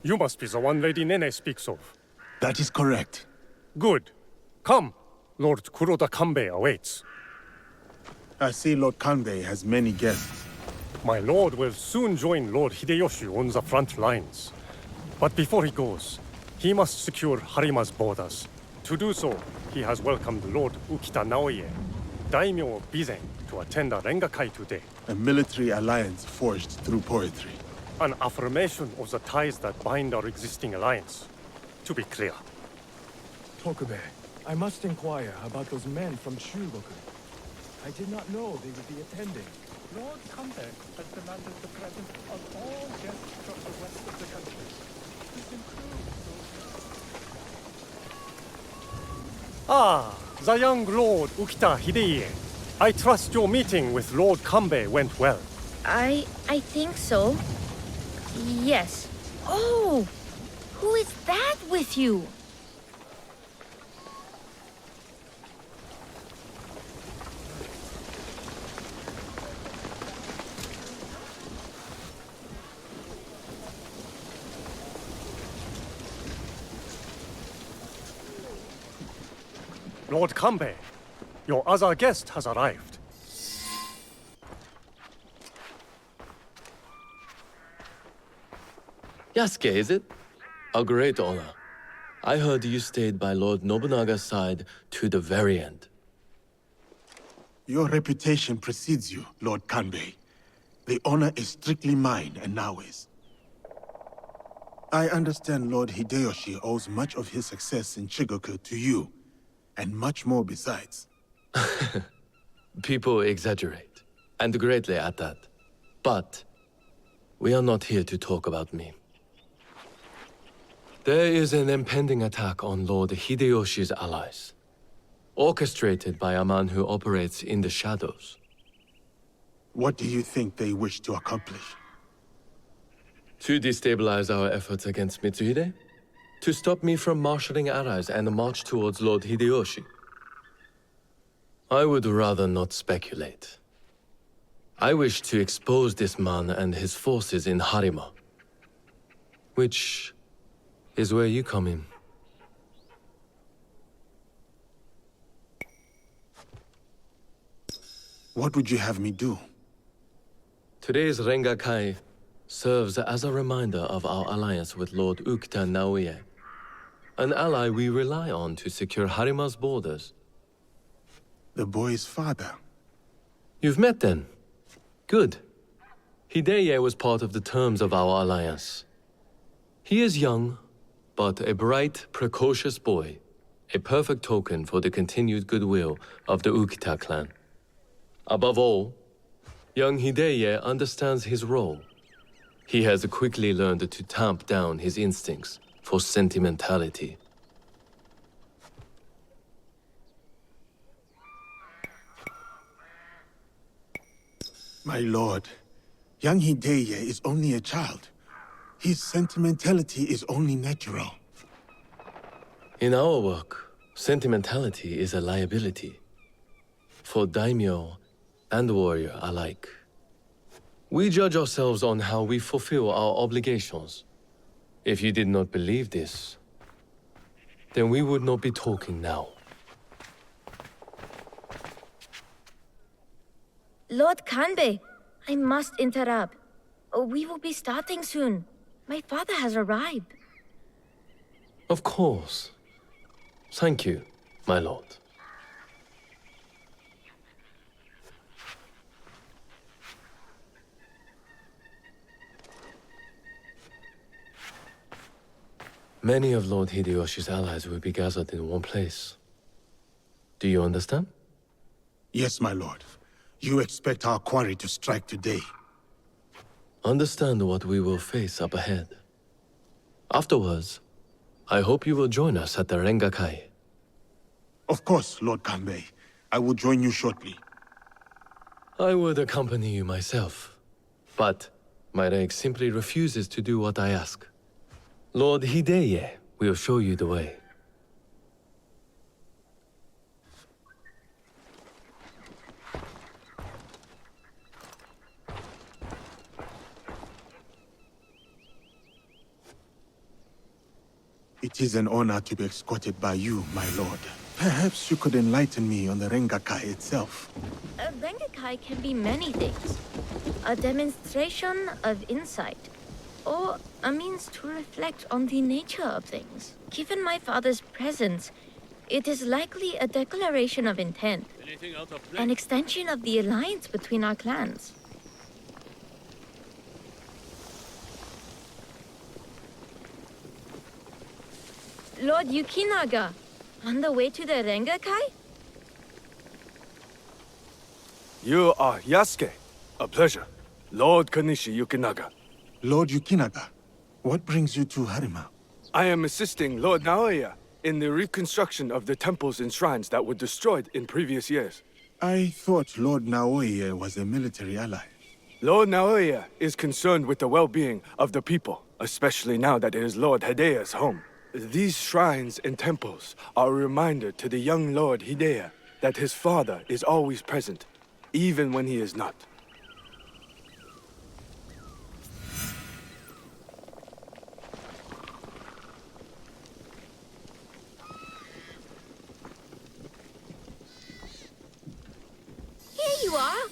You must be the one Lady Nene speaks of. That is correct. Good. Come. Lord Kuroda Kanbei awaits. I see Lord Kanbei has many guests. My lord will soon join Lord Hideyoshi on the front lines. But before he goes, he must secure Harima's borders. To do so, he has welcomed Lord Ukita Naoye, daimyo of Bizen, to attend a Rengakai today. A military alliance forged through poetry. An affirmation of the ties that bind our existing alliance. To be clear. Tokube, I must inquire about those men from Shugoku. I did not know they would be attending. Lord Kanbei has demanded the presence of all guests from the west of the country. This includes those... Ah, the young Lord Ukita Hideye. I trust your meeting with Lord Kanbei went well. I think so. Yes. Oh! Who is that with you? Lord Kanbei, your other guest has arrived. Yasuke, is it? A great honor. I heard you stayed by Lord Nobunaga's side to the very end. Your reputation precedes you, Lord Kanbei. The honor is strictly mine and Naoe's. I understand Lord Hideyoshi owes much of his success in Shigoku to you, and much more besides. People exaggerate, and greatly at that. But we are not here to talk about me. There is an impending attack on Lord Hideyoshi's allies, orchestrated by a man who operates in the shadows. What do you think they wish to accomplish? To destabilize our efforts against Mitsuhide? To stop me from marshalling allies and march towards Lord Hideyoshi? I would rather not speculate. I wish to expose this man and his forces in Harima, which is where you come in. What would you have me do? Today's Rengakai serves as a reminder of our alliance with Lord Ukita Naoye, an ally we rely on to secure Harima's borders. The boy's father. You've met then? Good. Hideye was part of the terms of our alliance. He is young, but a bright, precocious boy, a perfect token for the continued goodwill of the Ukita clan. Above all, young Hideye understands his role. He has quickly learned to tamp down his instincts for sentimentality. My lord, young Hideye is only a child. His sentimentality is only natural. In our work, sentimentality is a liability. For daimyo and warrior alike. We judge ourselves on how we fulfill our obligations. If you did not believe this, then we would not be talking now. Lord Kanbei, I must interrupt. We will be starting soon. My father has arrived. Of course. Thank you, my lord. Many of Lord Hideyoshi's allies will be gathered in one place. Do you understand? Yes, my lord. You expect our quarry to strike today. Understand what we will face up ahead. Afterwards, I hope you will join us at the Rengakai. Of course, Lord Kanbei. I will join you shortly. I would accompany you myself, but my rank simply refuses to do what I ask. Lord Hideye will show you the way. It is an honor to be escorted by you, my lord. Perhaps you could enlighten me on the Rengakai itself. A Rengakai can be many things. A demonstration of insight, or a means to reflect on the nature of things. Given my father's presence, it is likely a declaration of intent, an extension of the alliance between our clans. Lord Yukinaga, on the way to the Rengakai? You are Yasuke. A pleasure. Lord Kanishi Yukinaga. Lord Yukinaga, what brings you to Harima? I am assisting Lord Naoya in the reconstruction of the temples and shrines that were destroyed in previous years. I thought Lord Naoya was a military ally. Lord Naoya is concerned with the well-being of the people, especially now that it is Lord Hideya's home. These shrines and temples are a reminder to the young Lord Hideya that his father is always present, even when he is not. Here you are!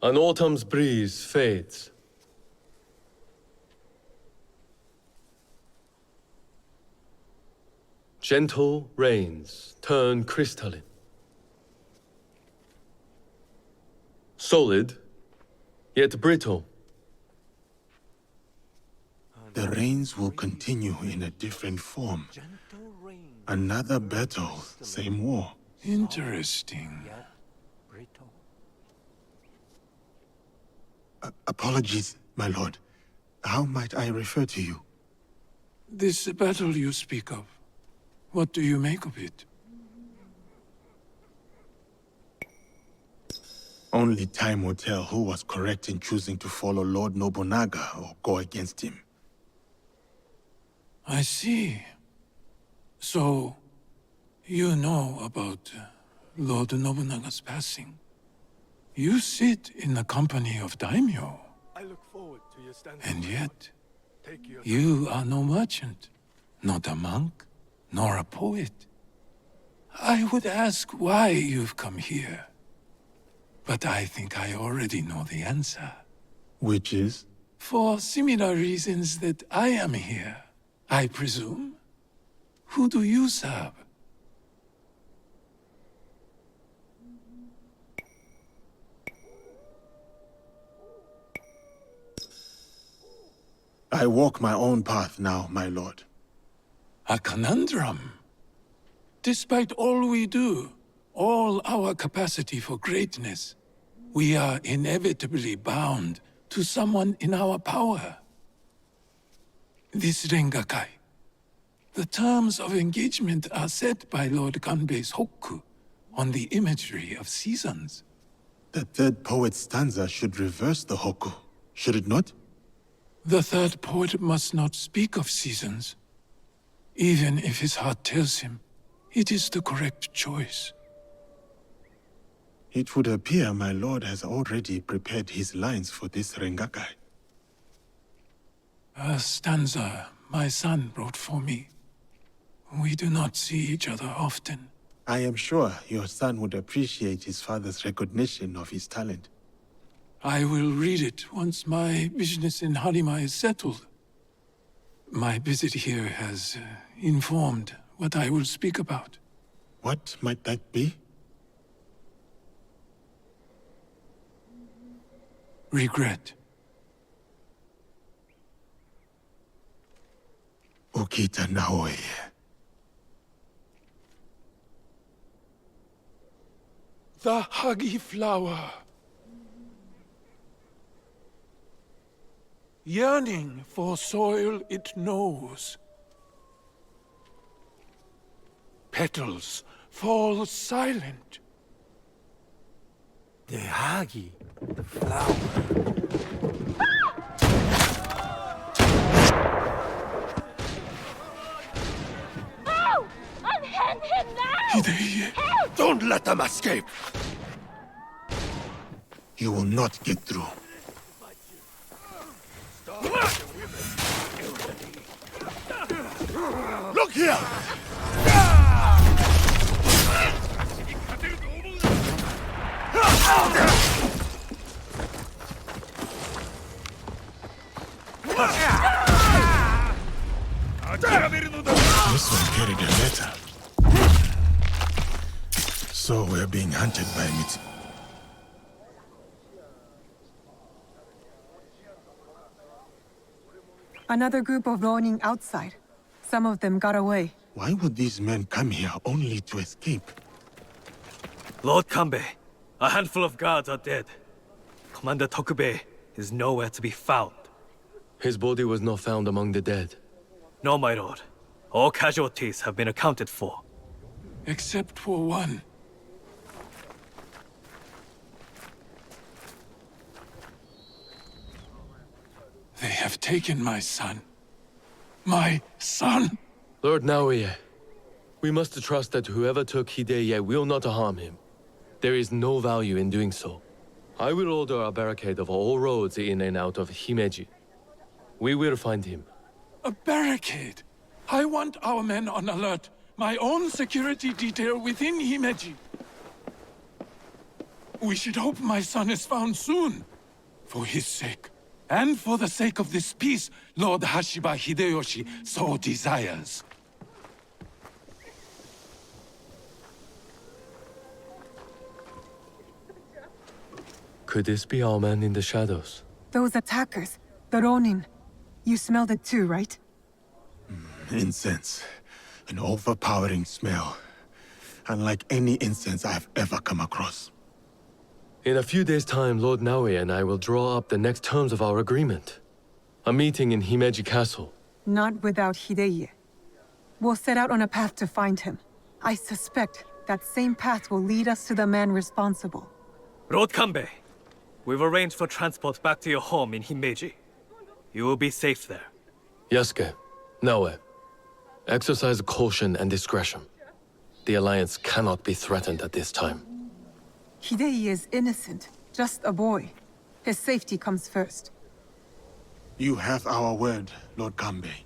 An autumn's breeze fades. Gentle rains turn crystalline. Solid, yet brittle. The rains will continue in a different form. Another battle, same war. Interesting. Apologies, my lord. How might I refer to you? This battle you speak of, what do you make of it? Only time will tell who was correct in choosing to follow Lord Nobunaga or go against him. I see. So, you know about Lord Nobunaga's passing. You sit in the company of daimyo, I look forward to your standing. and yet, Take your you are no merchant, not a monk, nor a poet. I would ask why you've come here, but I think I already know the answer. Which is? For similar reasons that I am here, I presume. Who do you serve? I walk my own path now, my lord. A conundrum. Despite all we do, all our capacity for greatness, we are inevitably bound to someone in our power. This Rengakai. The terms of engagement are set by Lord Kanbei's Hokku on the imagery of seasons. The third poet's stanza should reverse the Hoku, should it not? The third poet must not speak of seasons. Even if his heart tells him, it is the correct choice. It would appear my lord has already prepared his lines for this Rengakai. A stanza my son wrote for me. We do not see each other often. I am sure your son would appreciate his father's recognition of his talent. I will read it once my business in Harima is settled. My visit here has informed what I will speak about. What might that be? Regret. Okita Naoya. The Hagi flower. Yearning for soil it knows. Petals fall silent. The Hagi, the flower. No! Unhand him now! Hideye. Don't let them escape! You will not get through. This one carried a letter. So we're being hunted by Mitsu. Another group of Ronin outside. Some of them got away. Why would these men come here only to escape? Lord Kanbei, a handful of guards are dead. Commander Tokubei is nowhere to be found. His body was not found among the dead. No, my lord. All casualties have been accounted for. Except for one. They have taken my son. My son! Lord Naoye, we must trust that whoever took Hideye will not harm him. There is no value in doing so. I will order a barricade of all roads in and out of Himeji. We will find him. A barricade! I want our men on alert. My own security detail within Himeji. We should hope my son is found soon. For his sake. And for the sake of this peace, Lord Hashiba Hideyoshi so desires. Could this be our man in the shadows? Those attackers, the Ronin. You smelled it too, right? Incense. An overpowering smell. Unlike any incense I've ever come across. In a few days' time, Lord Naoye and I will draw up the next terms of our agreement. A meeting in Himeji Castle. Not without Hideye. We'll set out on a path to find him. I suspect that same path will lead us to the man responsible. Lord Kanbei, we've arranged for transport back to your home in Himeji. You will be safe there. Yasuke, Naoye, exercise caution and discretion. The Alliance cannot be threatened at this time. Hideye is innocent, just a boy. His safety comes first. You have our word, Lord Kanbei.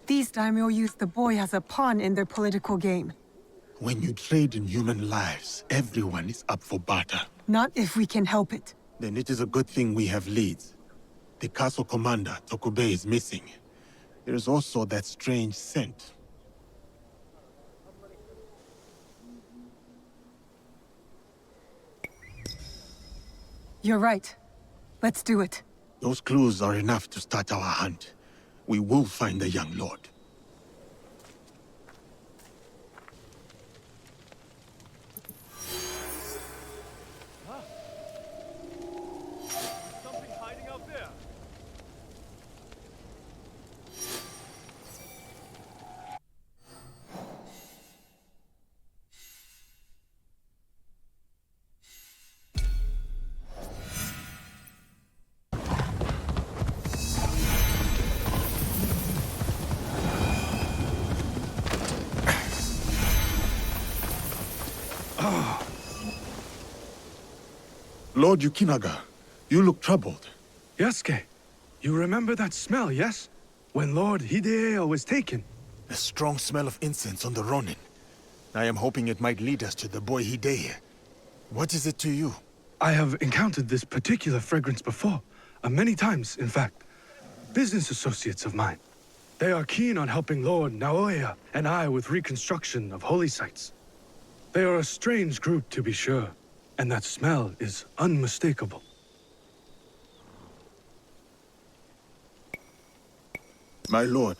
These daimyo use the boy as a pawn in their political game. When you trade in human lives, everyone is up for barter. Not if we can help it. Then it is a good thing we have leads. The castle commander, Tokubei, is missing. There is also that strange scent. You're right. Let's do it. Those clues are enough to start our hunt. We will find the young lord. Something hiding out there. Lord Yukinaga, you look troubled. Yasuke, you remember that smell, yes? When Lord Hideo was taken. A strong smell of incense on the Ronin. I am hoping it might lead us to the boy Hideye. What is it to you? I have encountered this particular fragrance before. Many times, in fact. Business associates of mine. They are keen on helping Lord Naoya and I with reconstruction of holy sites. They are a strange group, to be sure, and that smell is unmistakable. My lord,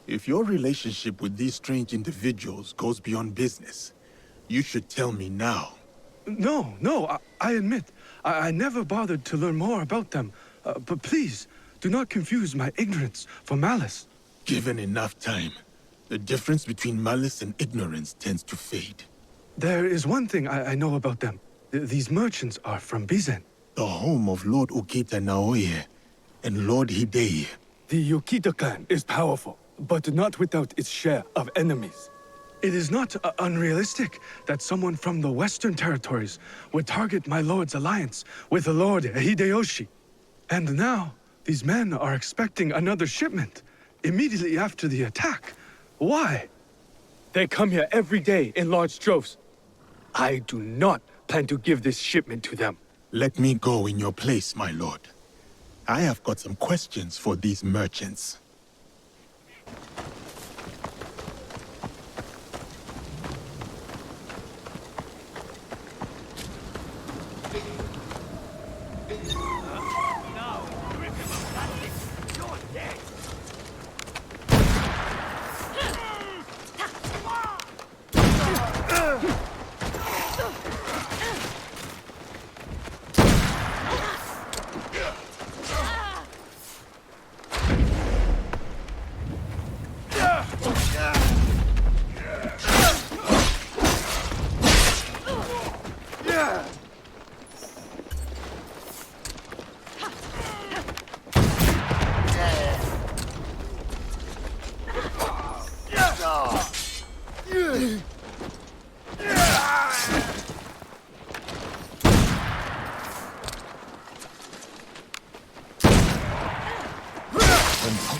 if your relationship with these strange individuals goes beyond business, you should tell me now. No, I admit, I never bothered to learn more about them. But please, do not confuse my ignorance for malice. Given enough time, the difference between malice and ignorance tends to fade. There is one thing I know about them. These merchants are from Bizen. The home of Lord Ukita Naoye and Lord Hideye. The Yukita clan is powerful, but not without its share of enemies. It is not unrealistic that someone from the Western territories would target my lord's alliance with the Lord Hideyoshi. And now, these men are expecting another shipment immediately after the attack. Why? They come here every day in large droves. I do not plan to give this shipment to them. Let me go in your place, my lord. I have got some questions for these merchants.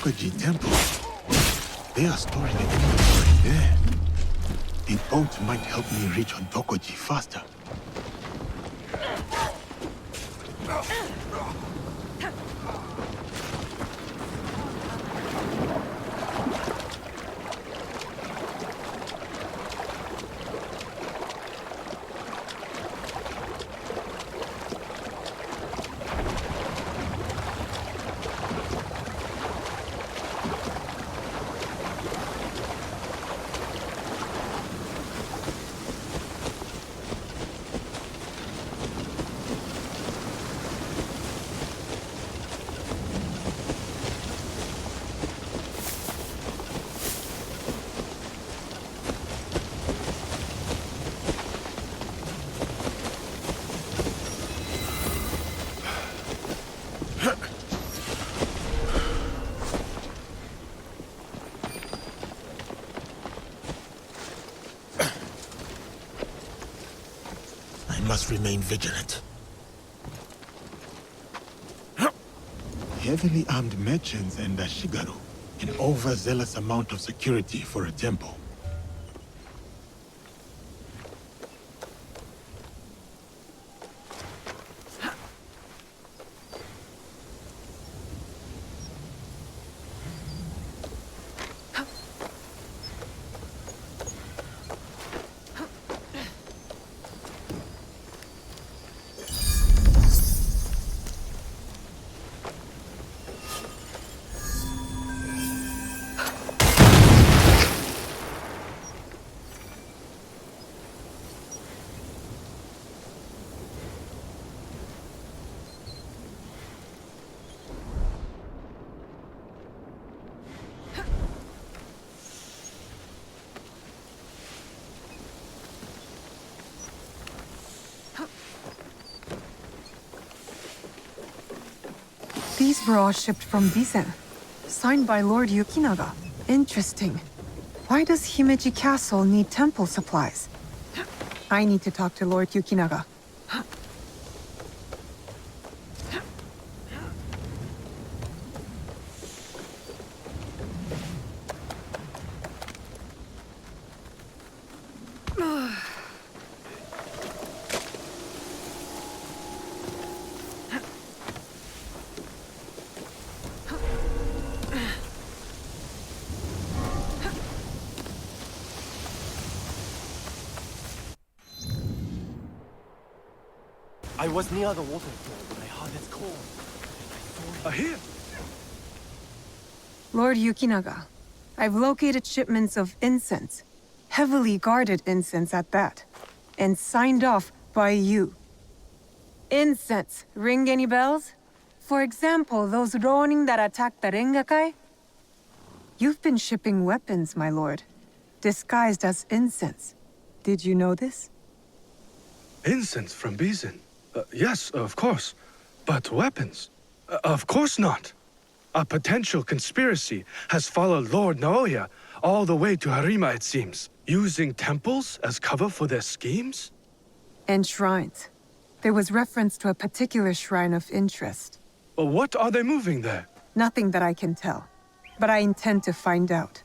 Tokoji Temple. They are storing an inventory there. A boat might help me reach on Tokoji faster. Must remain vigilant. Heavily armed merchants and a Shigaru. An overzealous amount of security for a temple. These were all shipped from Bizen, signed by Lord Yukinaga. Interesting. Why does Himeji Castle need temple supplies? I need to talk to Lord Yukinaga. I was near the waterfall when I heard its call. Here! Lord Yukinaga, I've located shipments of incense, heavily guarded incense at that, and signed off by you. Incense, ring any bells? For example, those Ronin that attacked the Rengakai? You've been shipping weapons, my lord, disguised as incense. Did you know this? Incense from Bizen? Yes, of course. But weapons? Of course not. A potential conspiracy has followed Lord Naoya all the way to Harima, it seems. Using temples as cover for their schemes? And shrines. There was reference to a particular shrine of interest. But what are they moving there? Nothing that I can tell, but I intend to find out.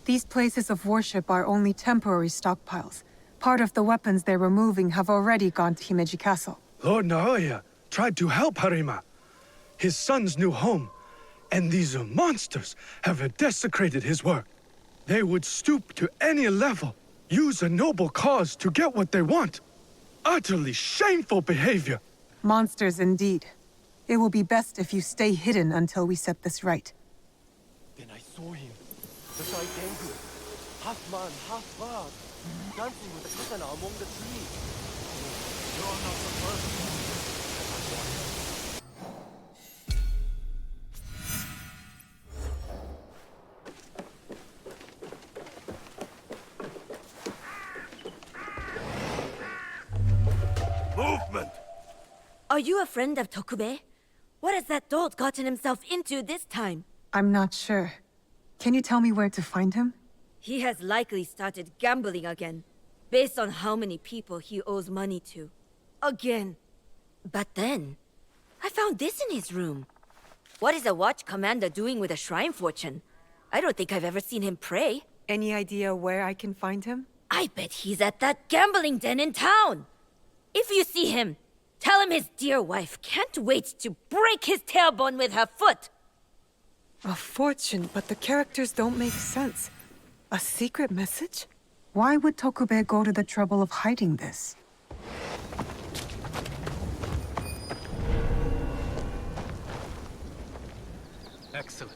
These places of worship are only temporary stockpiles. Part of the weapons they're removing have already gone to Himeji Castle. Lord Naoya tried to help Harima, his son's new home, and these monsters have desecrated his work. They would stoop to any level, use a noble cause to get what they want. Utterly shameful behavior. Monsters indeed. It will be best if you stay hidden until we set this right. Then I saw him. The guy Dengu. Half man, half bird. Dancing with the katana among the trees. You're not the first. Movement! Are you a friend of Tokube? What has that dolt gotten himself into this time? I'm not sure. Can you tell me where to find him? He has likely started gambling again, based on how many people he owes money to. Again. But then, I found this in his room. What is a watch commander doing with a shrine fortune? I don't think I've ever seen him pray. Any idea where I can find him? I bet he's at that gambling den in town. If you see him, tell him his dear wife can't wait to break his tailbone with her foot. A fortune, but the characters don't make sense. A secret message? Why would Tokube go to the trouble of hiding this? Excellent.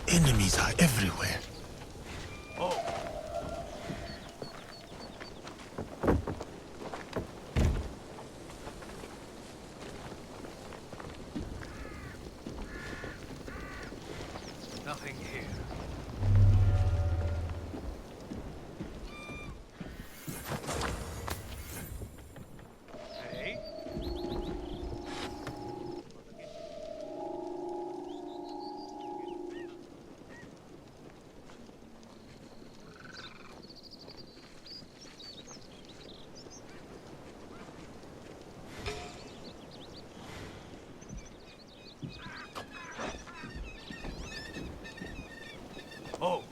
Enemies are everywhere. Oh. Nothing here. Hey? Oh.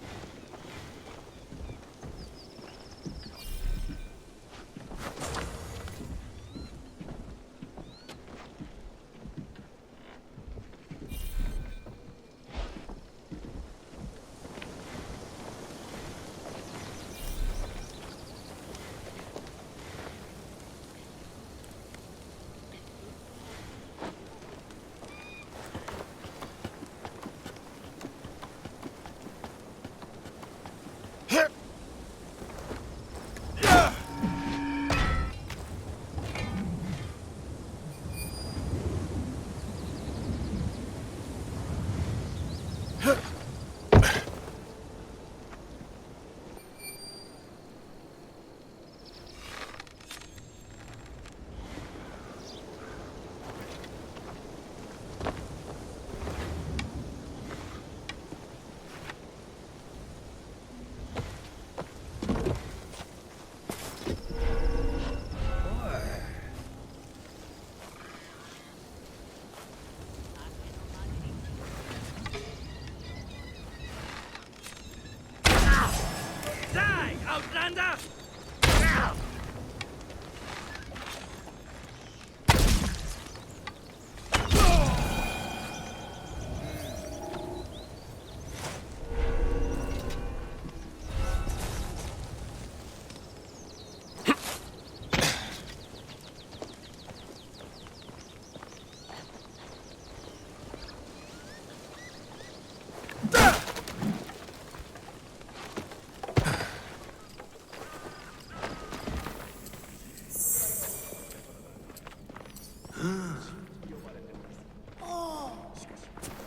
Die, Outlander!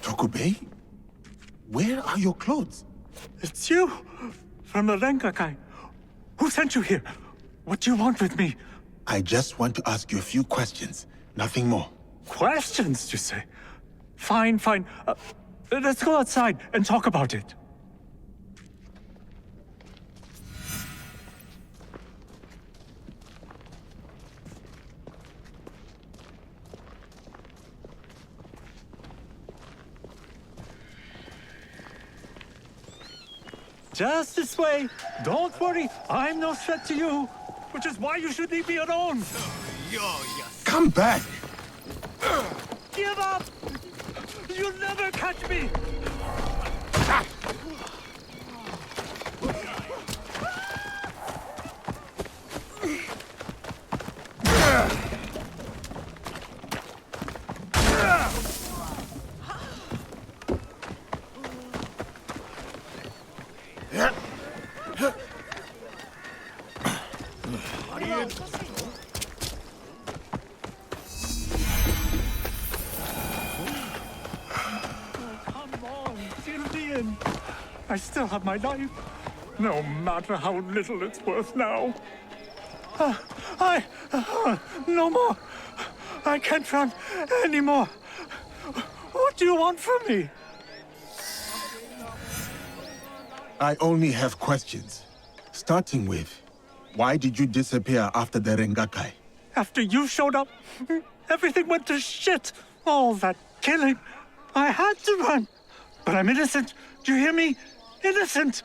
Tokube? Where are your clothes? It's you! From the Renkakai. Who sent you here? What do you want with me? I just want to ask you a few questions, nothing more. Questions, you say? Fine, fine. Let's go outside and talk about it. Just this way. Don't worry, I'm no threat to you. Which is why you should leave me alone. Come back! Give up! You'll never catch me! I still have my life, no matter how little it's worth now. No more. I can't run anymore. What do you want from me? I only have questions. Starting with, why did you disappear after the Rengakai? After you showed up, everything went to shit. All that killing. I had to run. But I'm innocent. Do you hear me? Innocent.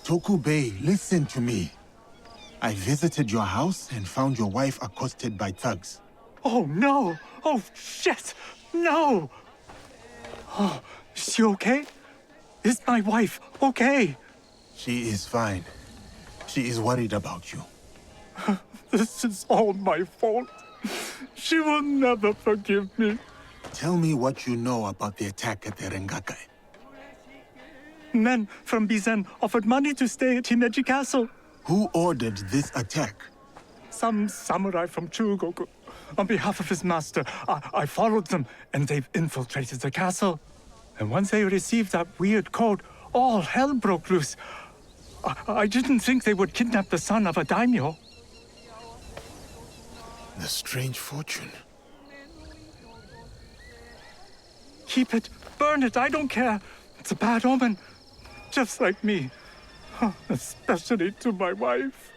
Tokubei, listen to me. I visited your house and found your wife accosted by thugs. Oh, no. Oh, shit. No. Oh, is she okay? Is my wife okay? She is fine. She is worried about you. This is all my fault. She will never forgive me. Tell me what you know about the attack at the Rengakai. Men from Bizen offered money to stay at Himeji Castle. Who ordered this attack? Some samurai from Chugoku. On behalf of his master, I followed them, and they've infiltrated the castle. And once they received that weird code, all hell broke loose. I didn't think they would kidnap the son of a daimyo. The strange fortune. Keep it, burn it, I don't care. It's a bad omen, just like me. Especially to my wife.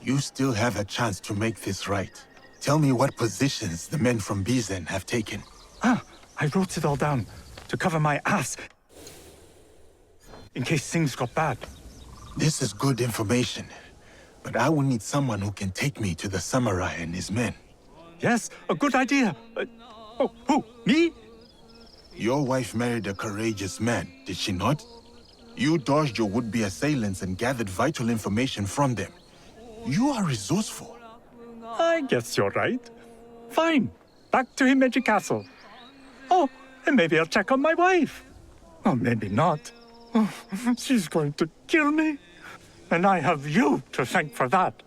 You still have a chance to make this right. Tell me what positions the men from Bizen have taken. I wrote it all down to cover my ass in case things got bad. This is good information, but I will need someone who can take me to the samurai and his men. Yes, a good idea. Who? Me? Your wife married a courageous man, did she not? You dodged your would-be assailants and gathered vital information from them. You are resourceful. I guess you're right. Fine. Back to Himeji Castle. Oh, and maybe I'll check on my wife. Or maybe not. Oh, she's going to kill me. And I have you to thank for that.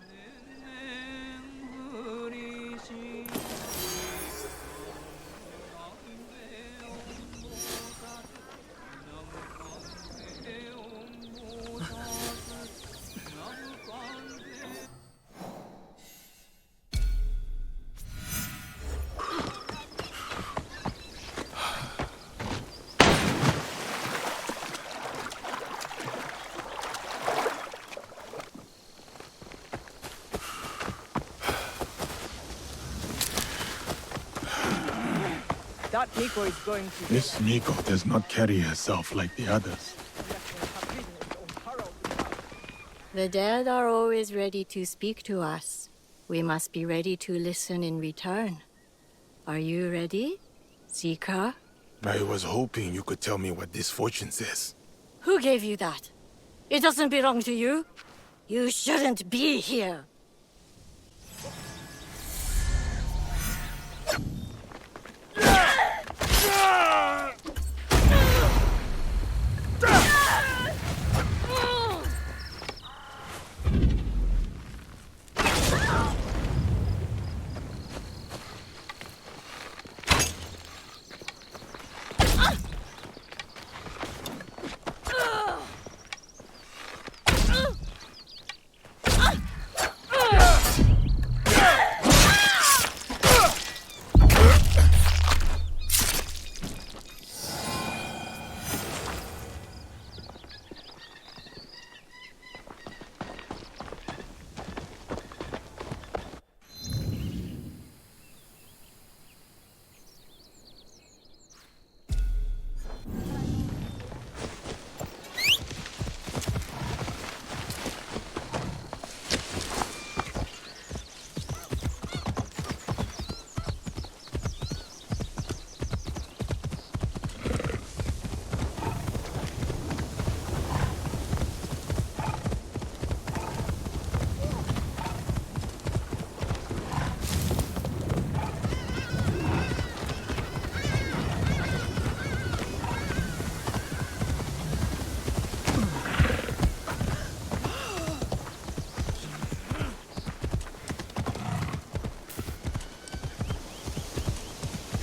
That Miko is going to... This Miko does not carry herself like the others. The dead are always ready to speak to us. We must be ready to listen in return. Are you ready, Zika? I was hoping you could tell me what this fortune says. Who gave you that? It doesn't belong to you. You shouldn't be here.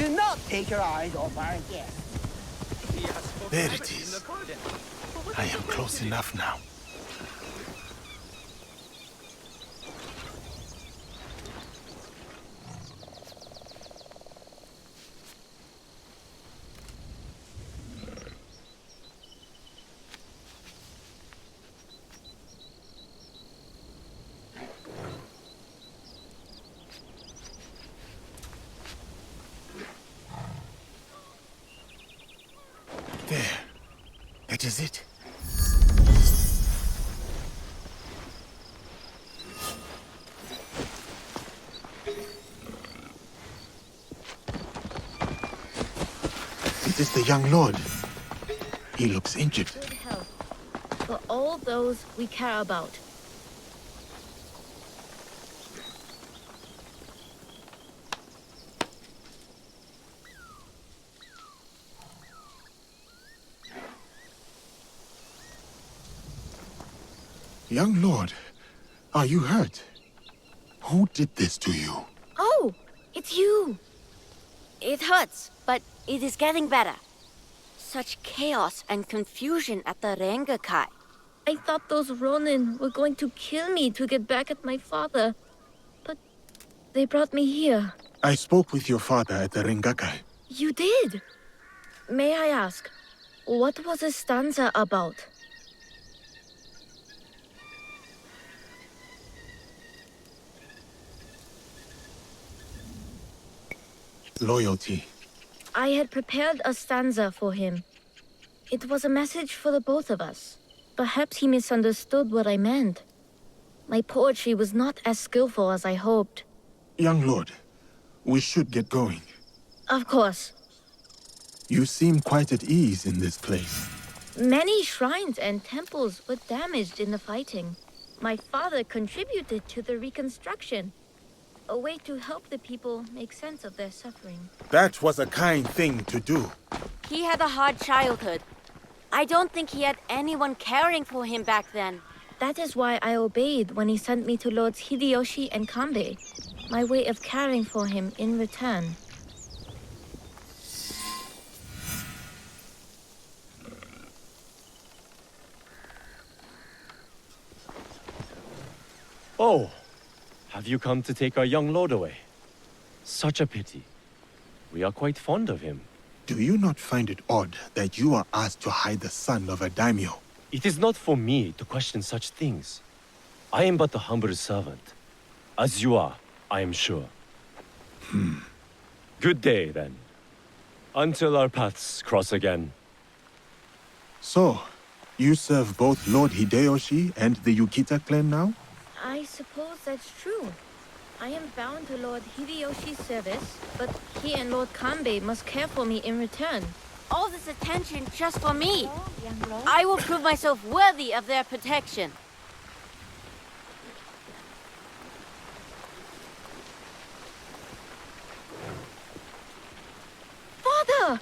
Do not take your eyes off our guest. There it is. I am close enough now. There. That is it. It is the young lord. He looks injured. Good health. For all those we care about. Young lord, are you hurt? Who did this to you? Oh, it's you. It hurts, but it is getting better. Such chaos and confusion at the Rengakai. I thought those Ronin were going to kill me to get back at my father. But they brought me here. I spoke with your father at the Rengakai. You did? May I ask, what was the stanza about? Loyalty. I had prepared a stanza for him. It was a message for the both of us. Perhaps he misunderstood what I meant. My poetry was not as skillful as I hoped. Young lord, we should get going. Of course. You seem quite at ease in this place. Many shrines and temples were damaged in the fighting. My father contributed to the reconstruction. A way to help the people make sense of their suffering. That was a kind thing to do. He had a hard childhood. I don't think he had anyone caring for him back then. That is why I obeyed when he sent me to Lords Hideyoshi and Kanbei. My way of caring for him in return. Oh, have you come to take our young lord away? Such a pity. We are quite fond of him. Do you not find it odd that you are asked to hide the son of a daimyo? It is not for me to question such things. I am but a humble servant. As you are, I am sure. Good day, then. Until our paths cross again. So, you serve both Lord Hideyoshi and the Yukita clan now? I suppose that's true. I am bound to Lord Hideyoshi's service, but he and Lord Kanbei must care for me in return. All this attention just for me. I will prove myself worthy of their protection. Father!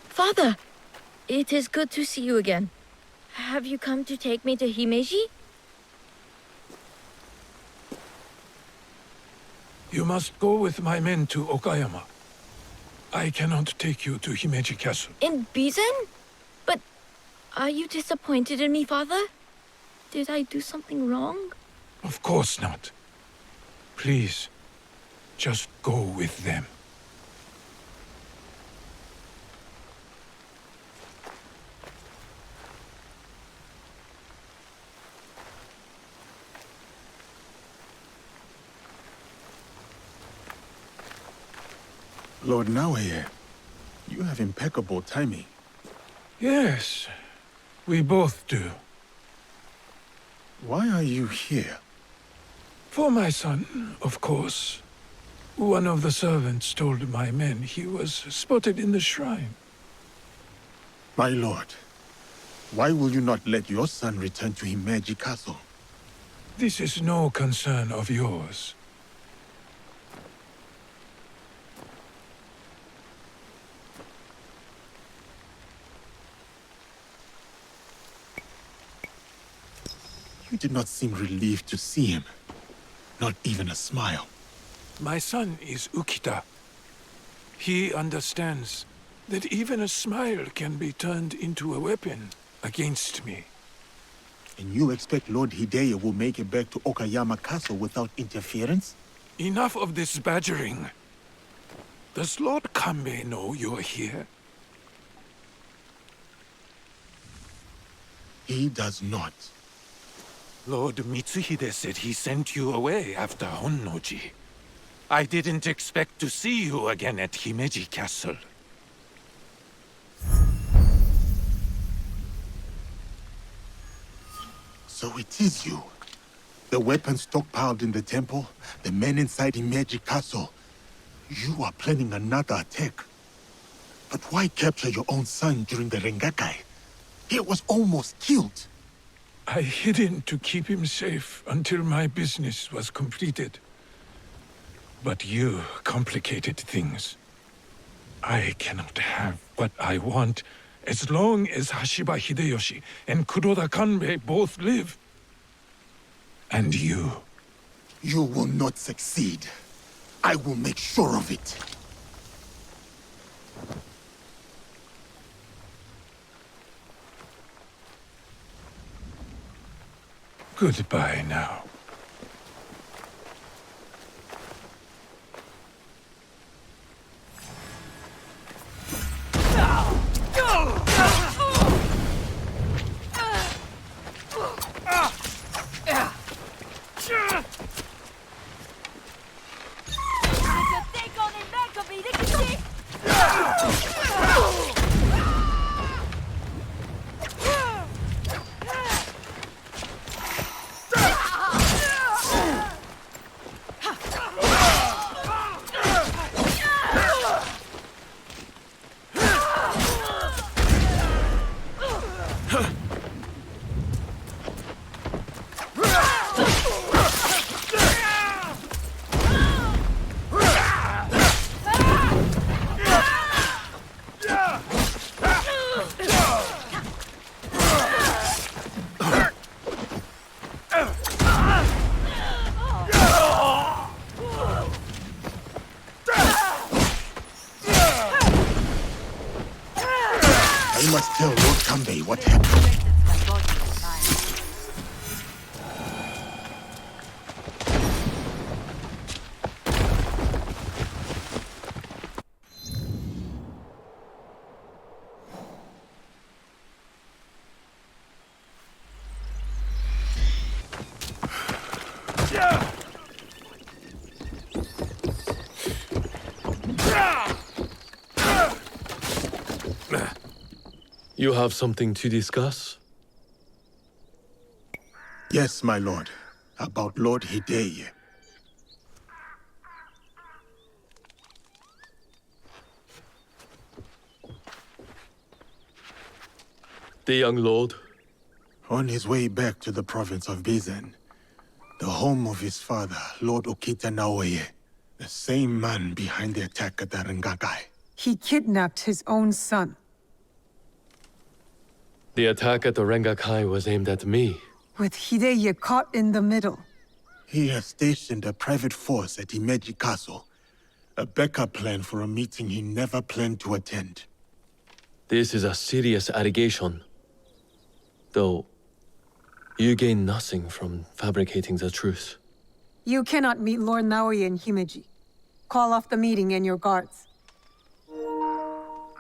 Father! It is good to see you again. Have you come to take me to Himeji? You must go with my men to Okayama. I cannot take you to Himeji Castle. In Bizen? But are you disappointed in me, Father? Did I do something wrong? Of course not. Please, just go with them. Lord Naoye, you have impeccable timing. Yes, we both do. Why are you here? For my son, of course. One of the servants told my men he was spotted in the shrine. My lord, why will you not let your son return to Himeji Castle? This is no concern of yours. You did not seem relieved to see him. Not even a smile. My son is Ukita. He understands that even a smile can be turned into a weapon against me. And you expect Lord Hideo will make it back to Okayama Castle without interference? Enough of this badgering. Does Lord Kanbei know you're here? He does not. Lord Mitsuhide said he sent you away after Honnoji. I didn't expect to see you again at Himeji Castle. So it is you. The weapons stockpiled in the temple, the men inside Himeji Castle. You are planning another attack. But why capture your own son during the Rengakai? He was almost killed. I hid him to keep him safe until my business was completed. But you complicated things. I cannot have what I want as long as Hashiba Hideyoshi and Kuroda Kanbei both live. And you. You will not succeed. I will make sure of it. Goodbye now. I must tell Lord Kanbei what happened. You have something to discuss? Yes, my lord. About Lord Hideye. The young lord? On his way back to the province of Bizen, the home of his father, Lord Okita Naoye, the same man behind the attack at the Rengakai. He kidnapped his own son. The attack at the Rengakai was aimed at me. With Hideye caught in the middle. He has stationed a private force at Himeji Castle, a backup plan for a meeting he never planned to attend. This is a serious allegation. Though, you gain nothing from fabricating the truth. You cannot meet Lord Naoya in Himeji. Call off the meeting and your guards.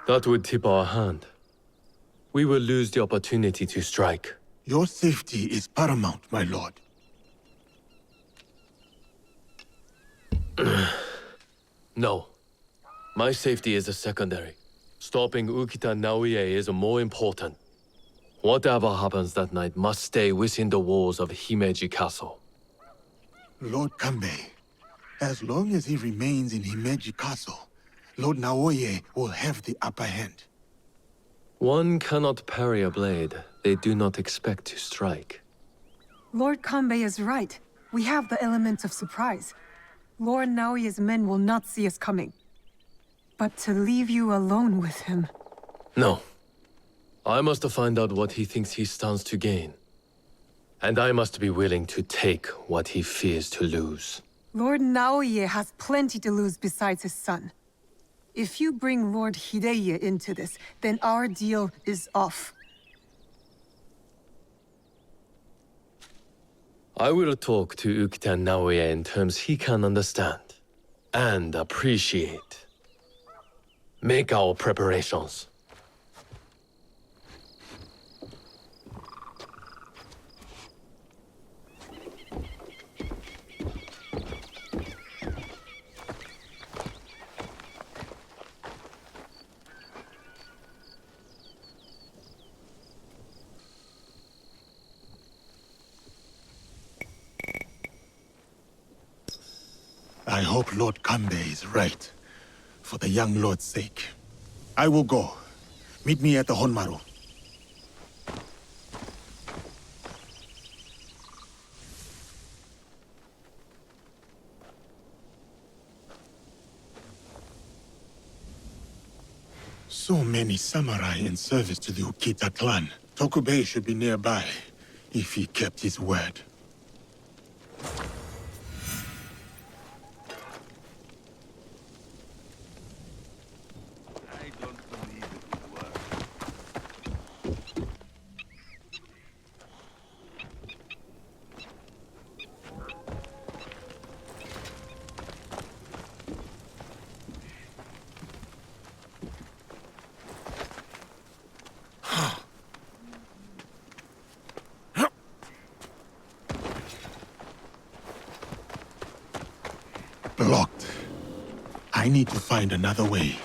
That would tip our hand. We will lose the opportunity to strike. Your safety is paramount, my lord. No. My safety is a secondary. Stopping Ukita Naoye is more important. Whatever happens that night must stay within the walls of Himeji Castle. Lord Kanbei, as long as he remains in Himeji Castle, Lord Naoye will have the upper hand. One cannot parry a blade they do not expect to strike. Lord Kanbei is right. We have the element of surprise. Lord Naoya's men will not see us coming. But to leave you alone with him... No. I must find out what he thinks he stands to gain. And I must be willing to take what he fears to lose. Lord Naoye has plenty to lose besides his son. If you bring Lord Hideya into this, then our deal is off. I will talk to Ukita Naoya in terms he can understand and appreciate. Make our preparations. I hope Lord Kanbei is right, for the young lord's sake. I will go. Meet me at the Honmaru. So many samurai in service to the Ukita clan. Tokubei should be nearby, if he kept his word. Blocked. I need to find another way.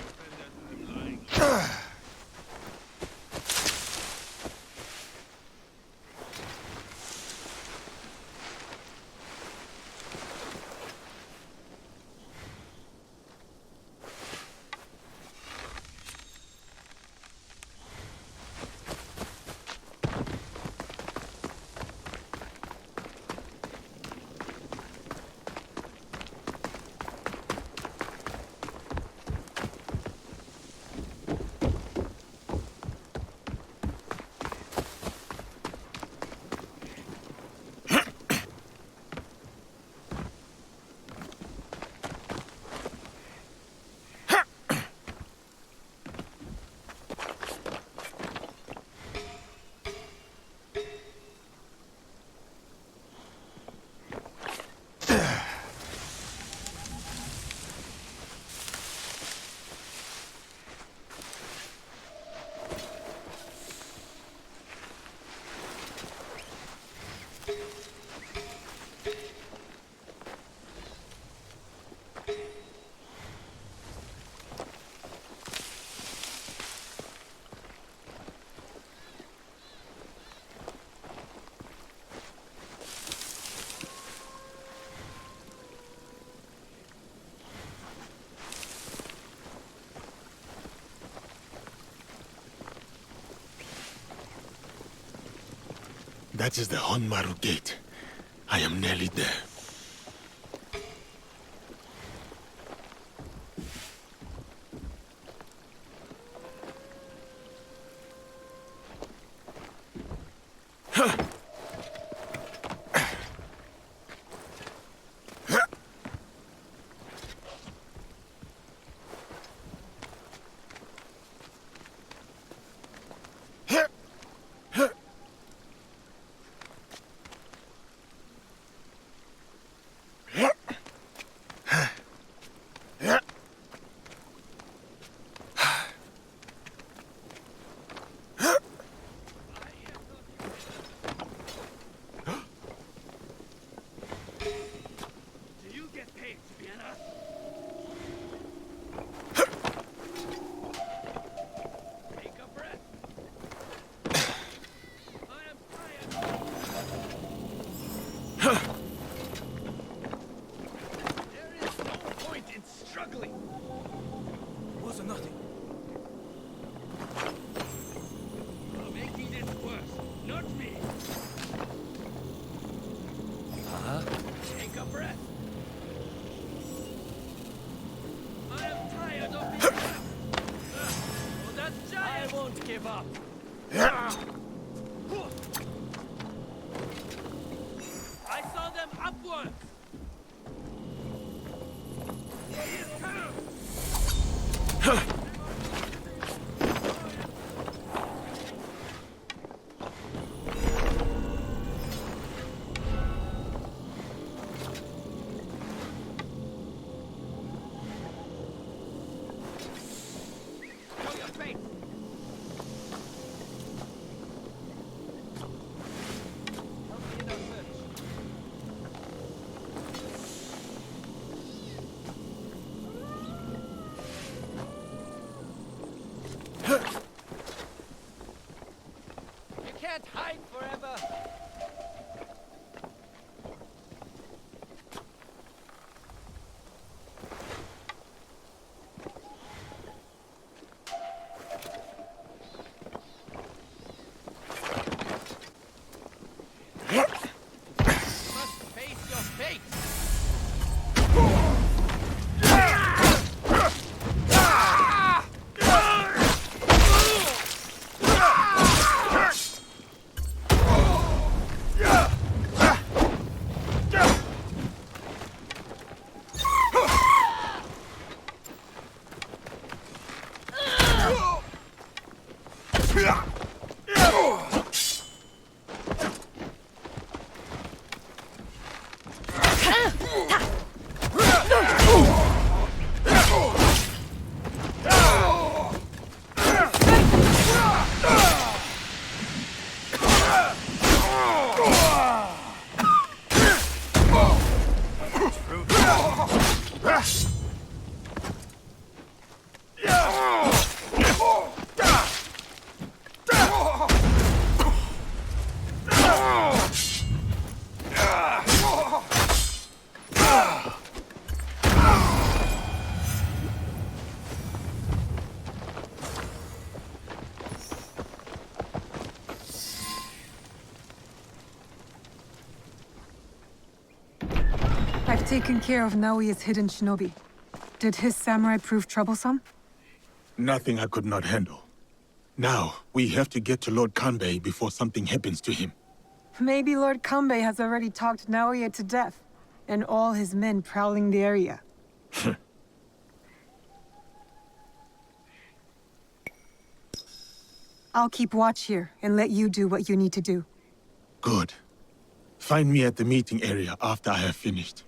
That is the Honmaru gate. I am nearly there. You can't hide forever. You must face your fate. I've taken care of Naoya's hidden shinobi. Did his samurai prove troublesome? Nothing I could not handle. Now, we have to get to Lord Kanbei before something happens to him. Maybe Lord Kanbei has already talked Naoya to death, and all his men prowling the area. I'll keep watch here and let you do what you need to do. Good. Find me at the meeting area after I have finished.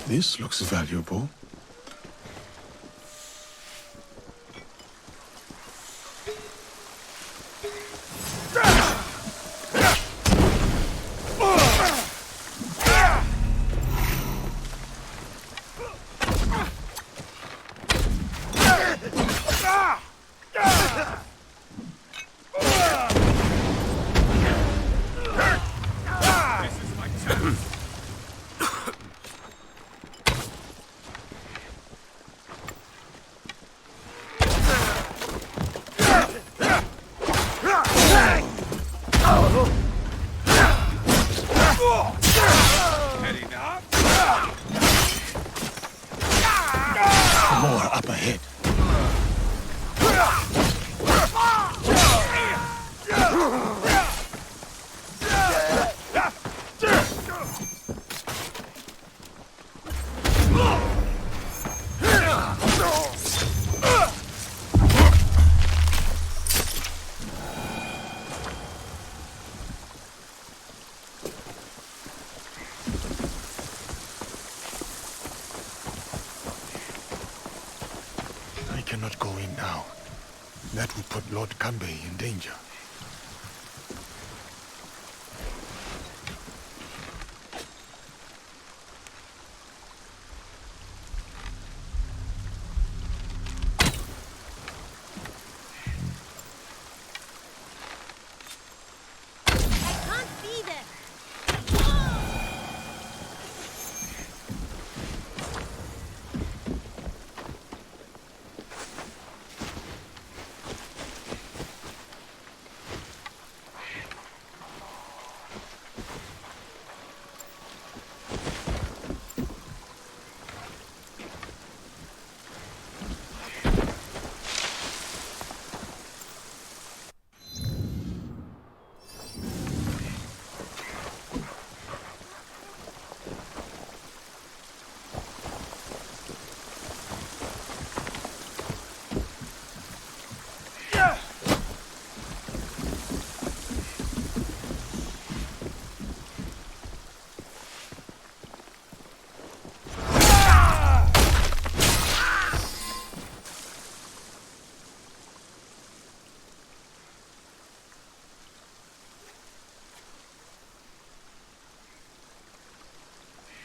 This looks valuable. More up ahead. I cannot go in now. That would put Lord Kanbei in danger.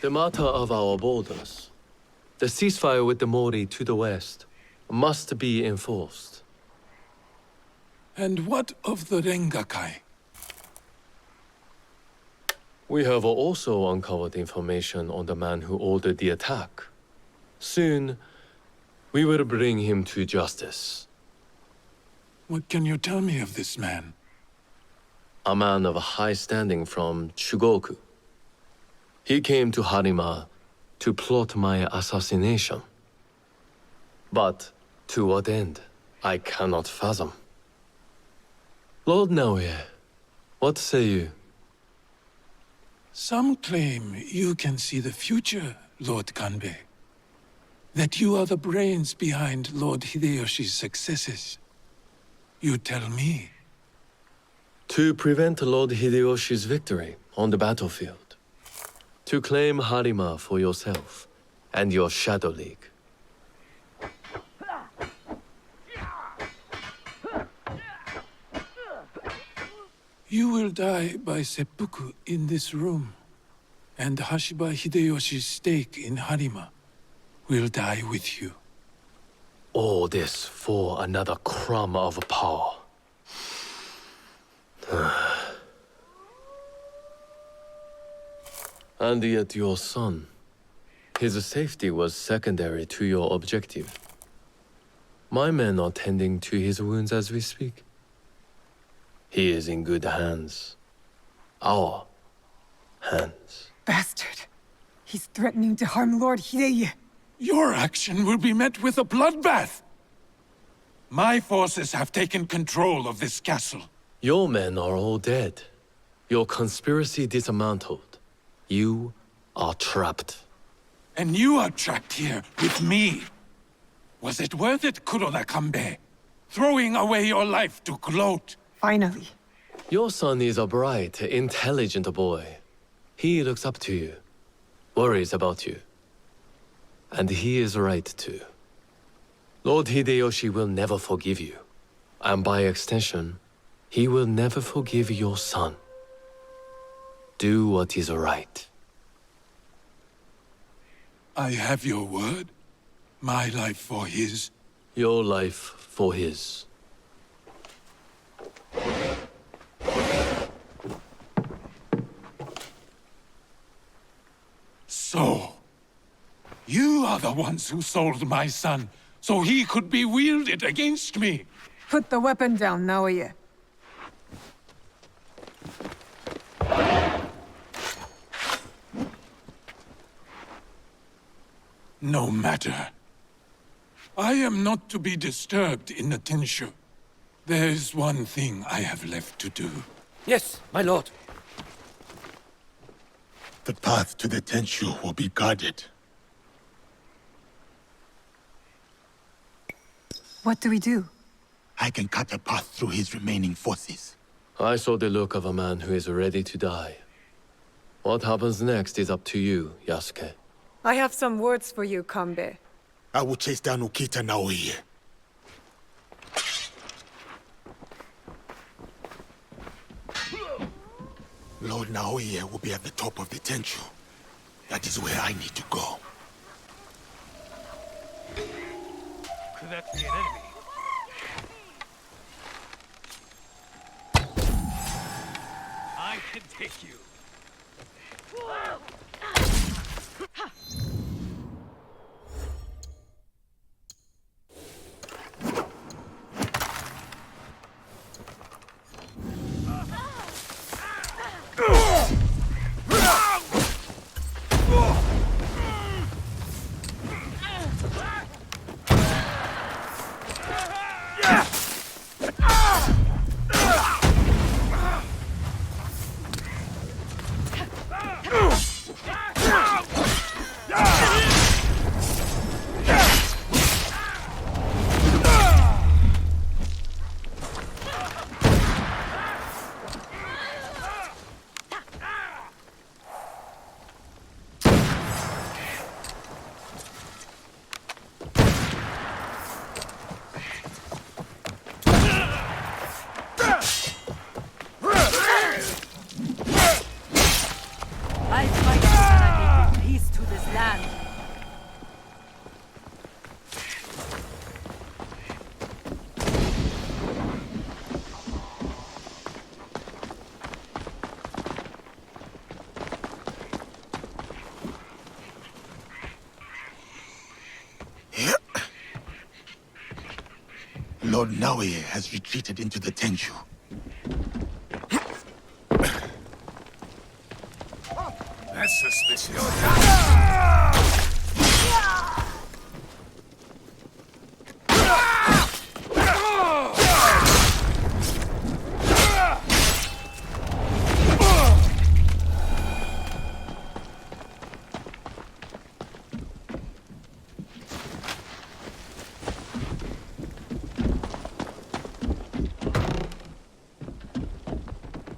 The matter of our borders, the ceasefire with the Mori to the west, must be enforced. And what of the Rengakai? We have also uncovered information on the man who ordered the attack. Soon, we will bring him to justice. What can you tell me of this man? A man of high standing from Chugoku. He came to Harima to plot my assassination. But to what end, I cannot fathom. Lord Naoye, what say you? Some claim you can see the future, Lord Kanbei. That you are the brains behind Lord Hideyoshi's successes. You tell me. To prevent Lord Hideyoshi's victory on the battlefield. To claim Harima for yourself and your Shadow League. You will die by seppuku in this room. And Hashiba Hideyoshi's stake in Harima will die with you. All this for another crumb of power. And yet your son, his safety was secondary to your objective. My men are tending to his wounds as we speak. He is in good hands. Our hands. Bastard. He's threatening to harm Lord Hideye. Your action will be met with a bloodbath. My forces have taken control of this castle. Your men are all dead. Your conspiracy dismantled. You are trapped. And you are trapped here with me. Was it worth it, Kuroda Kanbei? Throwing away your life to gloat? Finally. Your son is a bright, intelligent boy. He looks up to you, worries about you. And he is right too. Lord Hideyoshi will never forgive you. And by extension, he will never forgive your son. Do what is right. I have your word. My life for his. Your life for his. So, you are the ones who sold my son, so he could be wielded against me. Put the weapon down, Naoye. No matter. I am not to be disturbed in the Tenshu. There is one thing I have left to do. Yes, my lord. The path to the Tenshu will be guarded. What do we do? I can cut a path through his remaining forces. I saw the look of a man who is ready to die. What happens next is up to you, Yasuke. I have some words for you, Kanbei. I will chase down Ukita Naoye. Lord Naoye will be at the top of the Tenshu. That is where I need to go. Could that be an enemy? I can take you. Lord Naoye has retreated into the Tenchu. That's suspicious.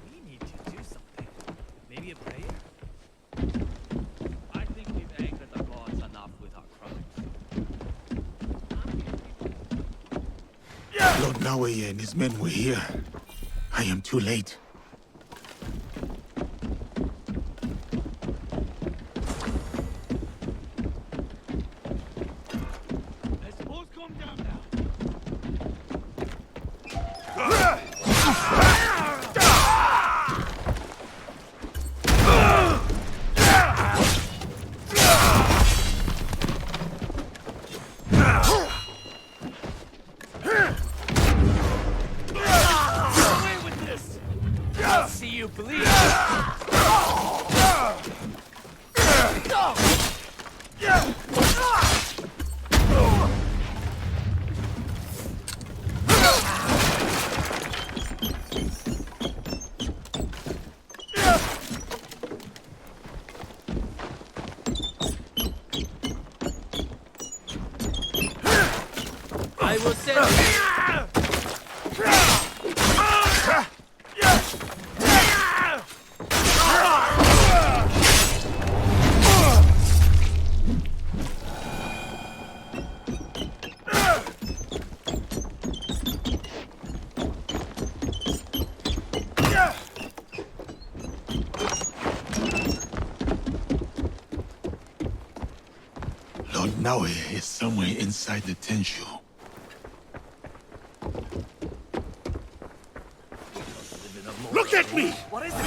We need to do something. Maybe a prayer? I think we've angered the gods enough with our crimes. Lord Naoye and his men were here. I am too late. Let's both come down now. Away with this! I'll see you bleed! I will send Lord Naoye is somewhere inside the Tenchu. Look at me! What is it?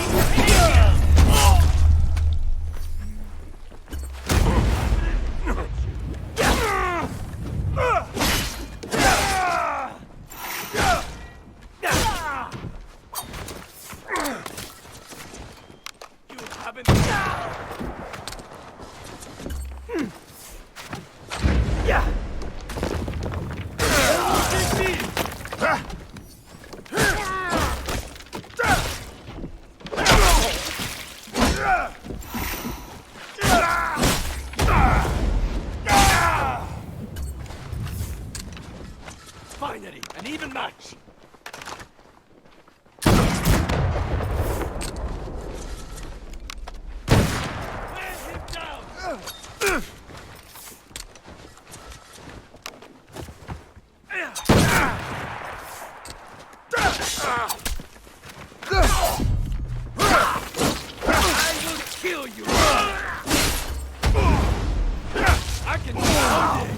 You haven't. Yeah. Finally, an even match. Wear him down. I will kill you. I can do it all day.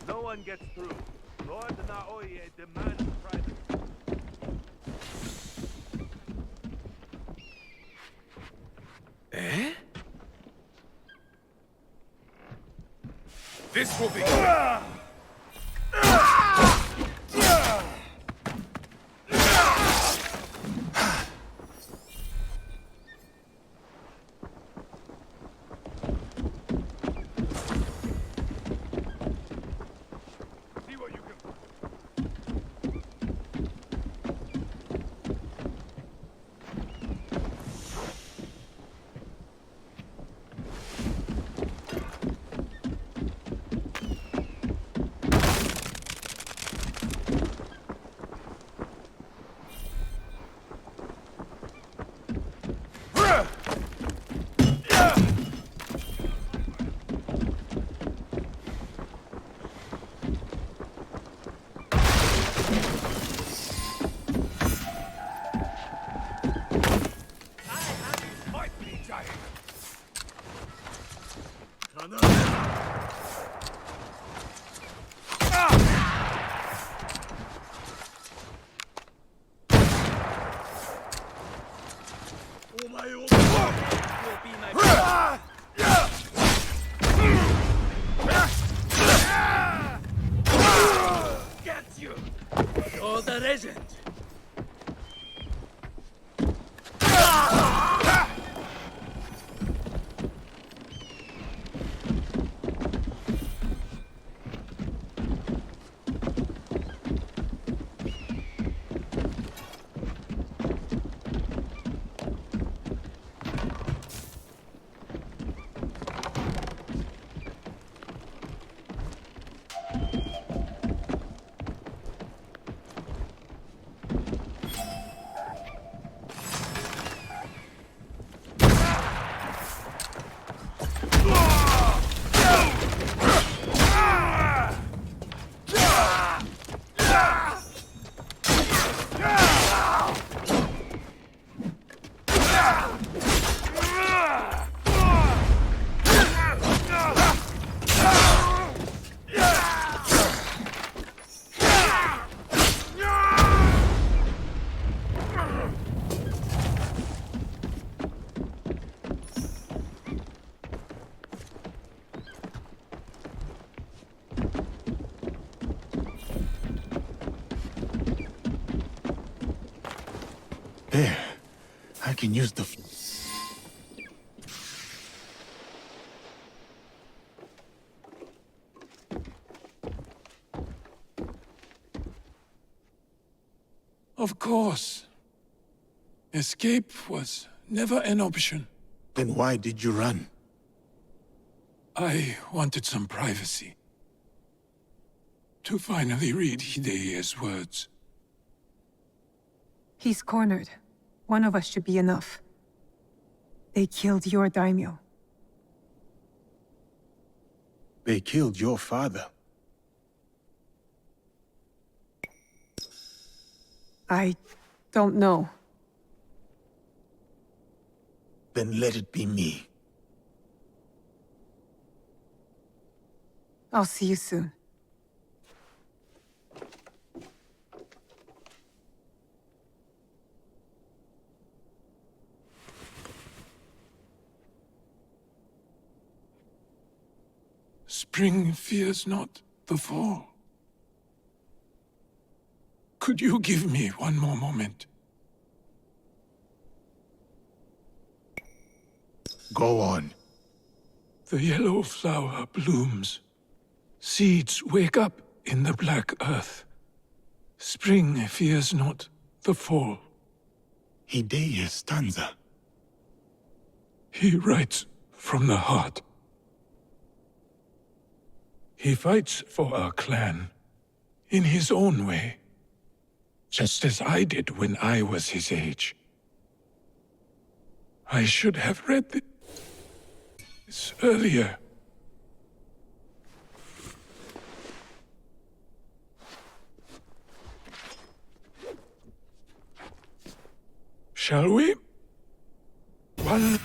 No one gets through. Lord Naoye demands privacy. Eh? This will be See what you can. There. I can use the... Of course. Escape was never an option. Then why did you run? I wanted some privacy. To finally read Hideya's words. He's cornered. One of us should be enough. They killed your daimyo. They killed your father. I don't know. Then let it be me. I'll see you soon. Spring fears not the fall. Could you give me one more moment? Go on. The yellow flower blooms. Seeds wake up in the black earth. Spring fears not the fall. Hideya's stanza. He writes from the heart. He fights for our clan in his own way, just as I did when I was his age. I should have read this earlier. Shall we? One...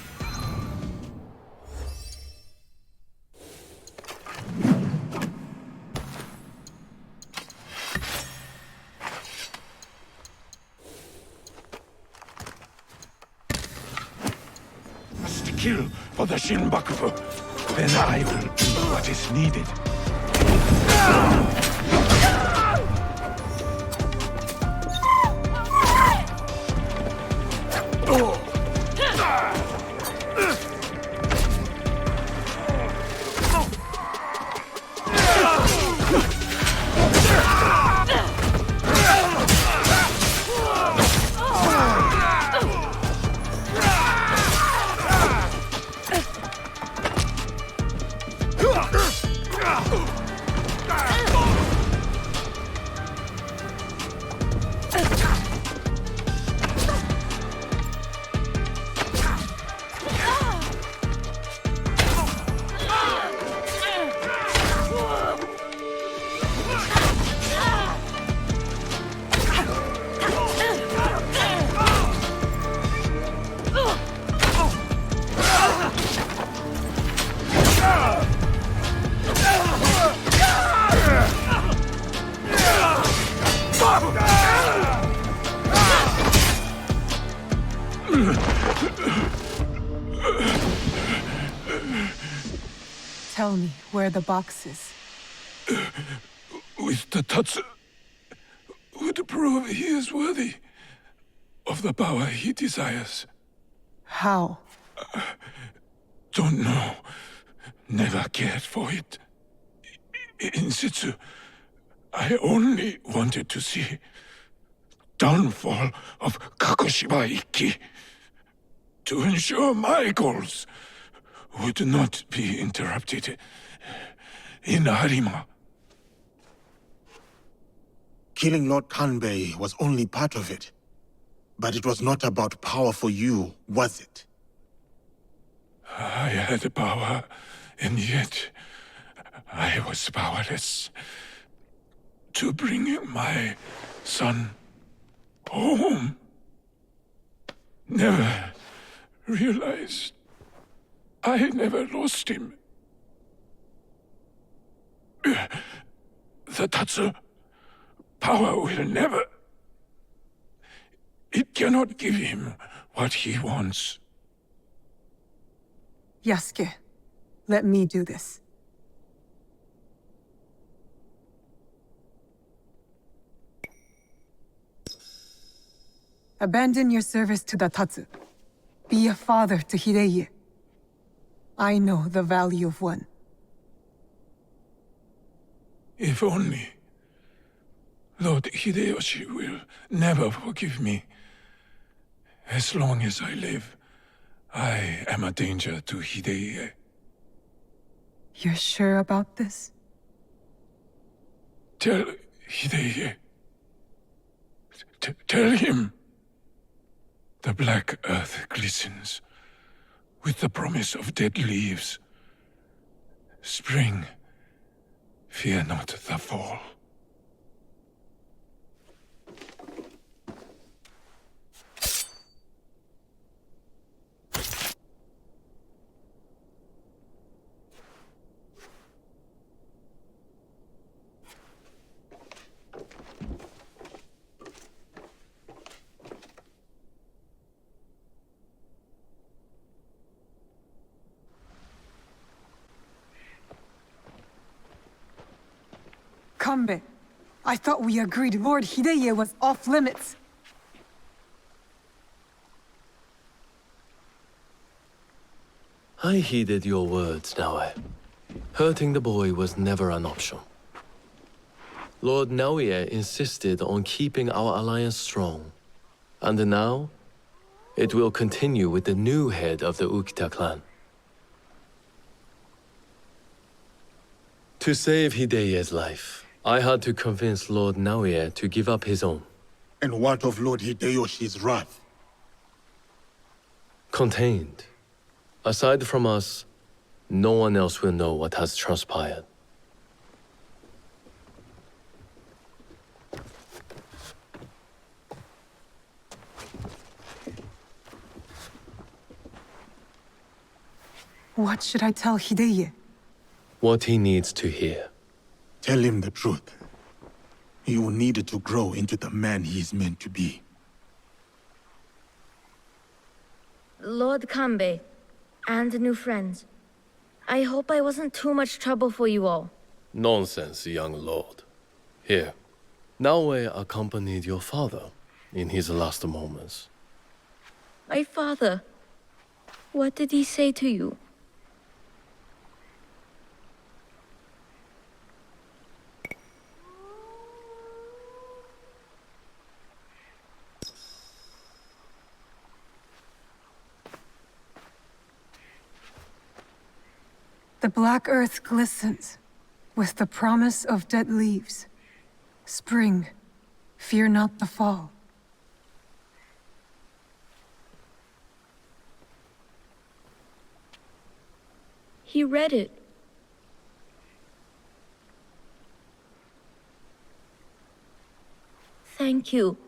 Must kill for the Shinbakufu. Then I will do what is needed. Tell me where the box is. With the Tatsu would prove he is worthy of the power he desires. How? Don't know. Never cared for it. In situ, I only wanted to see downfall of Kakushiba Ikki to ensure my goals would not be interrupted in Harima. Killing Lord Kanbei was only part of it. But it was not about power for you, was it? I had power, and yet I was powerless to bring my son home. Never realized I never lost him. The Tatsu power will never... It cannot give him what he wants. Yasuke, let me do this. Abandon your service to the Tatsu. Be a father to Hideye. I know the value of one. If only Lord Hideyoshi will never forgive me. As long as I live, I am a danger to Hideye. You're sure about this? Tell Hideye. Tell him. The black earth glistens with the promise of dead leaves. Spring, fear not the fall. Kanbei, I thought we agreed Lord Hideye was off limits. I heeded your words, Naoe. Hurting the boy was never an option. Lord Naoe insisted on keeping our alliance strong. And now, it will continue with the new head of the Ukita clan. To save Hideye's life, I had to convince Lord Naoe to give up his own. And what of Lord Hideyoshi's wrath? Contained. Aside from us, no one else will know what has transpired. What should I tell Hideye? What he needs to hear. Tell him the truth. He will need it to grow into the man he is meant to be. Lord Kanbei, and new friends. I hope I wasn't too much trouble for you all. Nonsense, young lord. Here, Naoe accompanied your father in his last moments. My father. What did he say to you? The black earth glistens with the promise of dead leaves. Spring, fear not the fall. He read it. Thank you.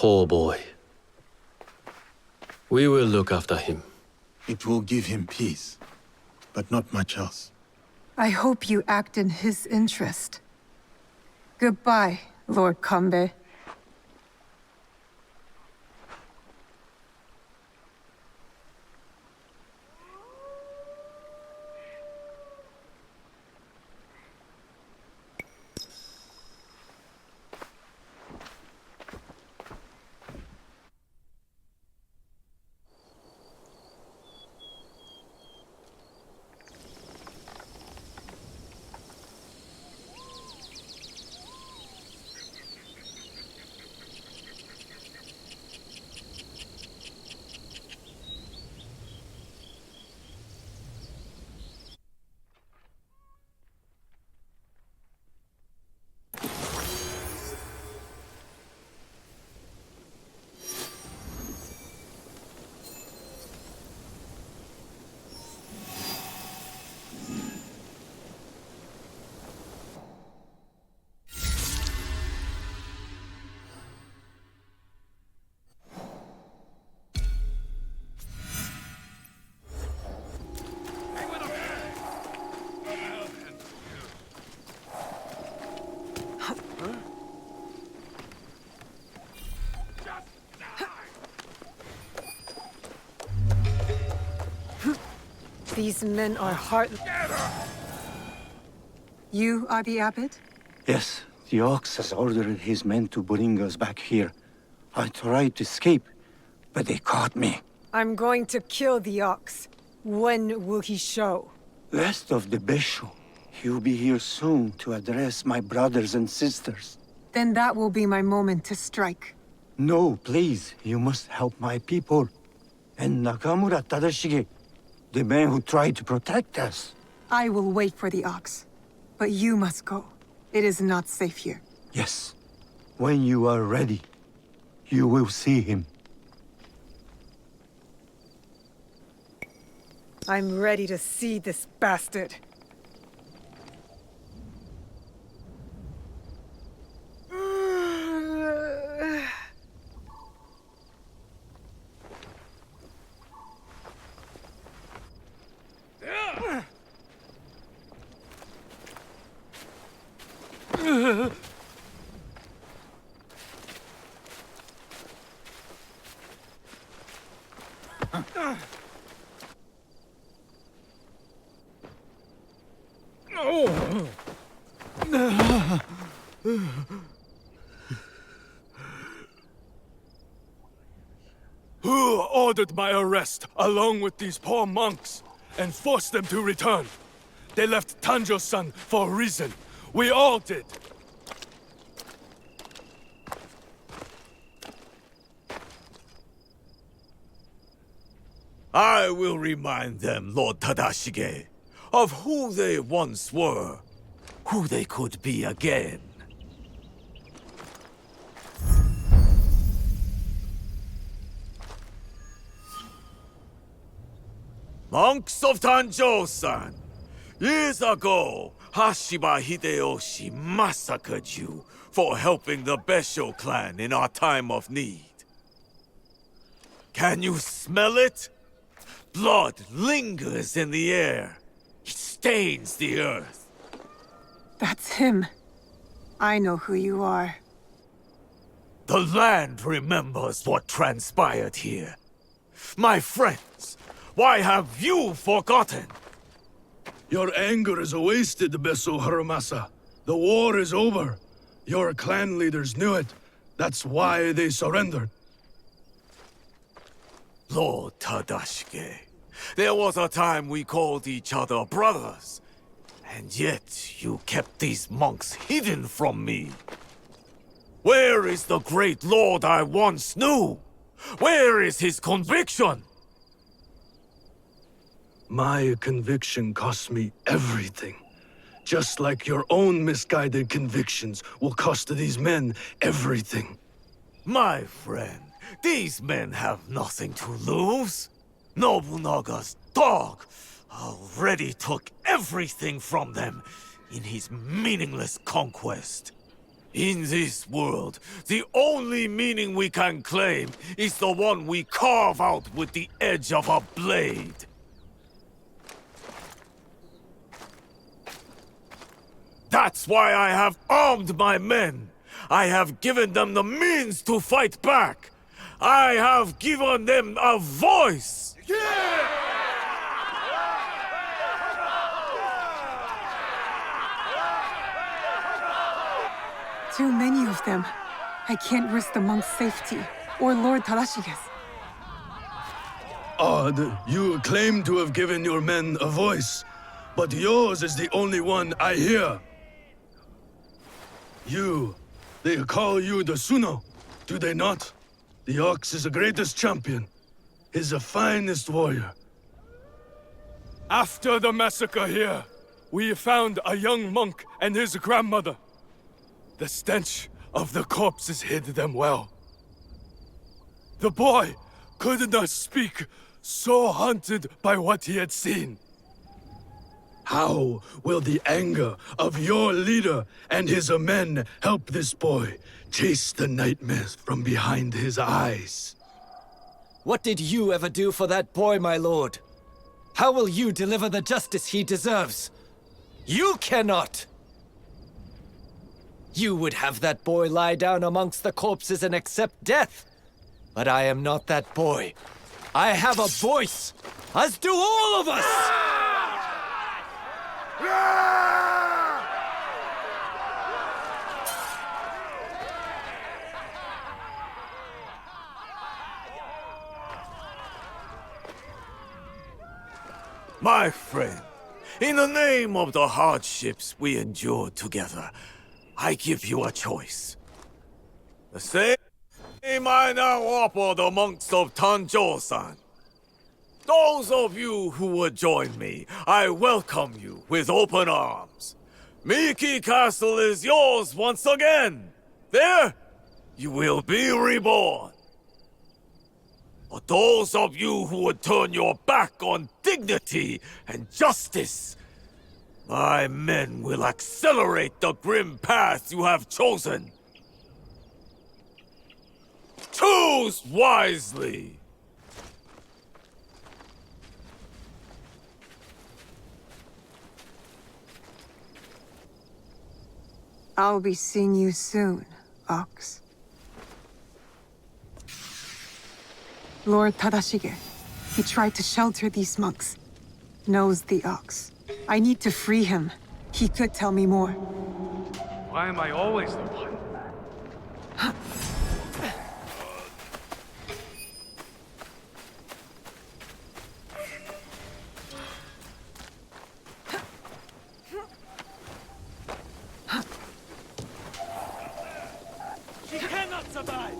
Poor boy. We will look after him. It will give him peace, but not much else. I hope you act in his interest. Goodbye, Lord Kanbei. These men are heartless. You are the abbot? Yes, the Ox has ordered his men to bring us back here. I tried to escape, but they caught me. I'm going to kill the Ox. When will he show? Rest of the Besho. He'll be here soon to address my brothers and sisters. Then that will be my moment to strike. No, please. You must help my people. And Nakamura Tadashige, the man who tried to protect us. I will wait for the Ox. But you must go. It is not safe here. Yes. When you are ready, you will see him. I'm ready to see this bastard. Who ordered my arrest, along with these poor monks, and forced them to return? They left Tanjo-san for a reason. We all did. I will remind them, Lord Tadashige, of who they once were, who they could be again. Monks of Tanjo-san, years ago, Hashiba Hideyoshi massacred you for helping the Besho clan in our time of need. Can you smell it? Blood lingers in the air. It stains the earth. That's him. I know who you are. The land remembers what transpired here. My friends, why have you forgotten? Your anger is wasted, Beso Haramasa. The war is over. Your clan leaders knew it. That's why they surrendered. Lord Tadashige, there was a time we called each other brothers. And yet you kept these monks hidden from me. Where is the great lord I once knew? Where is his conviction? My conviction cost me everything. Just like your own misguided convictions will cost these men everything. My friend, these men have nothing to lose. Nobunaga's dog already took everything from them in his meaningless conquest. In this world, the only meaning we can claim is the one we carve out with the edge of a blade. That's why I have armed my men. I have given them the means to fight back. I have given them a voice. Too many of them. I can't risk the monk's safety, or Lord Tadashige's. Odd, you claim to have given your men a voice, but yours is the only one I hear. They call you the Suno, do they not? The Ox is the greatest champion. He's the finest warrior. After the massacre here, we found a young monk and his grandmother. The stench of the corpses hid them well. The boy could not speak, so haunted by what he had seen. How will the anger of your leader and his men help this boy chase the nightmares from behind his eyes? What did you ever do for that boy, my lord? How will you deliver the justice he deserves? You cannot! You would have that boy lie down amongst the corpses and accept death. But I am not that boy. I have a voice. as do all of us! My friend, in the name of the hardships we endured together, I give you a choice. The same I now offer the monks of Tanjo-san. Those of you who would join me, I welcome you with open arms. Miki Castle is yours once again. There, you will be reborn. But those of you who would turn your back on dignity and justice, my men will accelerate the grim path you have chosen. Choose wisely! I'll be seeing you soon, Ox. Lord Tadashige, he tried to shelter these monks. Knows the Ox. I need to free him. He could tell me more. Why am I always the one? She cannot survive!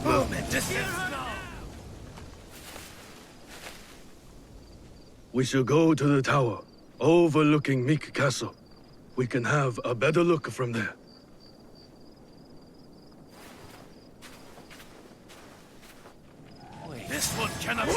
Movement distance! We shall go to the tower, overlooking Meek Castle. We can have a better look from there. This one cannot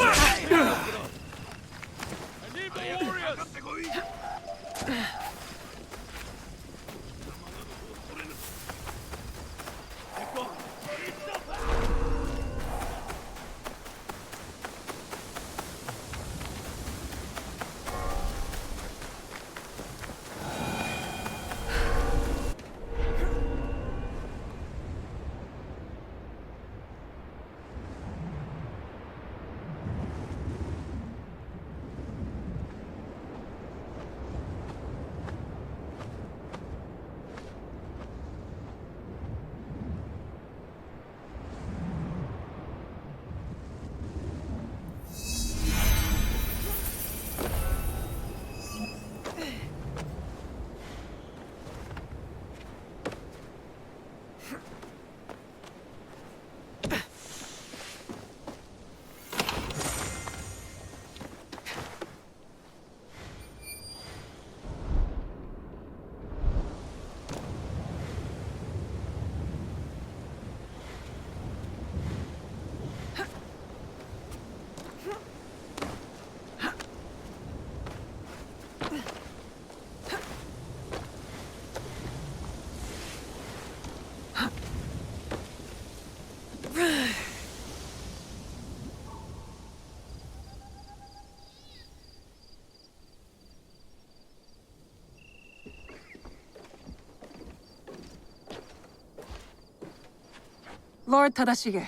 Lord Tadashige,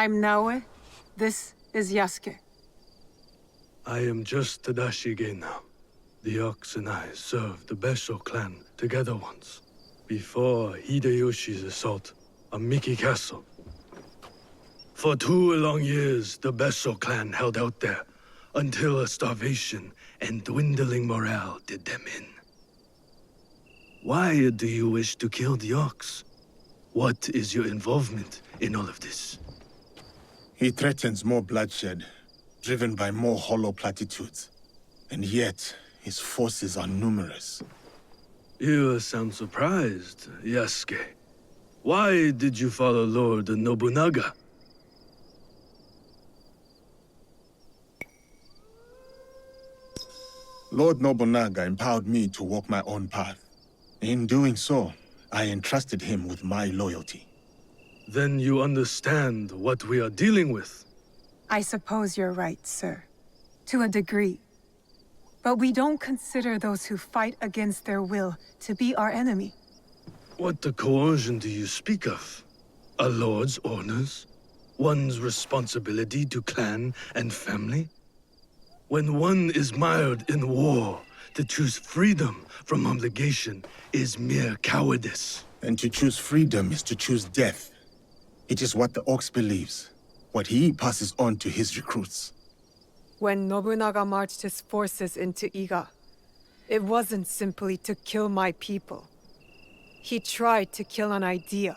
I'm Naoe. This is Yasuke. I am just Tadashige now. The Ox and I served the Besho clan together once, before Hideyoshi's assault on Miki Castle. For 2 long years, the Besho clan held out there, until a starvation and dwindling morale did them in. Why do you wish to kill the Ox? What is your involvement in all of this? He threatens more bloodshed, driven by more hollow platitudes. And yet, his forces are numerous. You sound surprised, Yasuke. Why did you follow Lord Nobunaga? Lord Nobunaga empowered me to walk my own path. In doing so, I entrusted him with my loyalty. Then you understand what we are dealing with. I suppose you're right, sir. To a degree. But we don't consider those who fight against their will to be our enemy. What the coercion do you speak of? A lord's orders? One's responsibility to clan and family? When one is mired in war, to choose freedom from obligation is mere cowardice. And to choose freedom is to choose death. It is what the Ox believes, what he passes on to his recruits. When Nobunaga marched his forces into Iga, it wasn't simply to kill my people. He tried to kill an idea.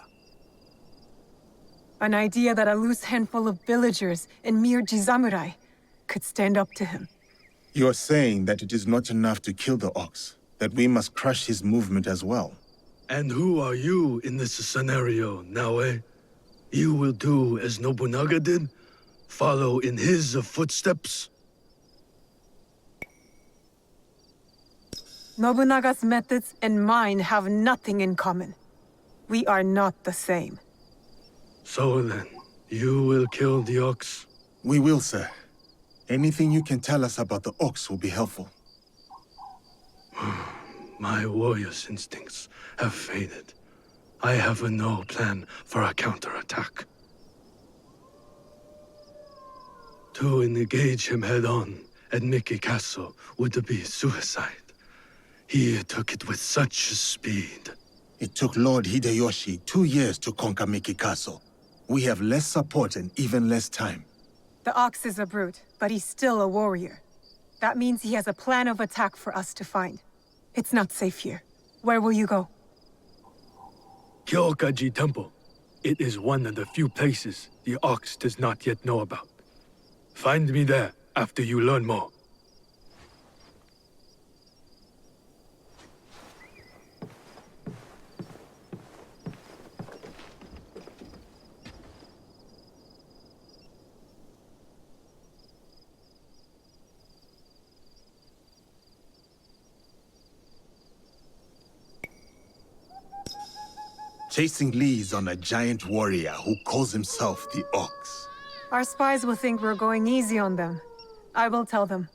An idea that a loose handful of villagers and mere Jizamurai could stand up to him. You're saying that it is not enough to kill the Ox, that we must crush his movement as well. And who are you in this scenario, Naoe? You will do as Nobunaga did? Follow in his footsteps? Nobunaga's methods and mine have nothing in common. We are not the same. So then, you will kill the Ox? We will, sir. Anything you can tell us about the Ox will be helpful. My warrior's instincts have faded. I have no plan for a counterattack. To engage him head-on at Miki Castle would be suicide. He took it with such speed. It took Lord Hideyoshi 2 years to conquer Miki Castle. We have less support and even less time. The Ox is a brute, but he's still a warrior. That means he has a plan of attack for us to find. It's not safe here. Where will you go? Kyokaji Temple. It is one of the few places the Ox does not yet know about. Find me there after you learn more. Chasing leads on a giant warrior who calls himself the Ox. Our spies will think we're going easy on them. I will tell them.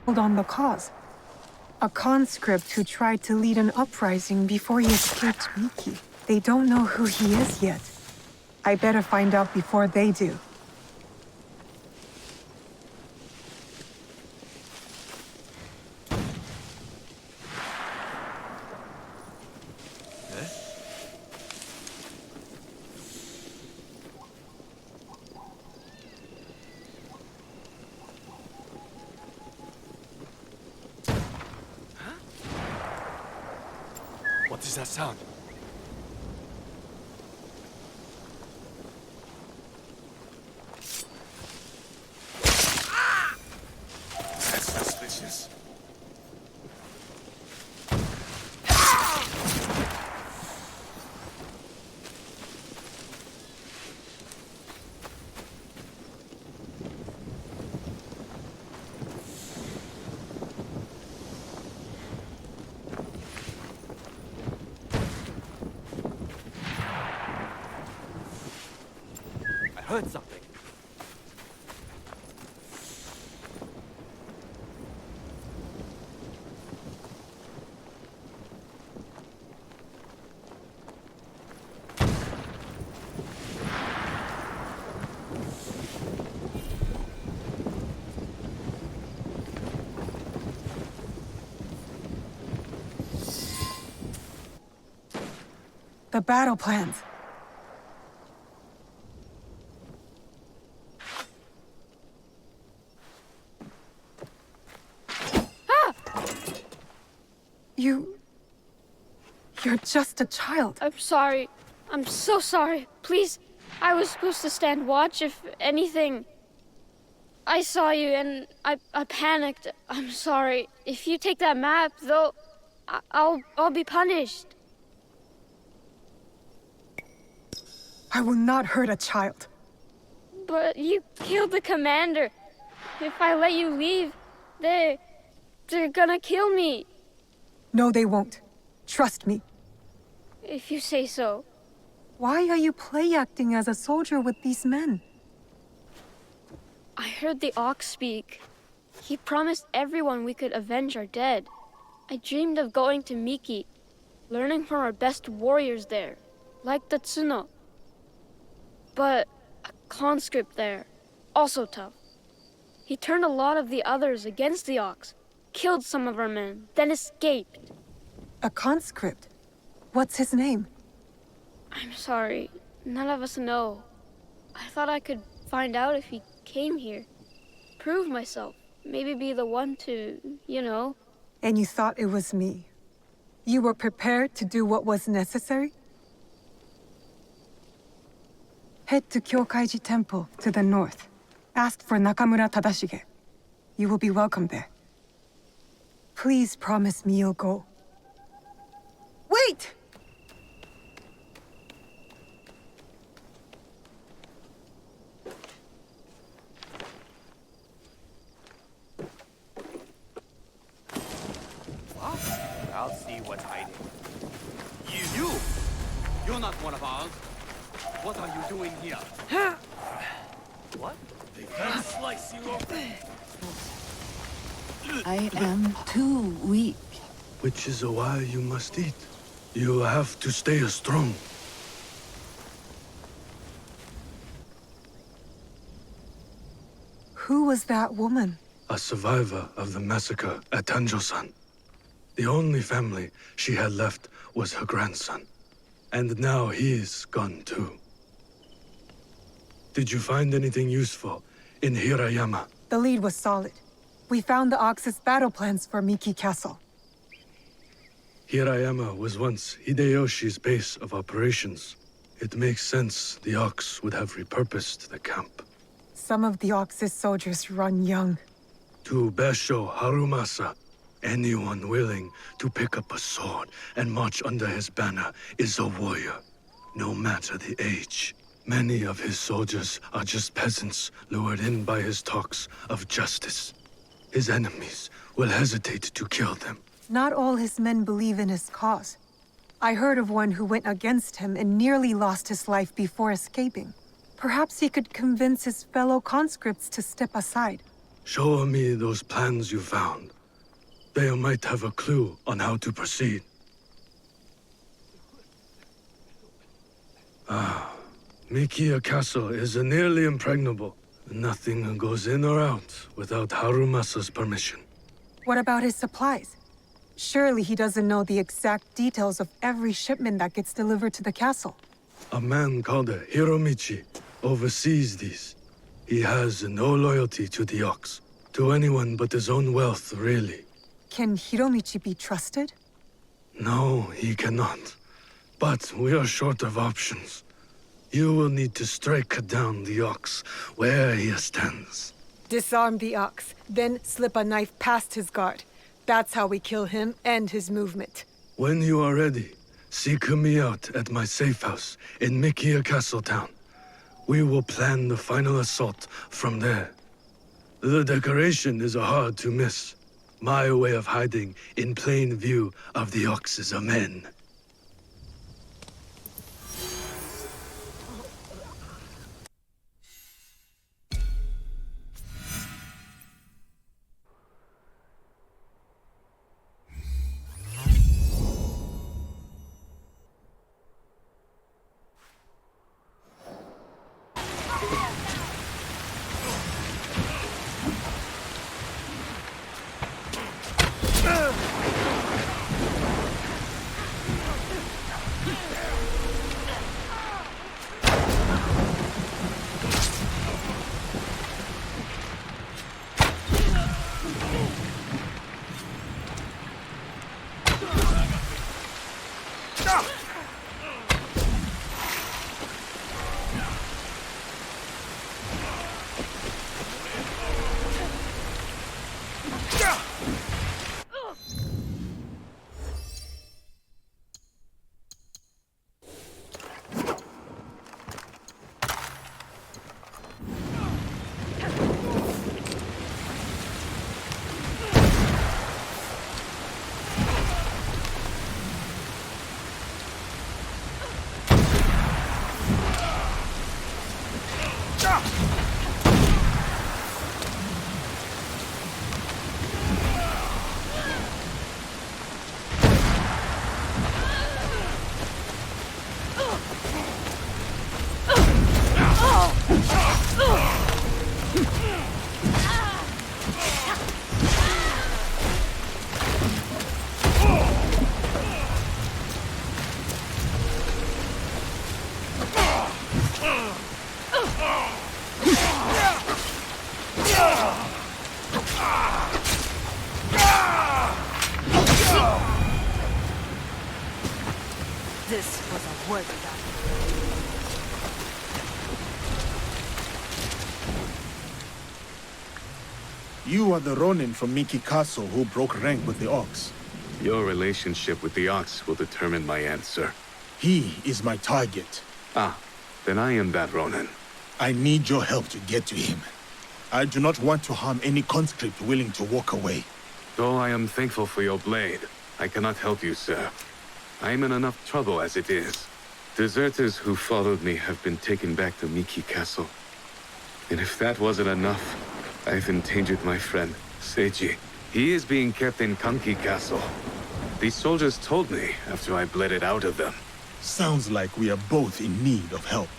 on the cause. A conscript who tried to lead an uprising before he escaped Miki. They don't know who he is yet. I better find out before they do. What is that sound? That's suspicious. I heard something. The battle plans. You're just a child. I'm sorry. I'm so sorry. Please, I was supposed to stand watch if anything. I saw you and I panicked. I'm sorry. If you take that map, though, I'll be punished. I will not hurt a child. But you killed the commander. If I let you leave, they're gonna kill me. No, they won't. Trust me. If you say so. Why are you play-acting as a soldier with these men? I heard the ox speak. He promised everyone we could avenge our dead. I dreamed of going to Miki, learning from our best warriors there, like the Tsuno. But a conscript there, also tough. He turned a lot of the others against the ox, killed some of our men, then escaped. A conscript? What's his name? I'm sorry, none of us know. I thought I could find out if he came here. Prove myself. Maybe be the one to, you know. And you thought it was me? You were prepared to do what was necessary? Head to Kyokaiji Temple to the north. Ask for Nakamura Tadashige. You will be welcome there. Please promise me you'll go. Wait! I'll see what's hiding. You! You're not one of ours. What are you doing here? What? They can't slice you open. I am too weak. Which is why you must eat. You have to stay strong. Who was that woman? A survivor of the massacre at Tanjo-san. The only family she had left was her grandson. And now he's gone too. Did you find anything useful in Hirayama? The lead was solid. We found the Ox's battle plans for Miki Castle. Hirayama was once Hideyoshi's base of operations. It makes sense the Ox would have repurposed the camp. Some of the Ox's soldiers run young. To Basho Harumasa, anyone willing to pick up a sword and march under his banner is a warrior, no matter the age. Many of his soldiers are just peasants lured in by his talks of justice. His enemies will hesitate to kill them. Not all his men believe in his cause. I heard of one who went against him and nearly lost his life before escaping. Perhaps he could convince his fellow conscripts to step aside. Show me those plans you found. They might have a clue on how to proceed. Mikia Castle is nearly impregnable. Nothing goes in or out without Harumasa's permission. What about his supplies? Surely he doesn't know the exact details of every shipment that gets delivered to the castle. A man called Hiromichi oversees these. He has no loyalty to the Ox, to anyone but his own wealth, really. Can Hiromichi be trusted? No, he cannot. But we are short of options. You will need to strike down the Ox where he stands. Disarm the Ox, then slip a knife past his guard. That's how we kill him and his movement. When you are ready, seek me out at my safe house in Mikia Castle Town. We will plan the final assault from there. The decoration is hard to miss. My way of hiding in plain view of the Ox's men. This was a worthy battle. You are the Ronin from Miki Castle who broke rank with the Ox. Your relationship with the Ox will determine my answer. He is my target. Ah, then I am that Ronin. I need your help to get to him. I do not want to harm any conscript willing to walk away. Though I am thankful for your blade, I cannot help you, sir. I am in enough trouble as it is. Deserters who followed me have been taken back to Miki Castle. And if that wasn't enough, I've endangered my friend, Seiji. He is being kept in Kanki Castle. These soldiers told me after I bled it out of them. Sounds like we are both in need of help.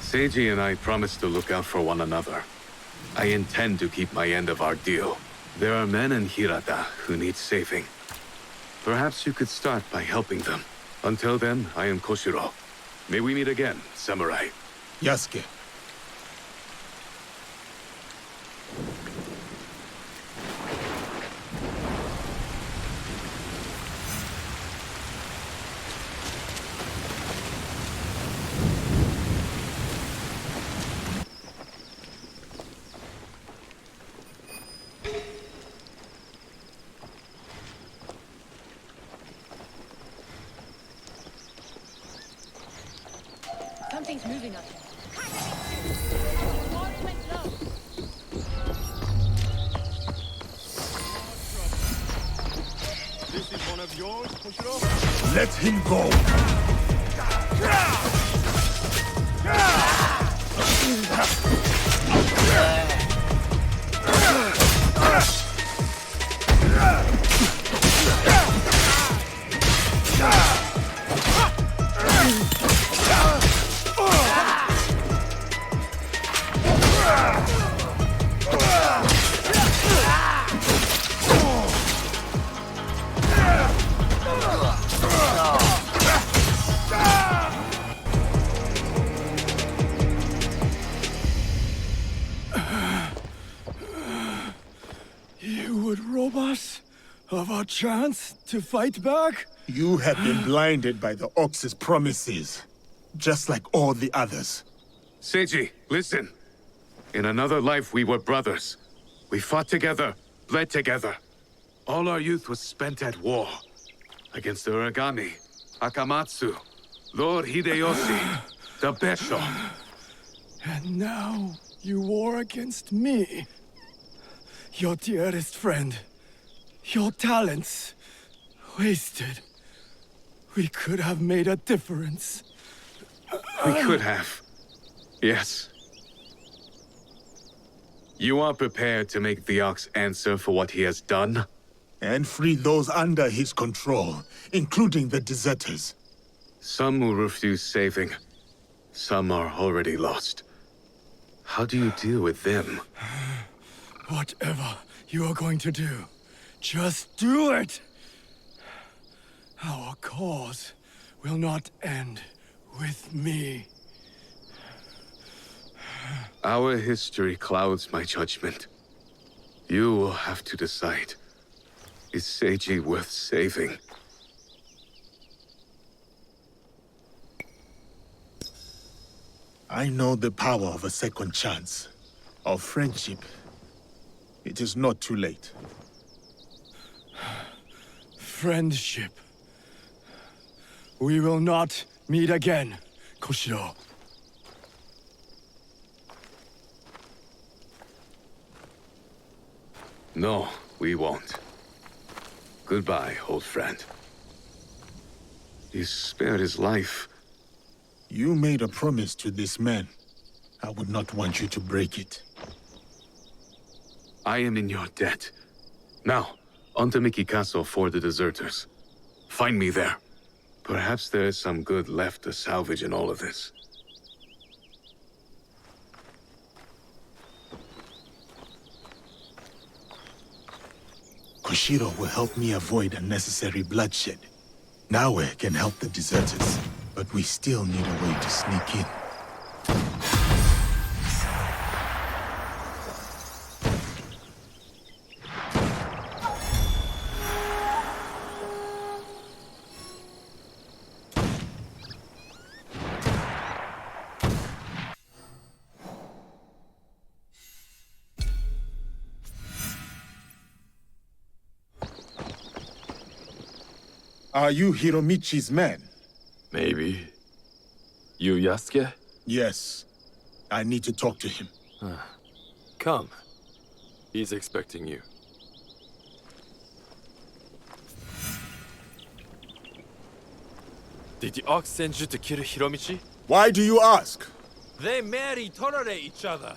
Seiji and I promised to look out for one another. I intend to keep my end of our deal. There are men in Hirata who need saving. Perhaps you could start by helping them. Until then, I am Koshiro. May we meet again, samurai. Yasuke. Something's moving up there. This is one of yours, Koshiro? Let him go! chance to fight back? You have been blinded by the Ox's promises, just like all the others. Seiji, listen. In another life, we were brothers. We fought together, bled together. All our youth was spent at war. Against the Uragami, Akamatsu, Lord Hideyoshi, the Besho. And now you war against me. Your dearest friend. Your talents. Wasted. We could have made a difference. We could have. Yes. You are prepared to make the Ox answer for what he has done? And free those under his control, including the deserters. Some will refuse saving. Some are already lost. How do you deal with them? Whatever you are going to do, just do it! Our cause will not end with me. Our history clouds my judgment. You will have to decide. Is Seiji worth saving? I know the power of a second chance, of friendship. It is not too late. Friendship. We will not meet again, Koshiro. No, we won't. Goodbye, old friend. You spared his life. You made a promise to this man. I would not want you to break it. I am in your debt. Now, on to Miki Castle for the deserters. Find me there. Perhaps there is some good left to salvage in all of this. Koshiro will help me avoid unnecessary bloodshed. Naue can help the deserters, but we still need a way to sneak in. Are you Hiromichi's man? Maybe. You Yasuke? Yes. I need to talk to him. Come. He's expecting you. Did the Ox send you to kill Hiromichi? Why do you ask? They merely tolerate each other.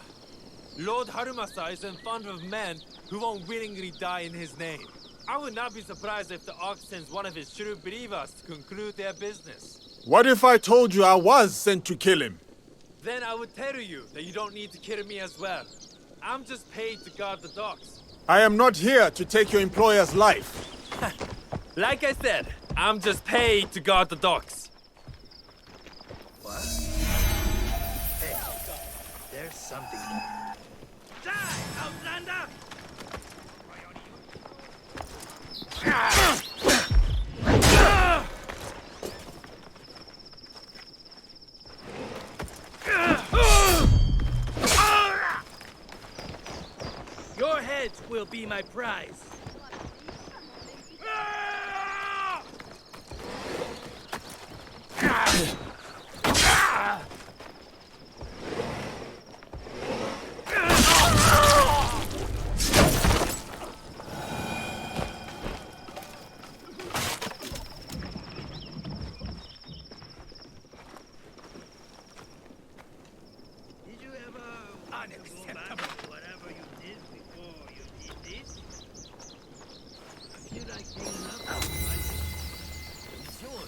Lord Harumasa isn't fond of men who won't willingly die in his name. I would not be surprised if the Ox sends one of his true believers to conclude their business. What if I told you I was sent to kill him? Then I would tell you that you don't need to kill me as well. I'm just paid to guard the docks. I am not here to take your employer's life. Like I said, I'm just paid to guard the docks. What? Hey, there's something. Die, Outlander! Your head will be my prize.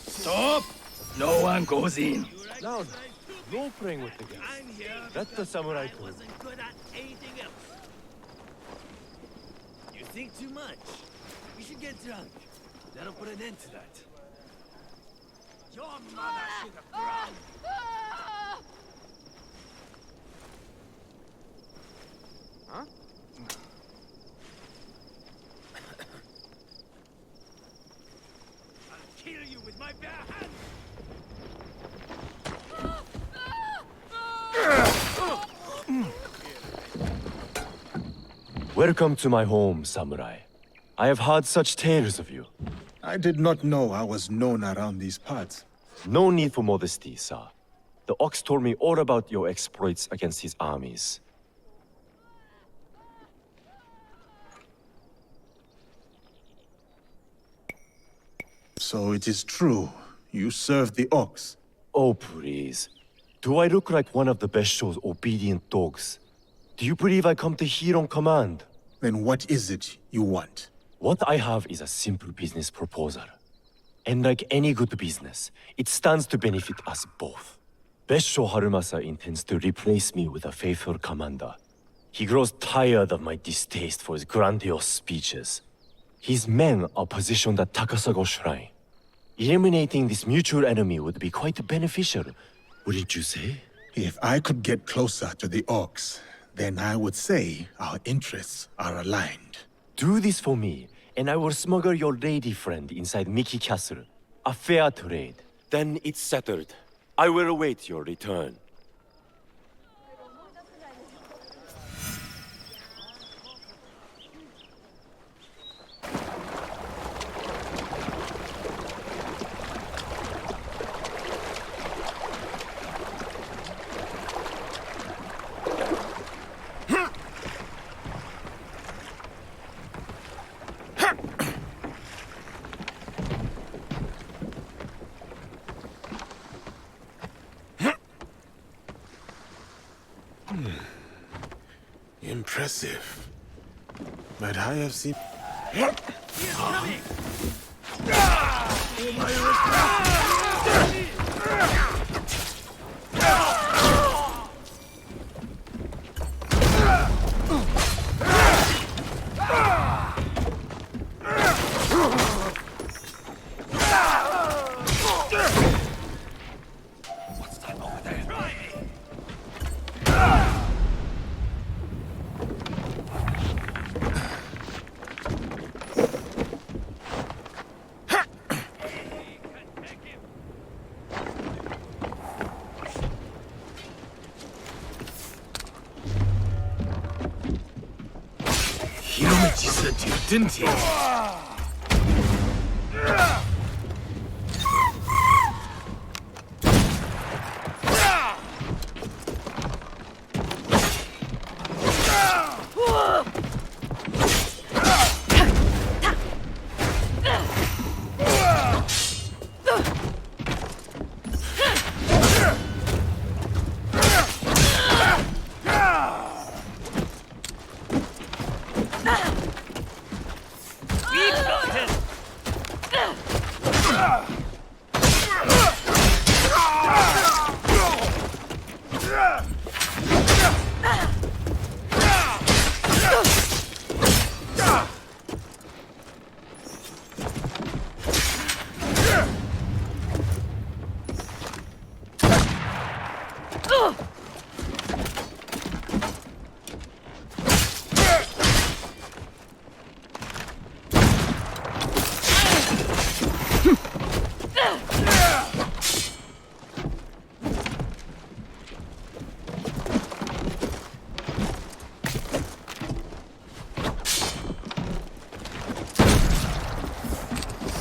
Stop! No one goes in. Loud. No praying with the guests. Let the samurai go. Good at anything else. You think too much. You should get drunk. That'll put an end to that. Your mother should have drowned. Huh? my bare hands! Welcome to my home, samurai. I have heard such tales of you. I did not know I was known around these parts. No need for modesty, sir. The Ox told me all about your exploits against his armies. So it is true. You served the Ox. Oh, please. Do I look like one of the Bestio's obedient dogs? Do you believe I come to hear on command? Then what is it you want? What I have is a simple business proposal. And like any good business, it stands to benefit us both. Bestio Harumasa intends to replace me with a faithful commander. He grows tired of my distaste for his grandiose speeches. His men are positioned at Takasago Shrine. Eliminating this mutual enemy would be quite beneficial, wouldn't you say? If I could get closer to the Ox, then I would say our interests are aligned. Do this for me, and I will smuggle your lady friend inside Miki Castle. A fair trade. Then it's settled. I will await your return. Impressive. But I have seen... What's that over there? Hiromichi sent you, didn't he?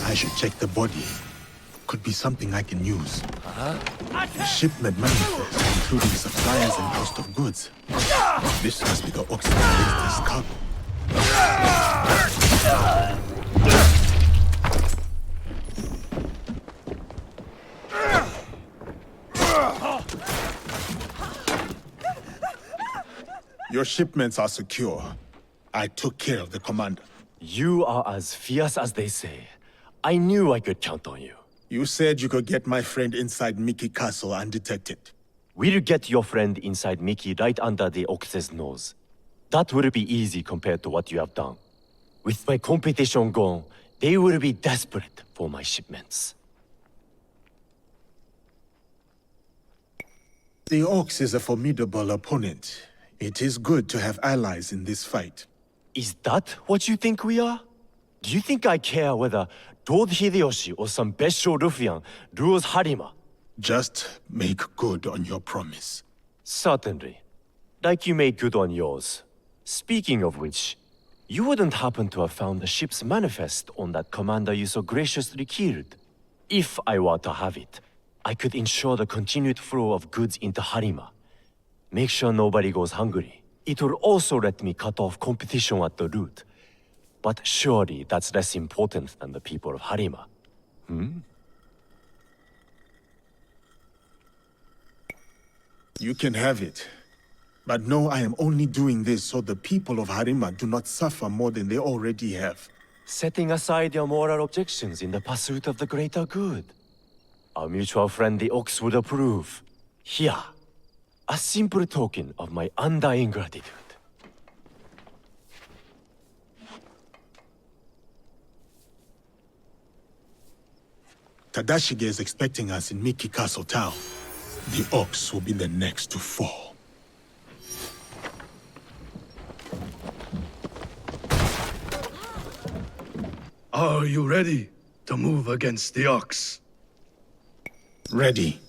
I should check the body. Could be something I can use. The shipment manifest, including supplies and cost of goods. This must be the oxen that placed this cargo. Your shipments are secure. I took care of the commander. You are as fierce as they say. I knew I could count on you. You said you could get my friend inside Miki Castle undetected. We'll get your friend inside Miki right under the Ox's nose. That will be easy compared to what you have done. With my competition gone, they will be desperate for my shipments. The Ox is a formidable opponent. It is good to have allies in this fight. Is that what you think we are? Do you think I care whether Lord Hideyoshi or some Besho ruffian rules Harima. Just make good on your promise. Certainly. Like you made good on yours. Speaking of which, you wouldn't happen to have found the ship's manifest on that commander you so graciously killed. If I were to have it, I could ensure the continued flow of goods into Harima. Make sure nobody goes hungry. It will also let me cut off competition at the root. But surely that's less important than the people of Harima. You can have it. But know I am only doing this so the people of Harima do not suffer more than they already have. Setting aside your moral objections in the pursuit of the greater good. Our mutual friend the Ox would approve. Here, a simple token of my undying gratitude. Tadashige is expecting us in Miki Castle Town. The Ox will be the next to fall. Are you ready to move against the Ox? Ready.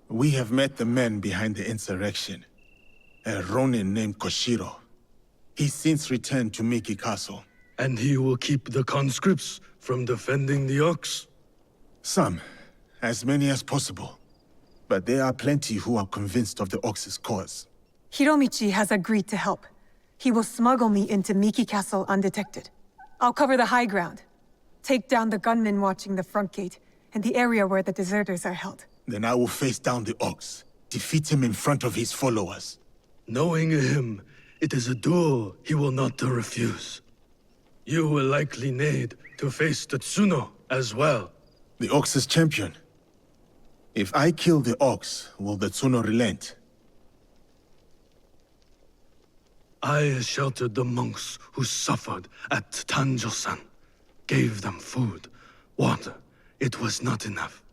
We have met the men behind the insurrection. A Ronin named Koshiro. He's since returned to Miki Castle. And he will keep the conscripts from defending the Ox? Some. As many as possible. But there are plenty who are convinced of the Ox's cause. Hiromichi has agreed to help. He will smuggle me into Miki Castle undetected. I'll cover the high ground. Take down the gunmen watching the front gate, and the area where the deserters are held. Then I will face down the Ox. Defeat him in front of his followers. Knowing him, it is a duel he will not refuse. You will likely need to face the Tsuno as well. The Ox's champion. If I kill the Ox, will the Tsuno relent? I sheltered the monks who suffered at Tanjo-san. Gave them food, water. It was not enough.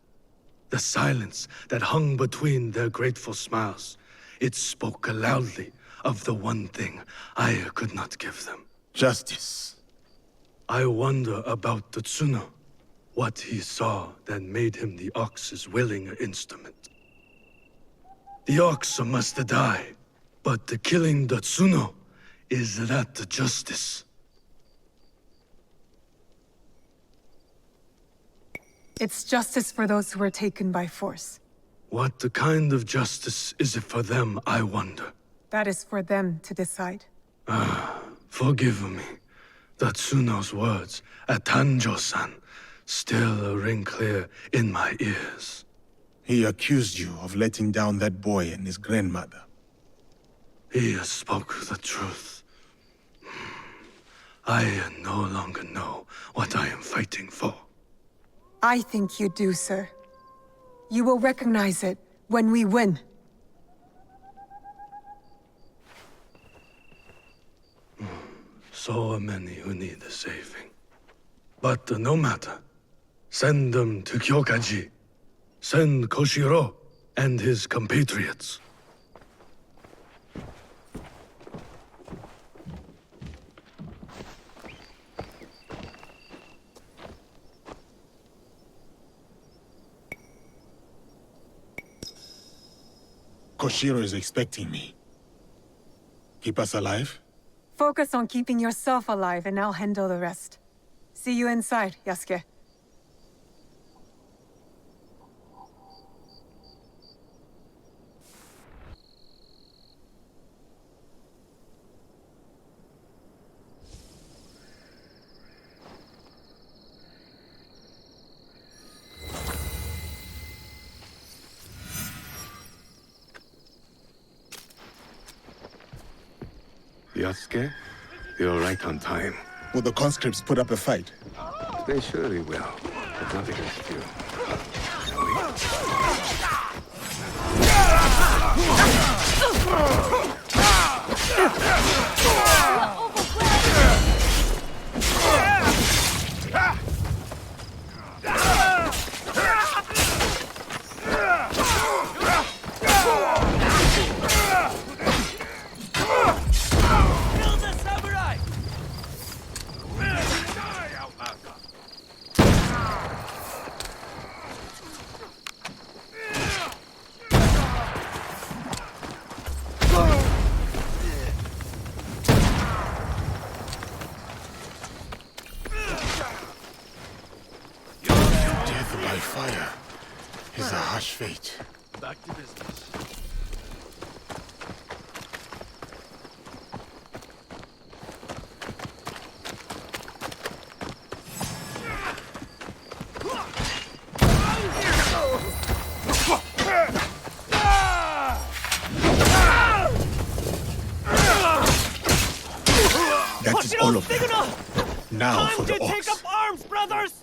The silence that hung between their grateful smiles, it spoke loudly of the one thing I could not give them. Justice. I wonder about the Tsuno. What he saw that made him the Ox's willing instrument. The Ox must die, but the killing the Tsuno, is that justice? It's justice for those who were taken by force. What kind of justice is it for them, I wonder? That is for them to decide. Forgive me. The Tsuno's words at Tanjo-san still ring clear in my ears. He accused you of letting down that boy and his grandmother. He spoke the truth. I no longer know what I am fighting for. I think you do, sir. You will recognize it when we win. So many who need saving. But no matter. Send them to Kyokaji. Send Koshiro and his compatriots. Koshiro is expecting me. Keep us alive? Focus on keeping yourself alive and I'll handle the rest. See you inside, Yasuke. Yasuke, you're right on time. Will the conscripts put up a fight? They surely will, but not against you. fate. Back to business. That is all of them. Now for the Take ox. up arms, brothers!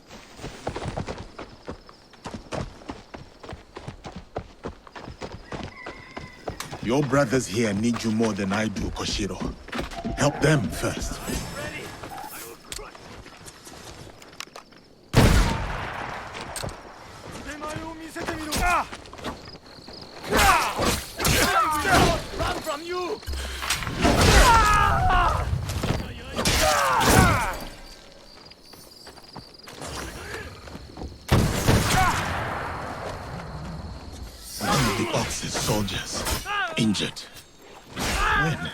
Your brothers here need you more than I do, Koshiro. Help them first. Run from you! One of the ox's soldiers injured. When?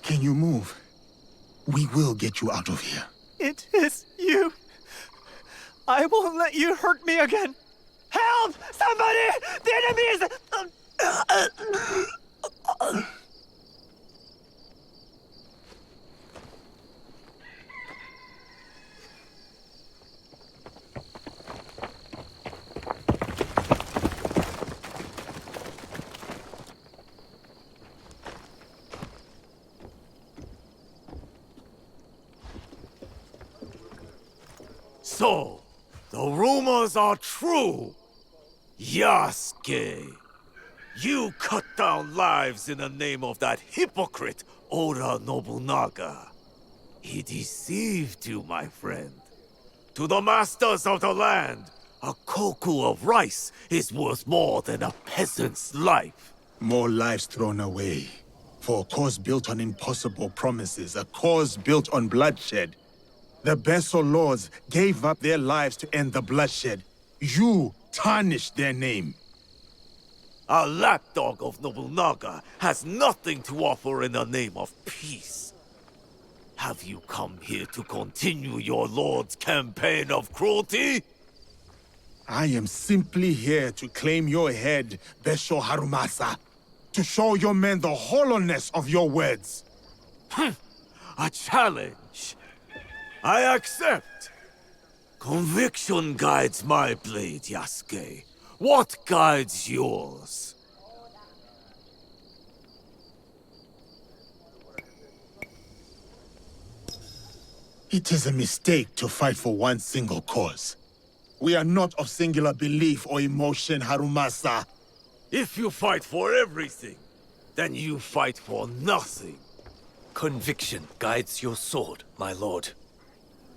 Can you move? We will get you out of here. It is you. I won't let you hurt me again. Help! Somebody! The enemy is... So, the rumors are true. Yasuke, you cut down lives in the name of that hypocrite Oda Nobunaga. He deceived you, my friend. To the masters of the land, a koku of rice is worth more than a peasant's life. More lives thrown away. For a cause built on impossible promises, a cause built on bloodshed. The Besso lords gave up their lives to end the bloodshed. You tarnished their name. A lapdog of Nobunaga has nothing to offer in the name of peace. Have you come here to continue your lord's campaign of cruelty? I am simply here to claim your head, Besho Harumasa. To show your men the hollowness of your words. A challenge. I accept. Conviction guides my blade, Yasuke. What guides yours? It is a mistake to fight for one single cause. We are not of singular belief or emotion, Harumasa. If you fight for everything, then you fight for nothing. Conviction guides your sword, my lord.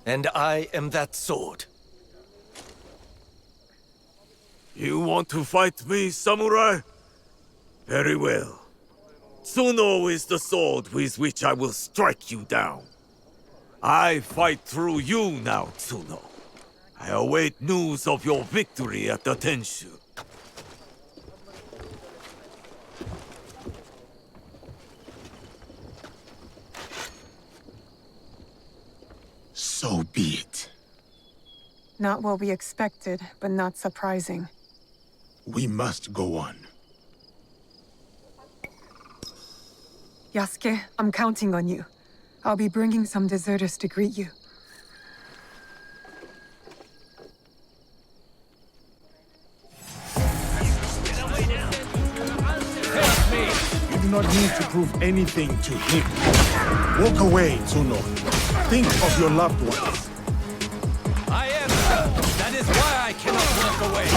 And I am that sword. You want to fight me, samurai? Very well. Tsuno is the sword with which I will strike you down. I fight through you now, Tsuno. I await news of your victory at the Tenshu. So be it. Not what we expected, but not surprising. We must go on. Yasuke, I'm counting on you. I'll be bringing some deserters to greet you. You do not need to prove anything to him. Walk away, Tsuno. Think of your loved ones. I am, sir. That is why I cannot walk away.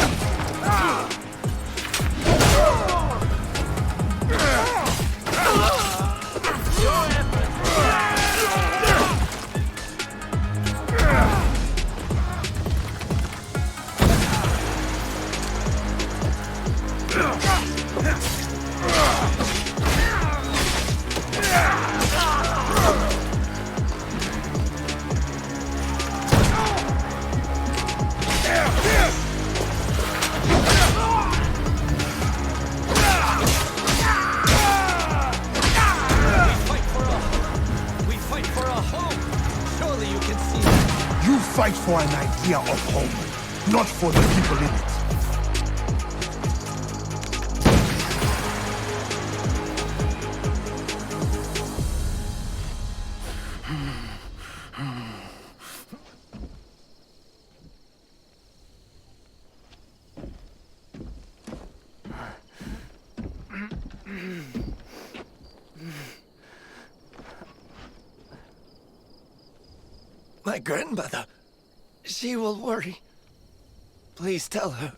fight for an idea of home, not for the people in it. My grandmother. She will worry. Please tell her.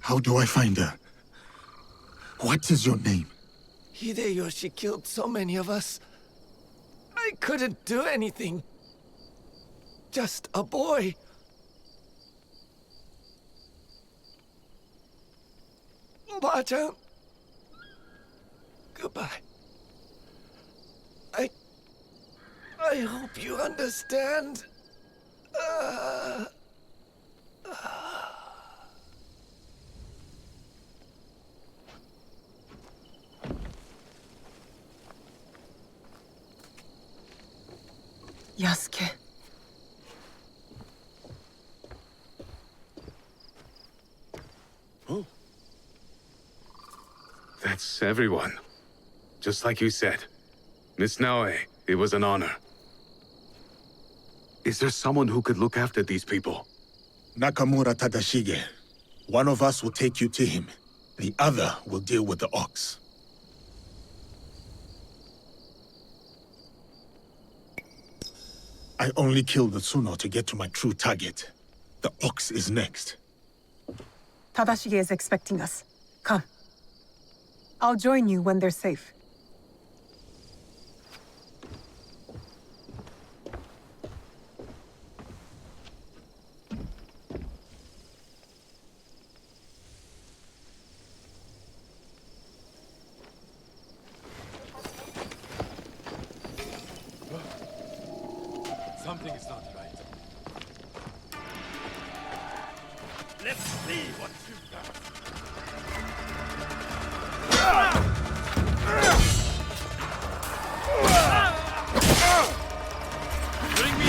How do I find her? What is your name? Hideyoshi killed so many of us. I couldn't do anything. Just a boy. Ba-chan. Goodbye. I hope you understand. Yasuke. That's everyone. Just like you said. Miss Naoe, it was an honor. Is there someone who could look after these people? Nakamura Tadashige. One of us will take you to him. The other will deal with the ox. I only killed the Tsuno to get to my true target. The ox is next. Tadashige is expecting us. Come. I'll join you when they're safe. Something is not right. Let's see what you've got. Bring me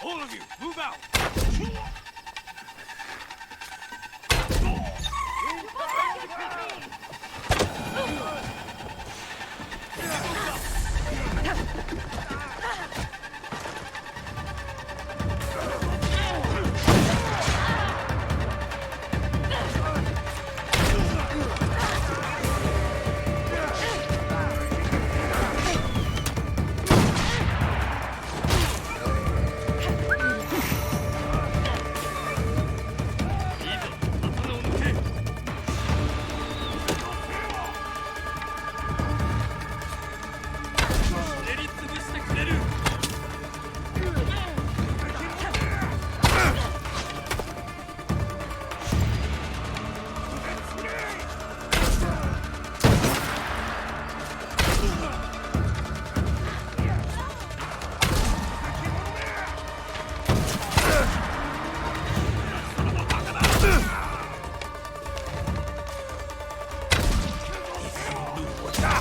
All of you, move out!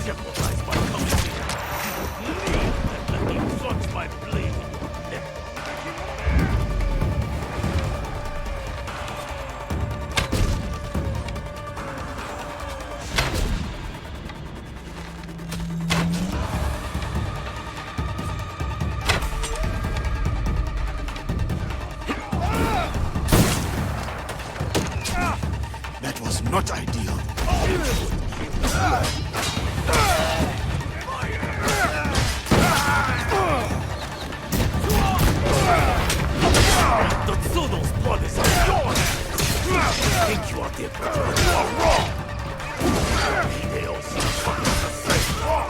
jeopardize my coming here. Leave and let me plunge my blade. That was not ideal. The Tsuno's blood is on yours! You think you are different, but you are wrong! Hideyoshi taught us the same wrong!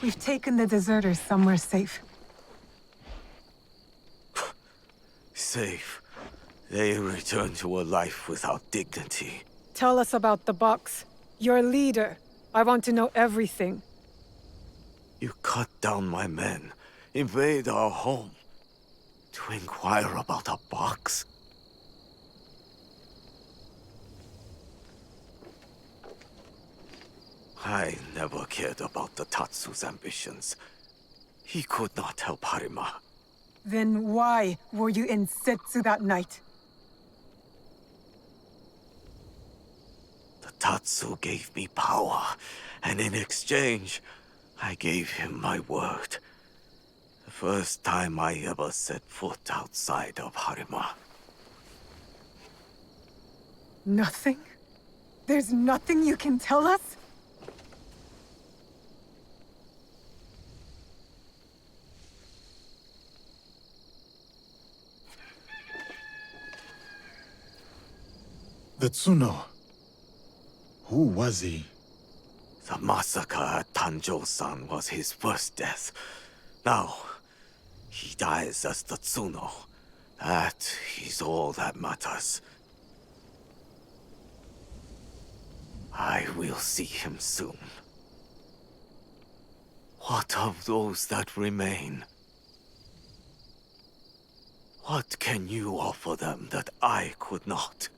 We've taken the deserters somewhere safe. Safe. They return to a life without dignity. Tell us about the box. Your leader. I want to know everything. You cut down my men, invade our home, to inquire about a box? I never cared about the Tatsu's ambitions. He could not help Harima. Then why were you in Setsu that night? The Tatsu gave me power, and in exchange, I gave him my word. The first time I ever set foot outside of Harima. Nothing? There's nothing you can tell us? The Tsuno. Who was he? The massacre at Tanjo-san was his first death. Now, he dies as the Tsuno. That is all that matters. I will see him soon. What of those that remain? What can you offer them that I could not?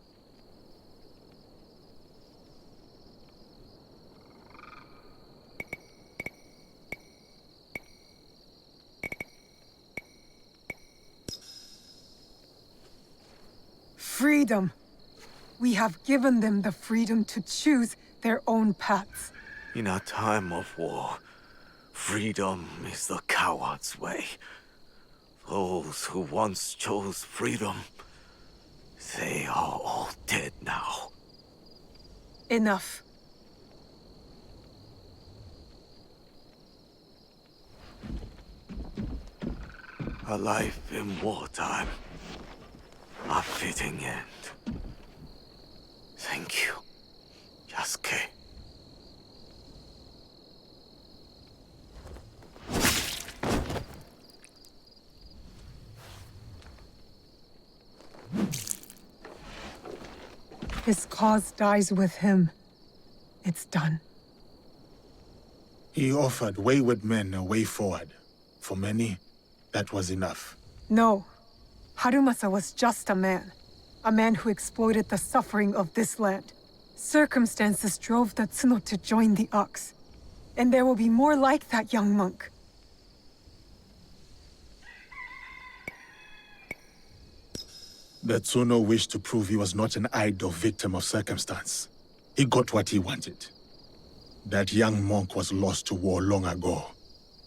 Freedom. We have given them the freedom to choose their own paths. In a time of war, freedom is the coward's way. Those who once chose freedom, they are all dead now. Enough. A life in wartime. A fitting end. Thank you, Yasuke. His cause dies with him. It's done. He offered wayward men a way forward. For many, that was enough. No. Harumasa was just a man. A man who exploited the suffering of this land. Circumstances drove the Tsuno to join the Ox. And there will be more like that young monk. The Tsuno wished to prove he was not an idle victim of circumstance. He got what he wanted. That young monk was lost to war long ago.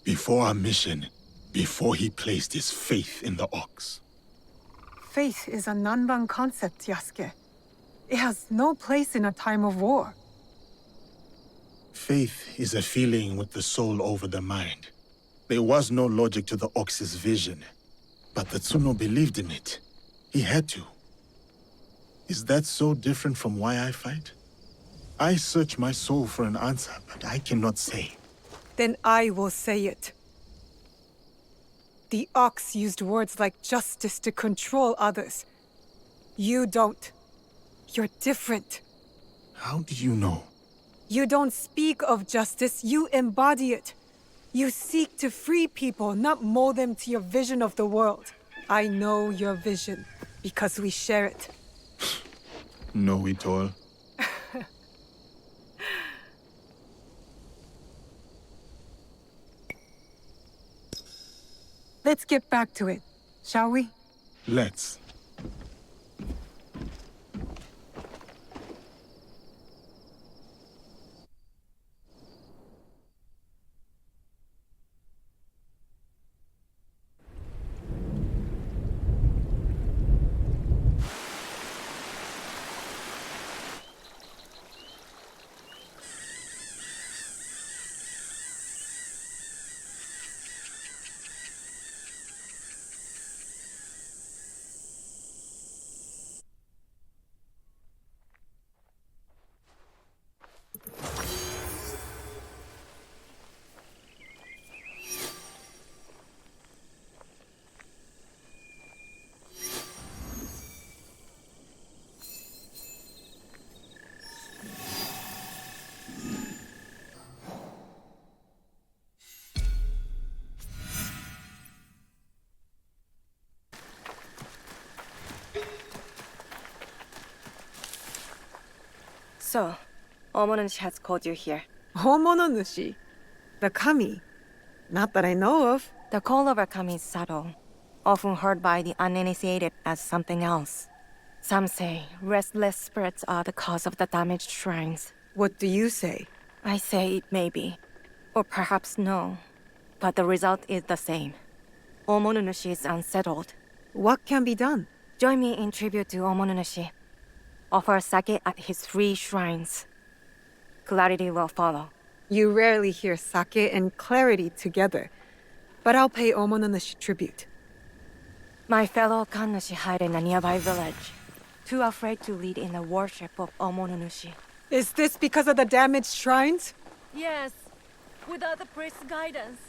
Before our mission, before he placed his faith in the ox. Faith is a Nanban concept, Yasuke. It has no place in a time of war. Faith is a feeling with the soul over the mind. There was no logic to the ox's vision, but the Tsuno believed in it. He had to. Is that so different from why I fight? I search my soul for an answer, but I cannot say. Then I will say it. The ox used words like justice to control others. You don't. You're different. How do you know? You don't speak of justice, you embody it. You seek to free people, not mold them to your vision of the world. I know your vision, because we share it. Know it all. Let's get back to it, shall we? Let's. So, Omonushi has called you here. Homononushi? The kami? Not that I know of. The call of a kami is subtle, often heard by the uninitiated as something else. Some say restless spirits are the cause of the damaged shrines. What do you say? I say it may be, or perhaps no, but the result is the same. Omonushi is unsettled. What can be done? Join me in tribute to Omonushi. Offer sake at his 3 shrines. Clarity will follow. You rarely hear sake and clarity together, but I'll pay Omonushi tribute. My fellow kannushi hide in a nearby village, too afraid to lead in the worship of Omonushi. Is this because of the damaged shrines? Yes. Without the priest's guidance,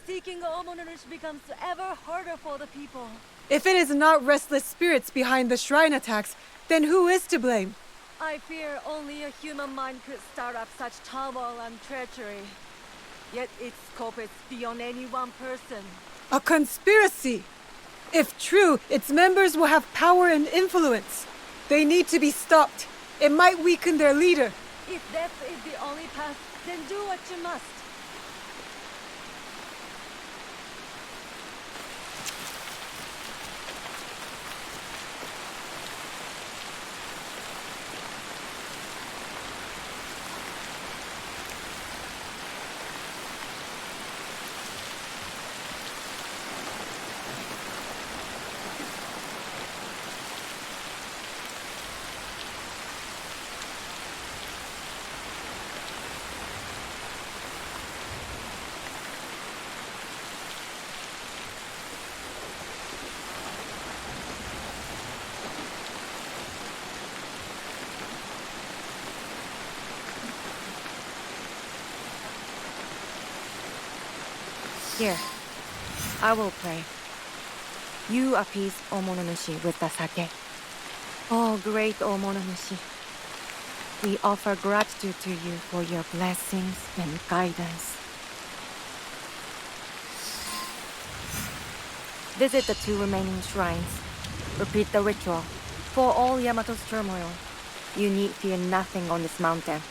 seeking Omonushi becomes ever harder for the people. If it is not restless spirits behind the shrine attacks, then who is to blame? I fear only a human mind could start up such turmoil and treachery. Yet its scope is beyond any one person. A conspiracy! If true, its members will have power and influence. They need to be stopped. It might weaken their leader. If death is the only path, then do what you must. Here, I will pray. You appease Omonushi with the sake. Oh, great Omonushi. We offer gratitude to you for your blessings and guidance. Visit the 2 remaining shrines. Repeat the ritual. For all Yamato's turmoil, you need fear nothing on this mountain.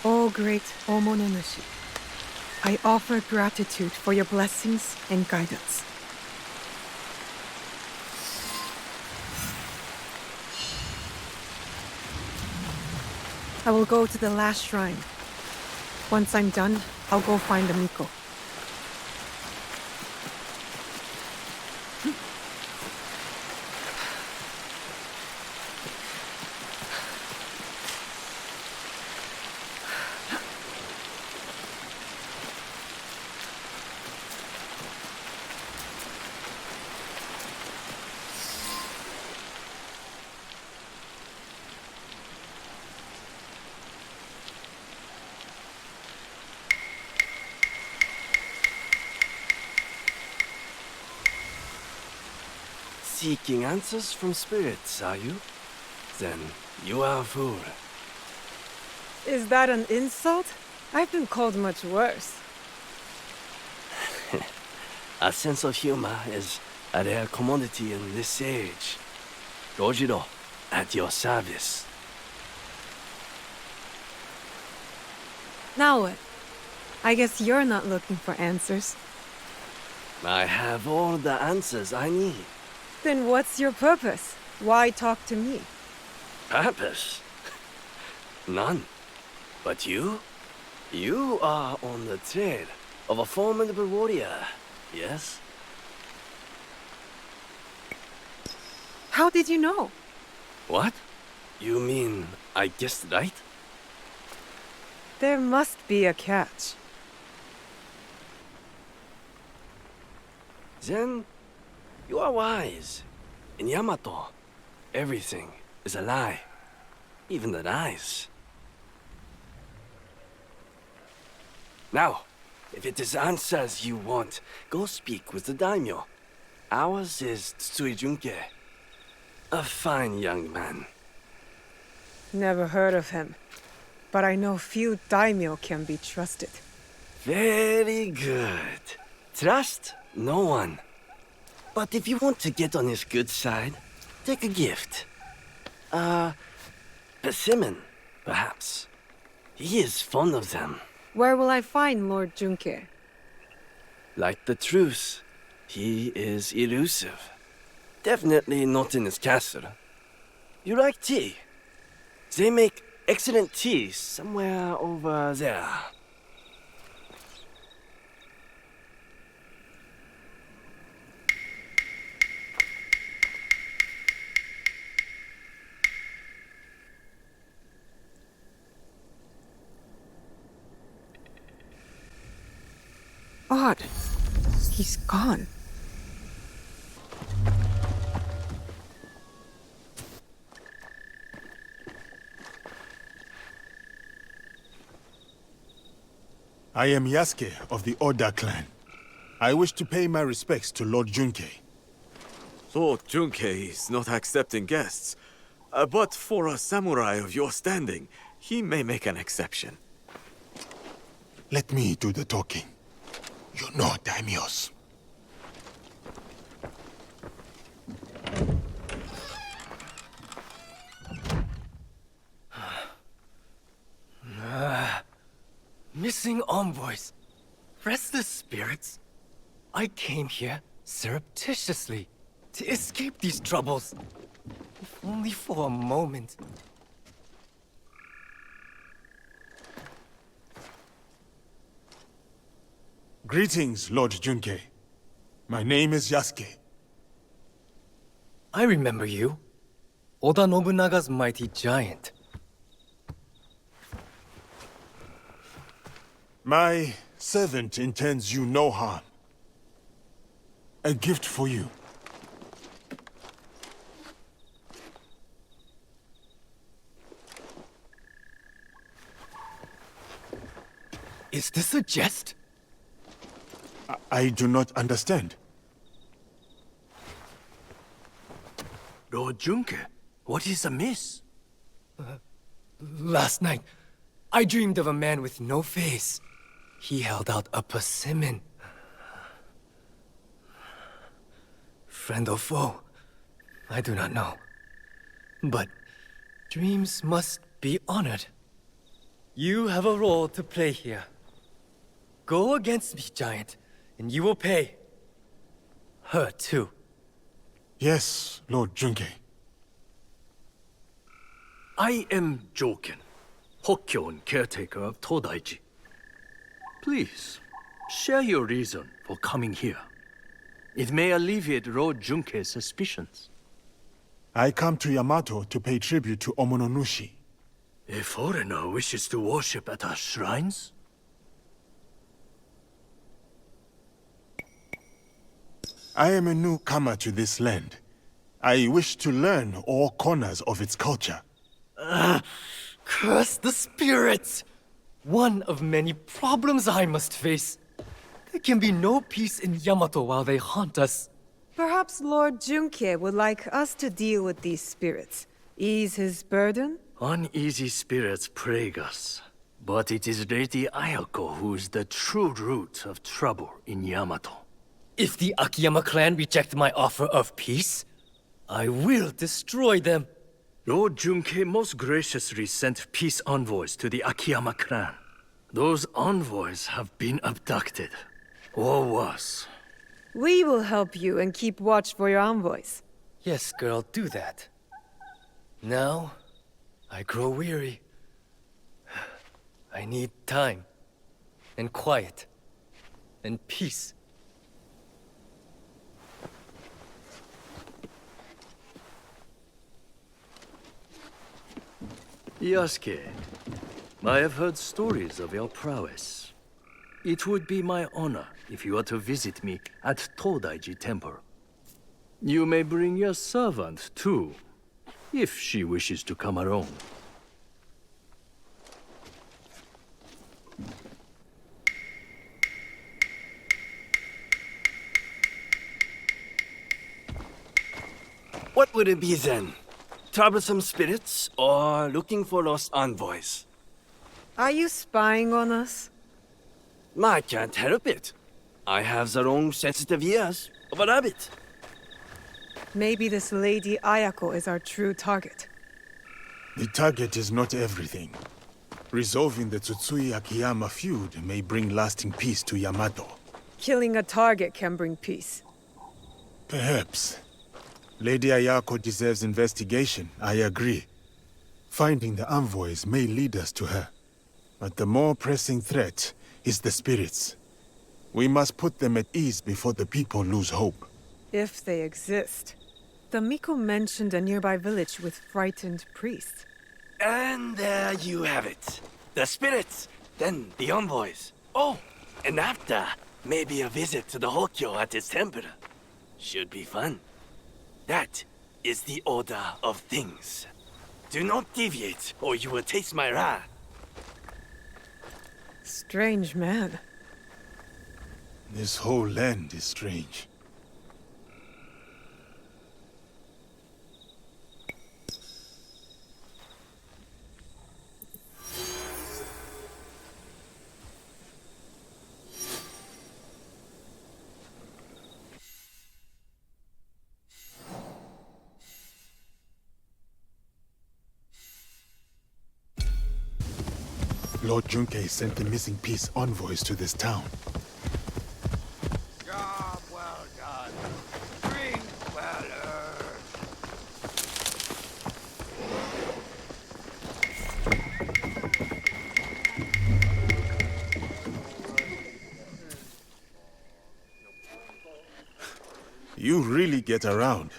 O great Omononushi, I offer gratitude for your blessings and guidance. I will go to the last shrine. Once I'm done, I'll go find the Miko. Seeking answers from spirits, are you? Then you are a fool. Is that an insult? I've been called much worse. A sense of humor is a rare commodity in this age. Rojiro, at your service. Now what? I guess you're not looking for answers. I have all the answers I need. Then what's your purpose? Why talk to me? Purpose? None. But you? You are on the trail of a formidable warrior, yes? How did you know? What? You mean I guessed right? There must be a catch. Then, you are wise. In Yamato, everything is a lie. Even the lies. Now, if it is answers you want, go speak with the daimyo. Ours is Tsui Junke. A fine young man. Never heard of him. But I know few daimyo can be trusted. Very good. Trust no one. But if you want to get on his good side, take a gift. Persimmon, perhaps. He is fond of them. Where will I find Lord Junke? Like the truth, he is elusive. Definitely not in his castle. You like tea? They make excellent tea somewhere over there. Odd. He's gone. I am Yasuke of the Oda clan. I wish to pay my respects to Lord Junke. Lord Junke is not accepting guests. But for a samurai of your standing, he may make an exception. Let me do the talking. You know daimyos. Missing envoys. Restless spirits. I came here surreptitiously to escape these troubles. If only for a moment. Greetings, Lord Junke. My name is Yasuke. I remember you. Oda Nobunaga's mighty giant. My servant intends you no harm. A gift for you. Is this a jest? I do not understand. Lord Junke, what is amiss? Last night, I dreamed of a man with no face. He held out a persimmon. Friend or foe, I do not know. But dreams must be honored. You have a role to play here. Go against me, Giant, and you will pay. Her, too. Yes, Lord Junkei. I am Joken, Hokkyo caretaker of Todaiji. Please, share your reason for coming here. It may alleviate Lord Junkei's suspicions. I come to Yamato to pay tribute to Omononushi. A foreigner wishes to worship at our shrines? I am a newcomer to this land. I wish to learn all corners of its culture. Curse the spirits! One of many problems I must face. There can be no peace in Yamato while they haunt us. Perhaps Lord Junkei would like us to deal with these spirits. Ease his burden? Uneasy spirits plague us. But it is Lady Ayako who is the true root of trouble in Yamato. If the Akiyama clan reject my offer of peace, I will destroy them. Lord Junkei most graciously sent peace envoys to the Akiyama clan. Those envoys have been abducted. Or worse. We will help you and keep watch for your envoys. Yes, girl, do that. Now, I grow weary. I need time, and quiet, and peace. Yasuke, I have heard stories of your prowess. It would be my honor if you were to visit me at Todaiji Temple. You may bring your servant, too, if she wishes to come alone. What would it be then? Troublesome spirits or looking for lost envoys? Are you spying on us? I can't help it. I have the long sensitive ears of a rabbit. Maybe this Lady Ayako is our true target. The target is not everything. Resolving the Tsutsui Akiyama feud may bring lasting peace to Yamato. Killing a target can bring peace. Perhaps. Lady Ayako deserves investigation, I agree. Finding the envoys may lead us to her. But the more pressing threat is the spirits. We must put them at ease before the people lose hope. If they exist. The Miko mentioned a nearby village with frightened priests. And there you have it. The spirits, then the envoys. Oh, and after, maybe a visit to the Hokkyo at his temple. Should be fun. That is the order of things. Do not deviate, or you will taste my wrath. Strange man. This whole land is strange. Lord Junkei sent the missing peace envoys to this town. Job well done. Drink well earned. You really get around.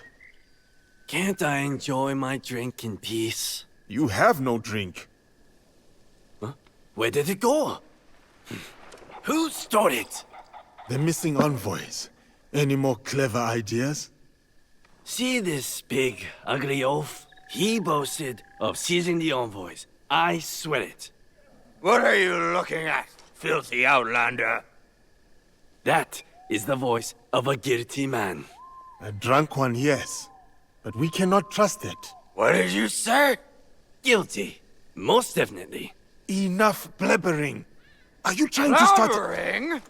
Can't I enjoy my drink in peace? You have no drink. Where did it go? Who stole it? The missing envoys. Any more clever ideas? See this big, ugly oaf? He boasted of seizing the envoys. I swear it. What are you looking at, filthy outlander? That is the voice of a guilty man. A drunk one, yes. But we cannot trust it. What did you say? Guilty. Most definitely. Enough blabbering. Are you trying to start... Blabbering?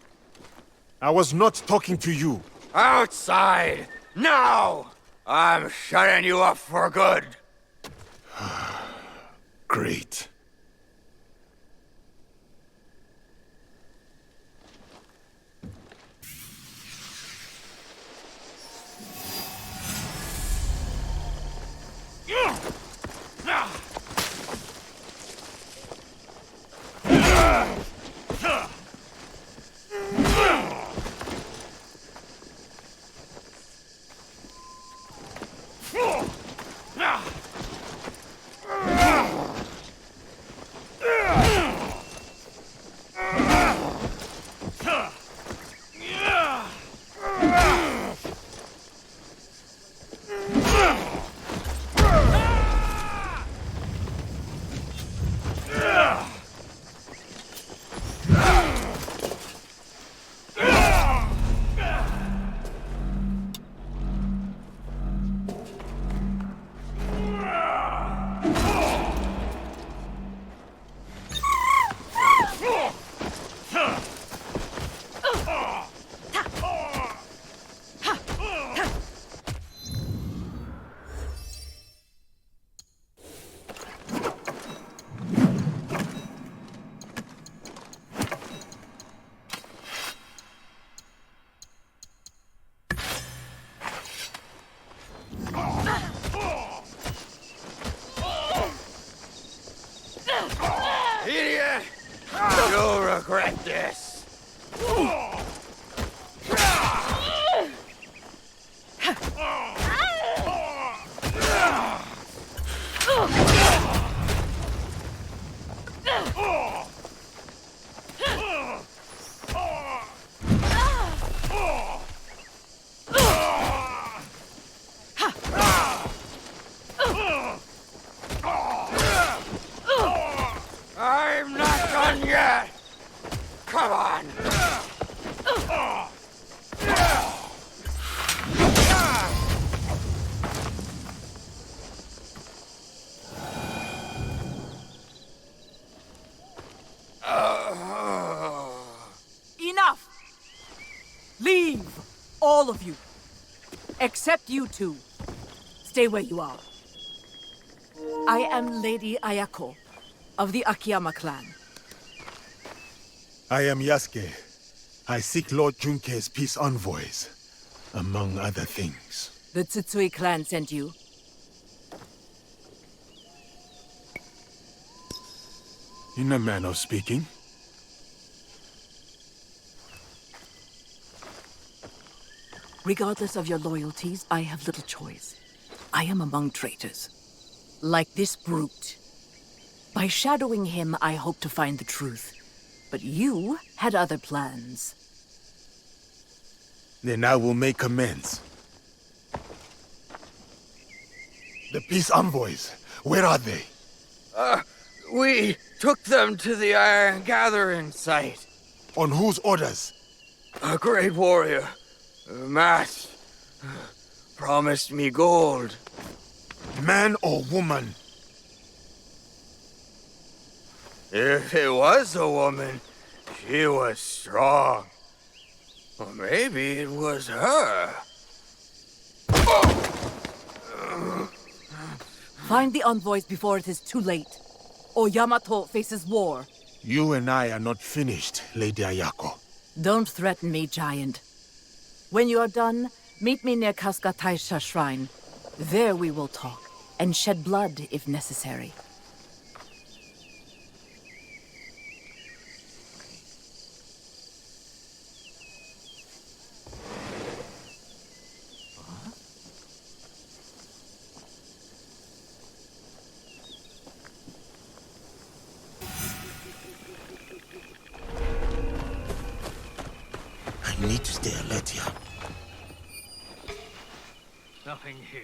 I was not talking to you. Outside! Now! I'm shutting you up for good. Great. You'll regret this. I'm not done yet. Come on. Enough! Leave! All of you. Except you two. Stay where you are. I am Lady Ayako of the Akiyama clan. I am Yasuke. I seek Lord Junkei's peace envoys, among other things. The Tsutsui clan sent you. In a manner of speaking. Regardless of your loyalties, I have little choice. I am among traitors. Like this brute. By shadowing him, I hope to find the truth. But you had other plans. Then I will make amends. The peace envoys, where are they? We took them to the Iron Gathering site. On whose orders? A great warrior, masked, promised me gold. Man or woman? If it was a woman, she was strong. Or maybe it was her. Find the envoys before it is too late, or Yamato faces war. You and I are not finished, Lady Ayako. Don't threaten me, giant. When you are done, meet me near Kasuga Taisha Shrine. There we will talk, and shed blood if necessary. I need to stay alert here. Nothing here.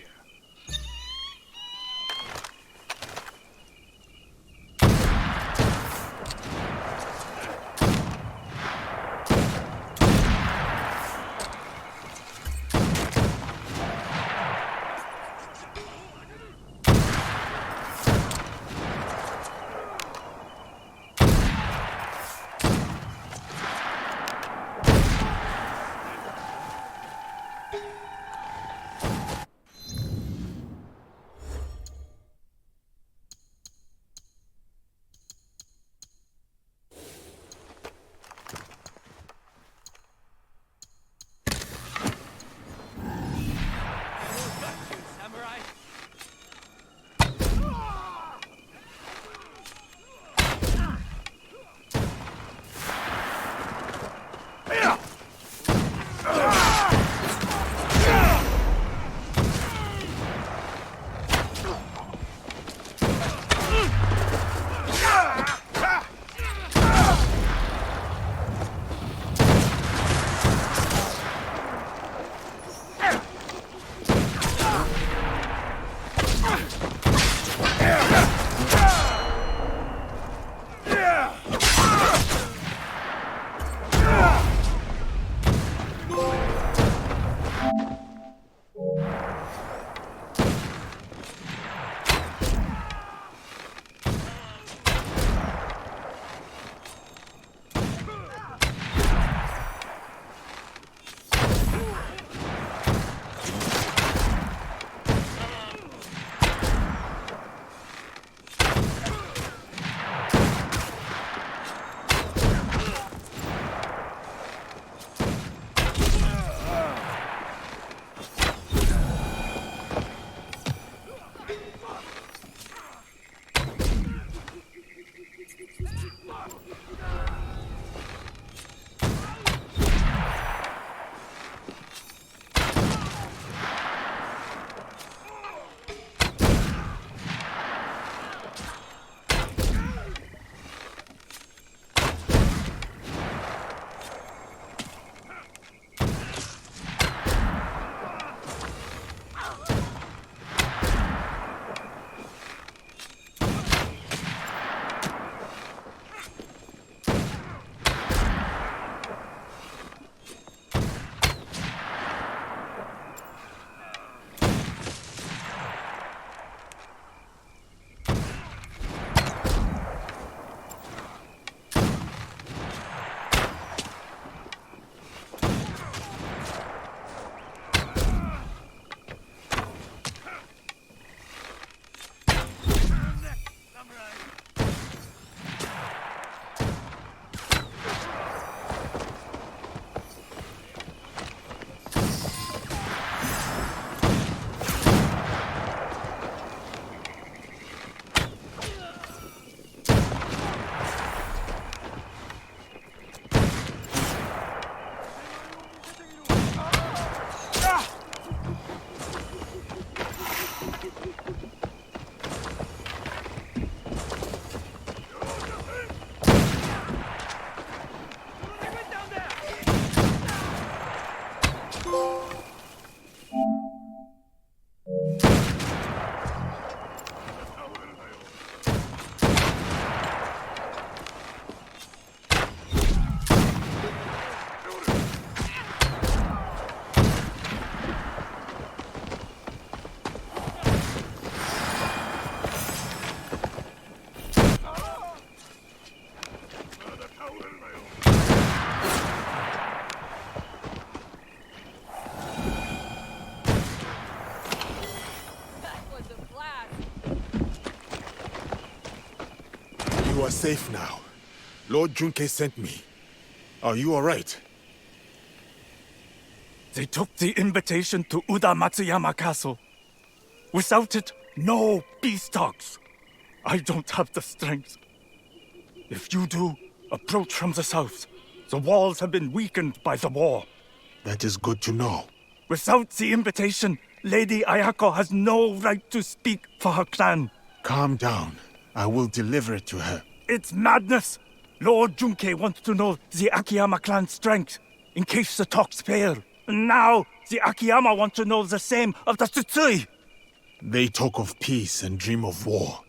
You are safe now. Lord Junke sent me. Are you all right? They took the invitation to Uda Matsuyama Castle. Without it, no peace talks. I don't have the strength. If you do, approach from the south. The walls have been weakened by the war. That is good to know. Without the invitation, Lady Ayako has no right to speak for her clan. Calm down. I will deliver it to her. It's madness! Lord Junke wants to know the Akiyama clan's strength, in case the talks fail. And now, the Akiyama want to know the same of the Tsutsui! They talk of peace and dream of war.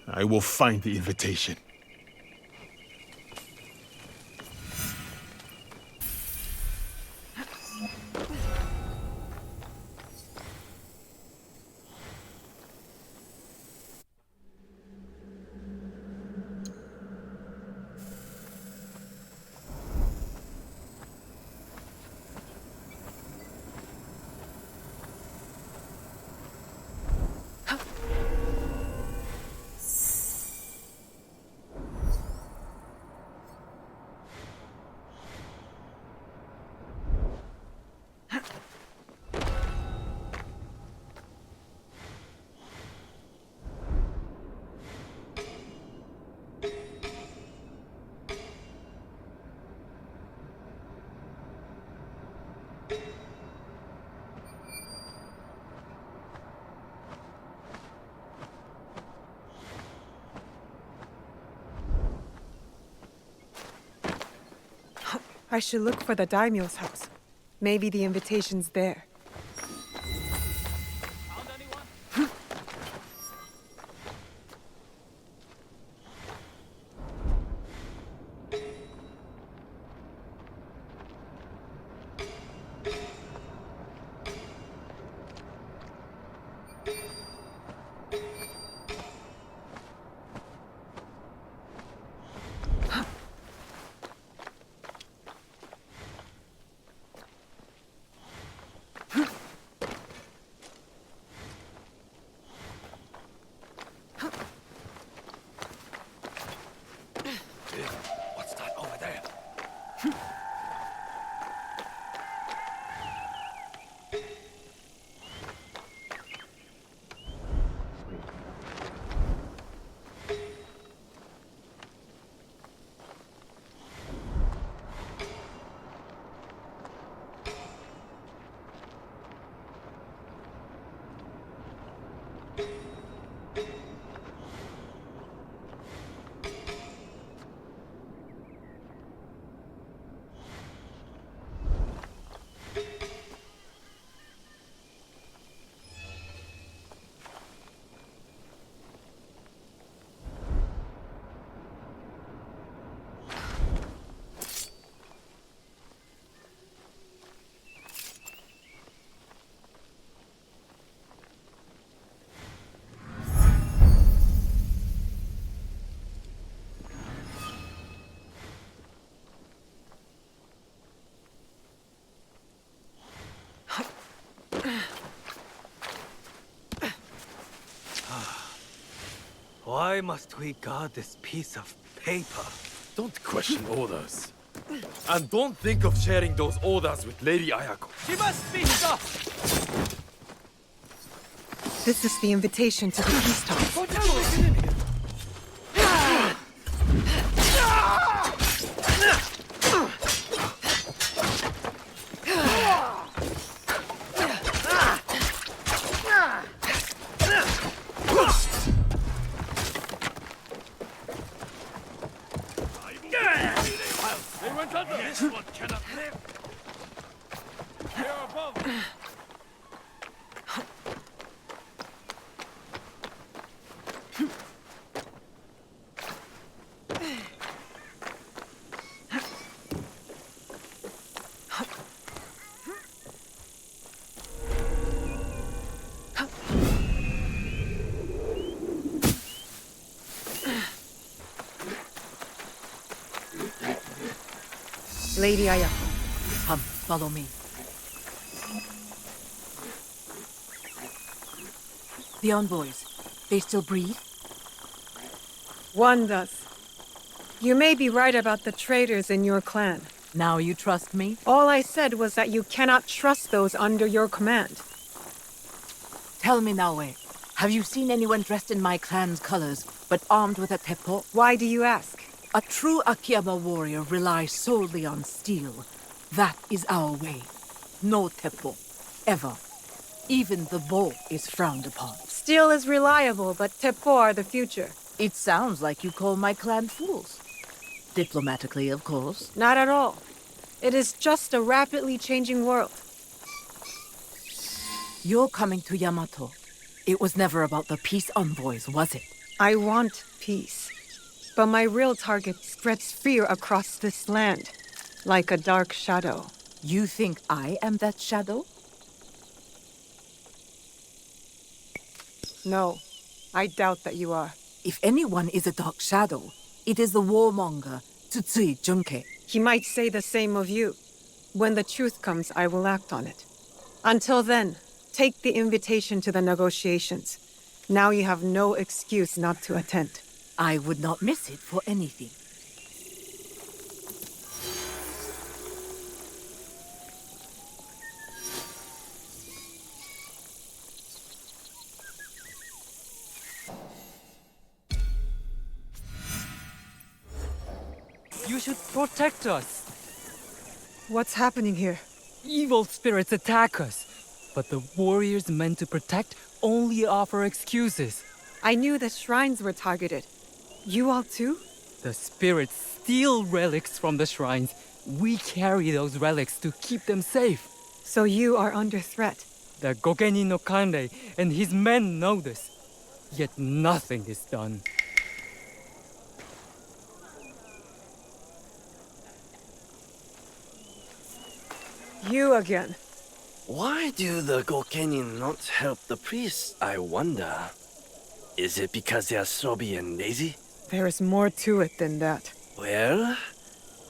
I will find the invitation. I should look for the daimyo's house. Maybe the invitation's there. What's that over there? Why must we guard this piece of paper? Don't question orders. And don't think of sharing those orders with Lady Ayako. She must be stopped! This is the invitation to the peace talks. This one cannot live! They are above! Lady Ayako. Come, follow me. The envoys, they still breathe? One does. You may be right about the traitors in your clan. Now you trust me? All I said was that you cannot trust those under your command. Tell me, Naue, have you seen anyone dressed in my clan's colors, but armed with a teppo? Why do you ask? A true Akiyama warrior relies solely on steel. That is our way. No teppo. Ever. Even the bow is frowned upon. Steel is reliable, but teppo are the future. It sounds like you call my clan fools. Diplomatically, of course. Not at all. It is just a rapidly changing world. You're coming to Yamato. It was never about the peace envoys, was it? I want peace. But my real target spreads fear across this land, like a dark shadow. You think I am that shadow? No, I doubt that you are. If anyone is a dark shadow, it is the warmonger, Tsutsui Junke. He might say the same of you. When the truth comes, I will act on it. Until then, take the invitation to the negotiations. Now you have no excuse not to attend. I would not miss it for anything. You should protect us. What's happening here? Evil spirits attack us, but the warriors meant to protect only offer excuses. I knew the shrines were targeted. You all too? The spirits steal relics from the shrines. We carry those relics to keep them safe. So you are under threat. The Gokeni no Kanrei and his men know this. Yet nothing is done. You again. Why do the Gokeni not help the priests, I wonder? Is it because they are sobby and lazy? There is more to it than that. Well,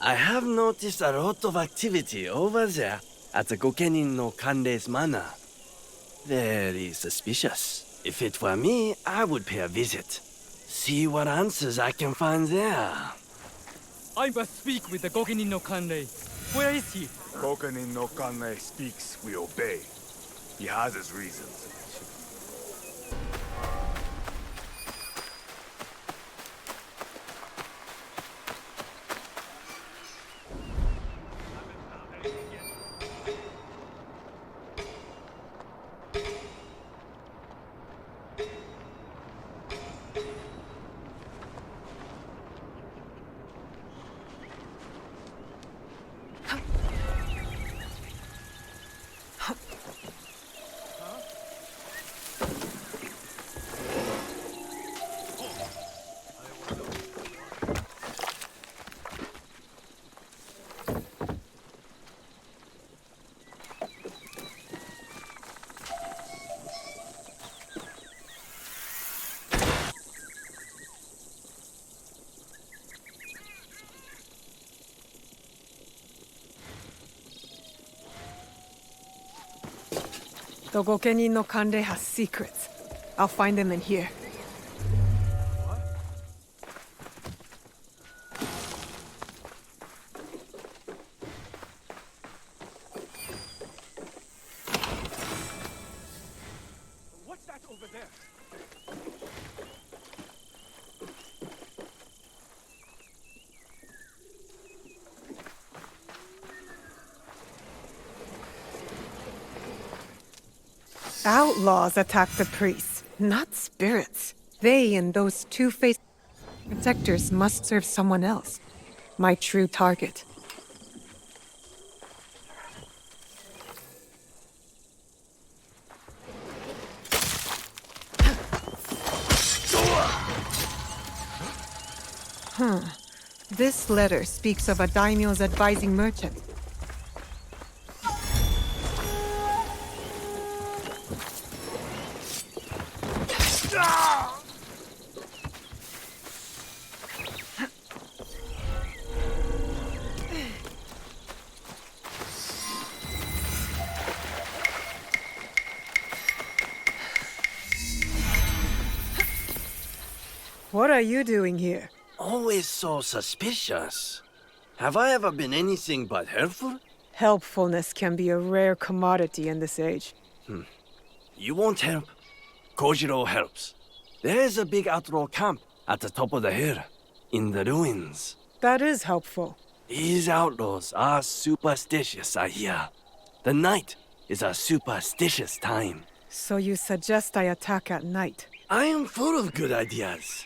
I have noticed a lot of activity over there at the Gokeni no Kanrei's manor. Very suspicious. If it were me, I would pay a visit. See what answers I can find there. I must speak with the Gokeni no Kanrei. Where is he? Gokeni no Kanrei speaks, we obey. He has his reasons. The Gokeni no Kanrei has secrets. I'll find them in here. What's that over there? Outlaws attack the priests, not spirits. They and those two-faced protectors must serve someone else. My true target. This letter speaks of a daimyo's advising merchant. What are you doing here? Always so suspicious. Have I ever been anything but helpful? Helpfulness can be a rare commodity in this age. You won't help. Kojiro helps. There's a big outlaw camp at the top of the hill, in the ruins. That is helpful. These outlaws are superstitious, I hear. The night is a superstitious time. So you suggest I attack at night? I am full of good ideas.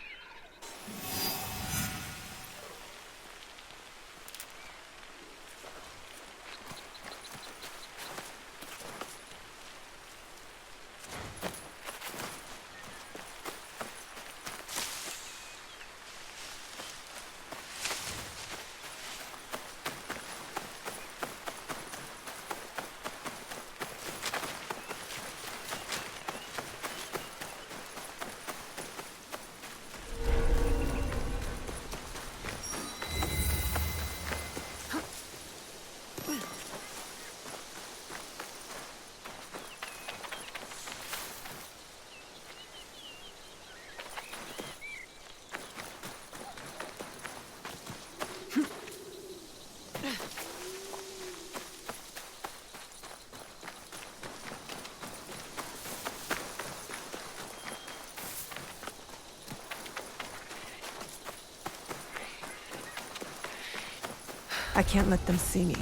I can't let them see me.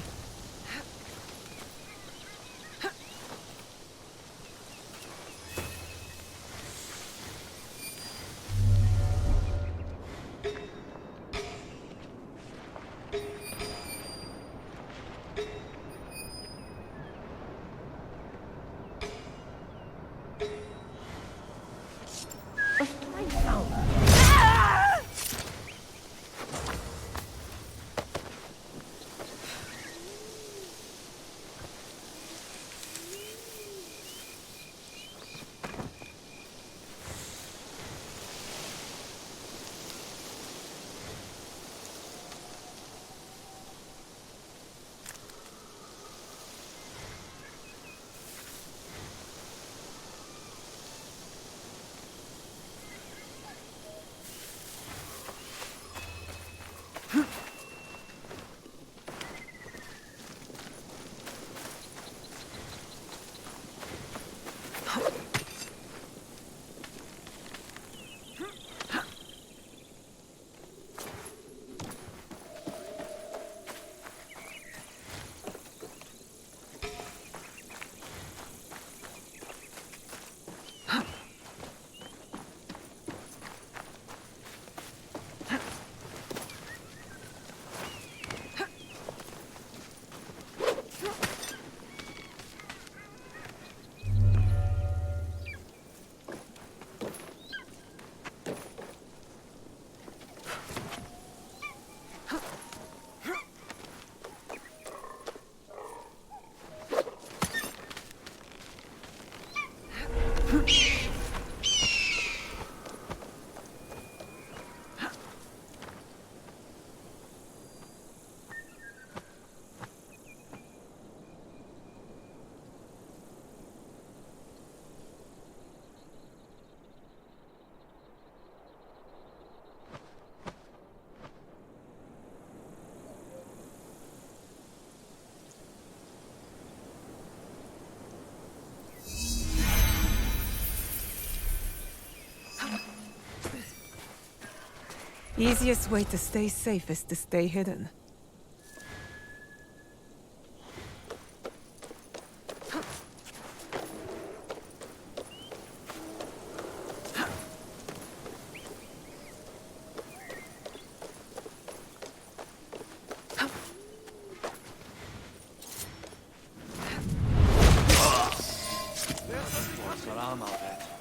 Easiest way to stay safe is to stay hidden. What's what I'm out at?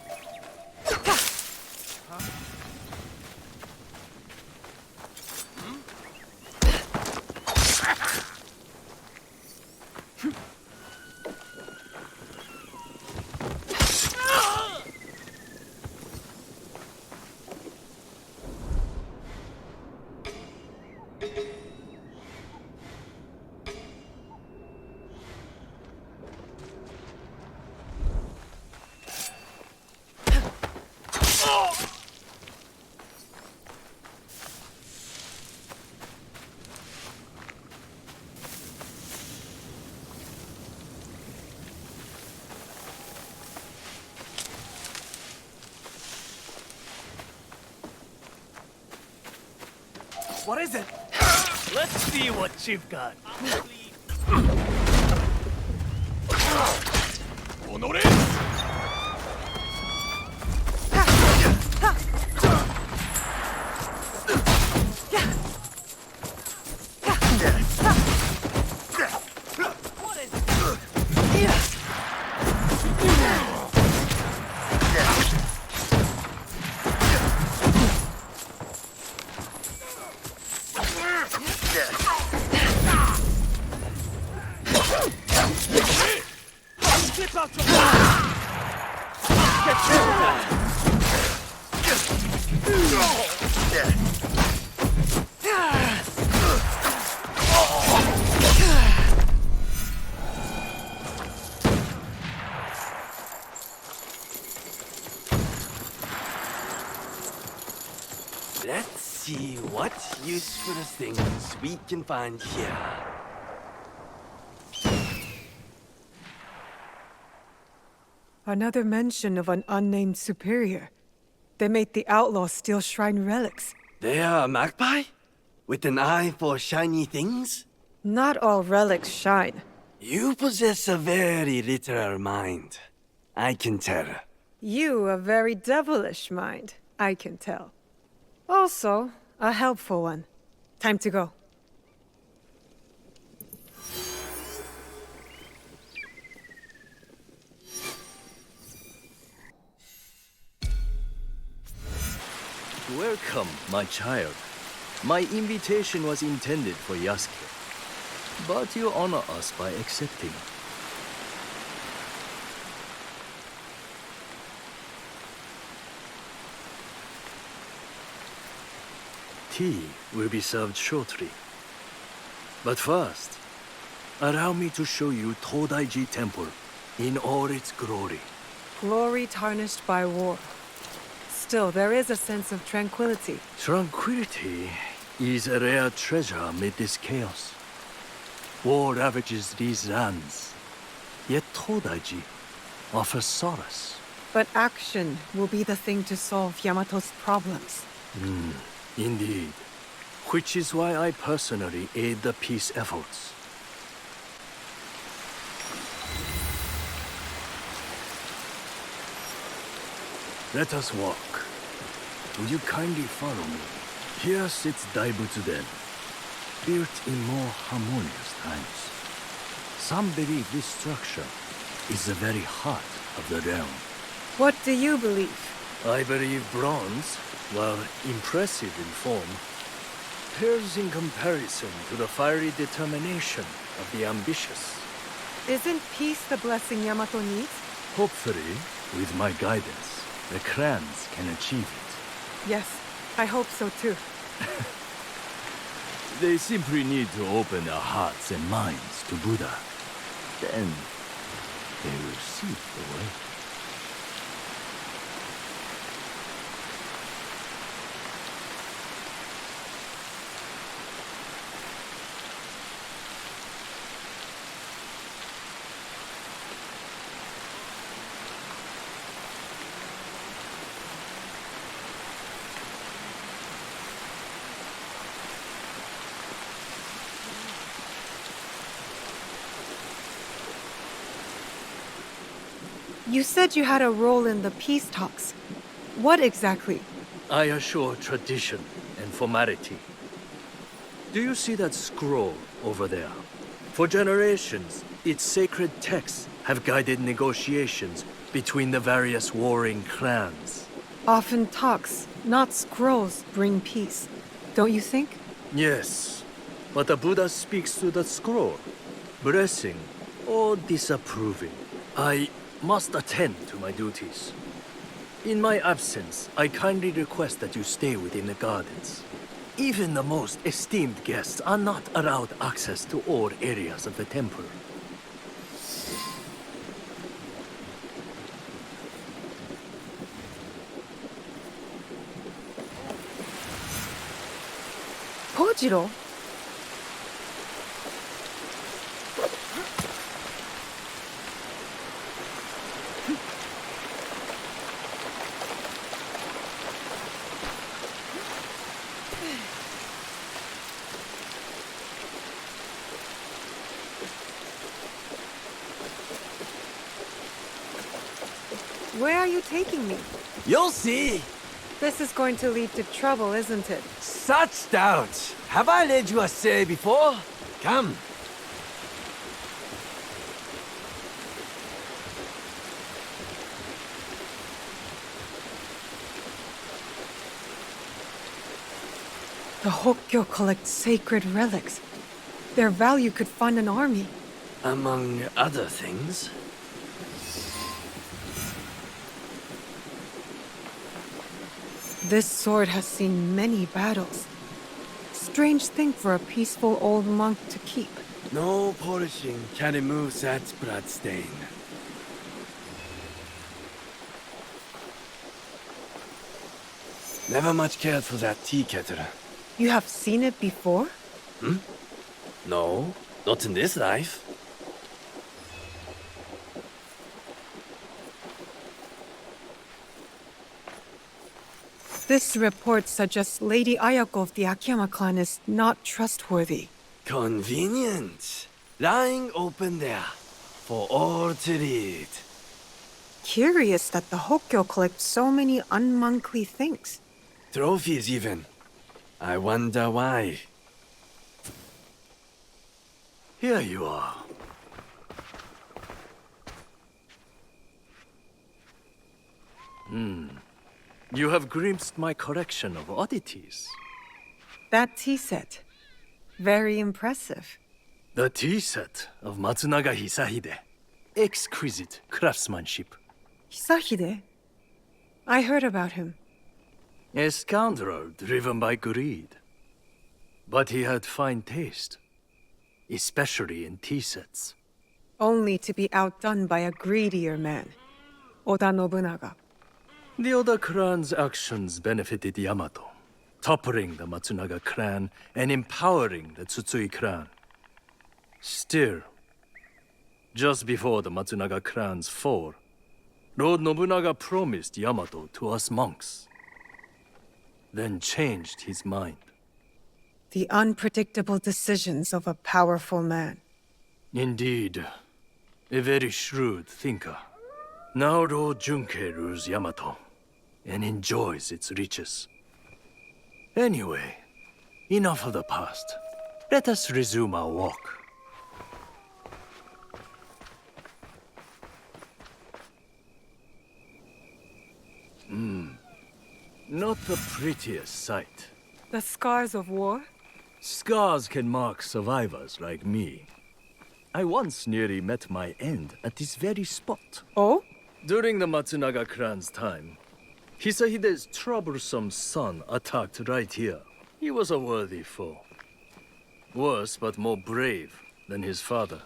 What is it? Let's see what you've got. Let's see what useful things we can find here. Another mention of an unnamed superior. They made the outlaws steal shrine relics. They are a magpie? With an eye for shiny things? Not all relics shine. You possess a very literal mind. I can tell. You a very devilish mind, I can tell. Also, a helpful one. Time to go. Welcome, my child. My invitation was intended for Yasuke, but you honor us by accepting. Tea will be served shortly. But first, allow me to show you Todaiji Temple in all its glory. Glory tarnished by war. Still, there is a sense of tranquility. Tranquility is a rare treasure amid this chaos. War ravages these lands, yet Todaiji offers solace. But action will be the thing to solve Yamato's problems. Indeed. Which is why I personally aid the peace efforts. Let us walk. Will you kindly follow me? Here sits Daibutsu-den, built in more harmonious times. Some believe this structure is the very heart of the realm. What do you believe? I believe bronze, while impressive in form, pales in comparison to the fiery determination of the ambitious. Isn't peace the blessing Yamato needs? Hopefully, with my guidance, the clans can achieve it. Yes, I hope so too. They simply need to open their hearts and minds to Buddha. Then, they will see the way. You said you had a role in the peace talks. What exactly? I assure tradition and formality. Do you see that scroll over there? For generations, its sacred texts have guided negotiations between the various warring clans. Often talks, not scrolls, bring peace. Don't you think? Yes, but the Buddha speaks to the scroll, blessing or disapproving. I must attend to my duties. In my absence, I kindly request that you stay within the gardens. Even the most esteemed guests are not allowed access to all areas of the temple. Kojiro? Where are you taking me? You'll see. This is going to lead to trouble, isn't it? Such doubt. Have I led you astray before? Come. The Hokkyo collect sacred relics. Their value could fund an army. Among other things. This sword has seen many battles. Strange thing for a peaceful old monk to keep. No polishing can remove that bloodstain. Never much cared for that tea kettle. You have seen it before? Hmm? No, not in this life. This report suggests Lady Ayako of the Akiyama clan is not trustworthy. Convenient. Lying open there, for all to read. Curious that the Hokkyo collect so many unmonkly things. Trophies even. I wonder why. Here you are. You have glimpsed my collection of oddities. That tea set. Very impressive. The tea set of Matsunaga Hisahide. Exquisite craftsmanship. Hisahide? I heard about him. A scoundrel driven by greed. But he had fine taste. Especially in tea sets. Only to be outdone by a greedier man. Oda Nobunaga. The Oda clan's actions benefited Yamato, toppling the Matsunaga clan and empowering the Tsutsui clan. Still, just before the Matsunaga clan's fall, Lord Nobunaga promised Yamato to us monks, then changed his mind. The unpredictable decisions of a powerful man. Indeed, a very shrewd thinker. Now Lord Junkei rules Yamato and enjoys its riches. Anyway, enough of the past. Let us resume our walk. Not the prettiest sight. The scars of war? Scars can mark survivors like me. I once nearly met my end at this very spot. Oh? During the Matsunaga clan's time, Hisahide's troublesome son attacked right here. He was a worthy foe. Worse but more brave than his father.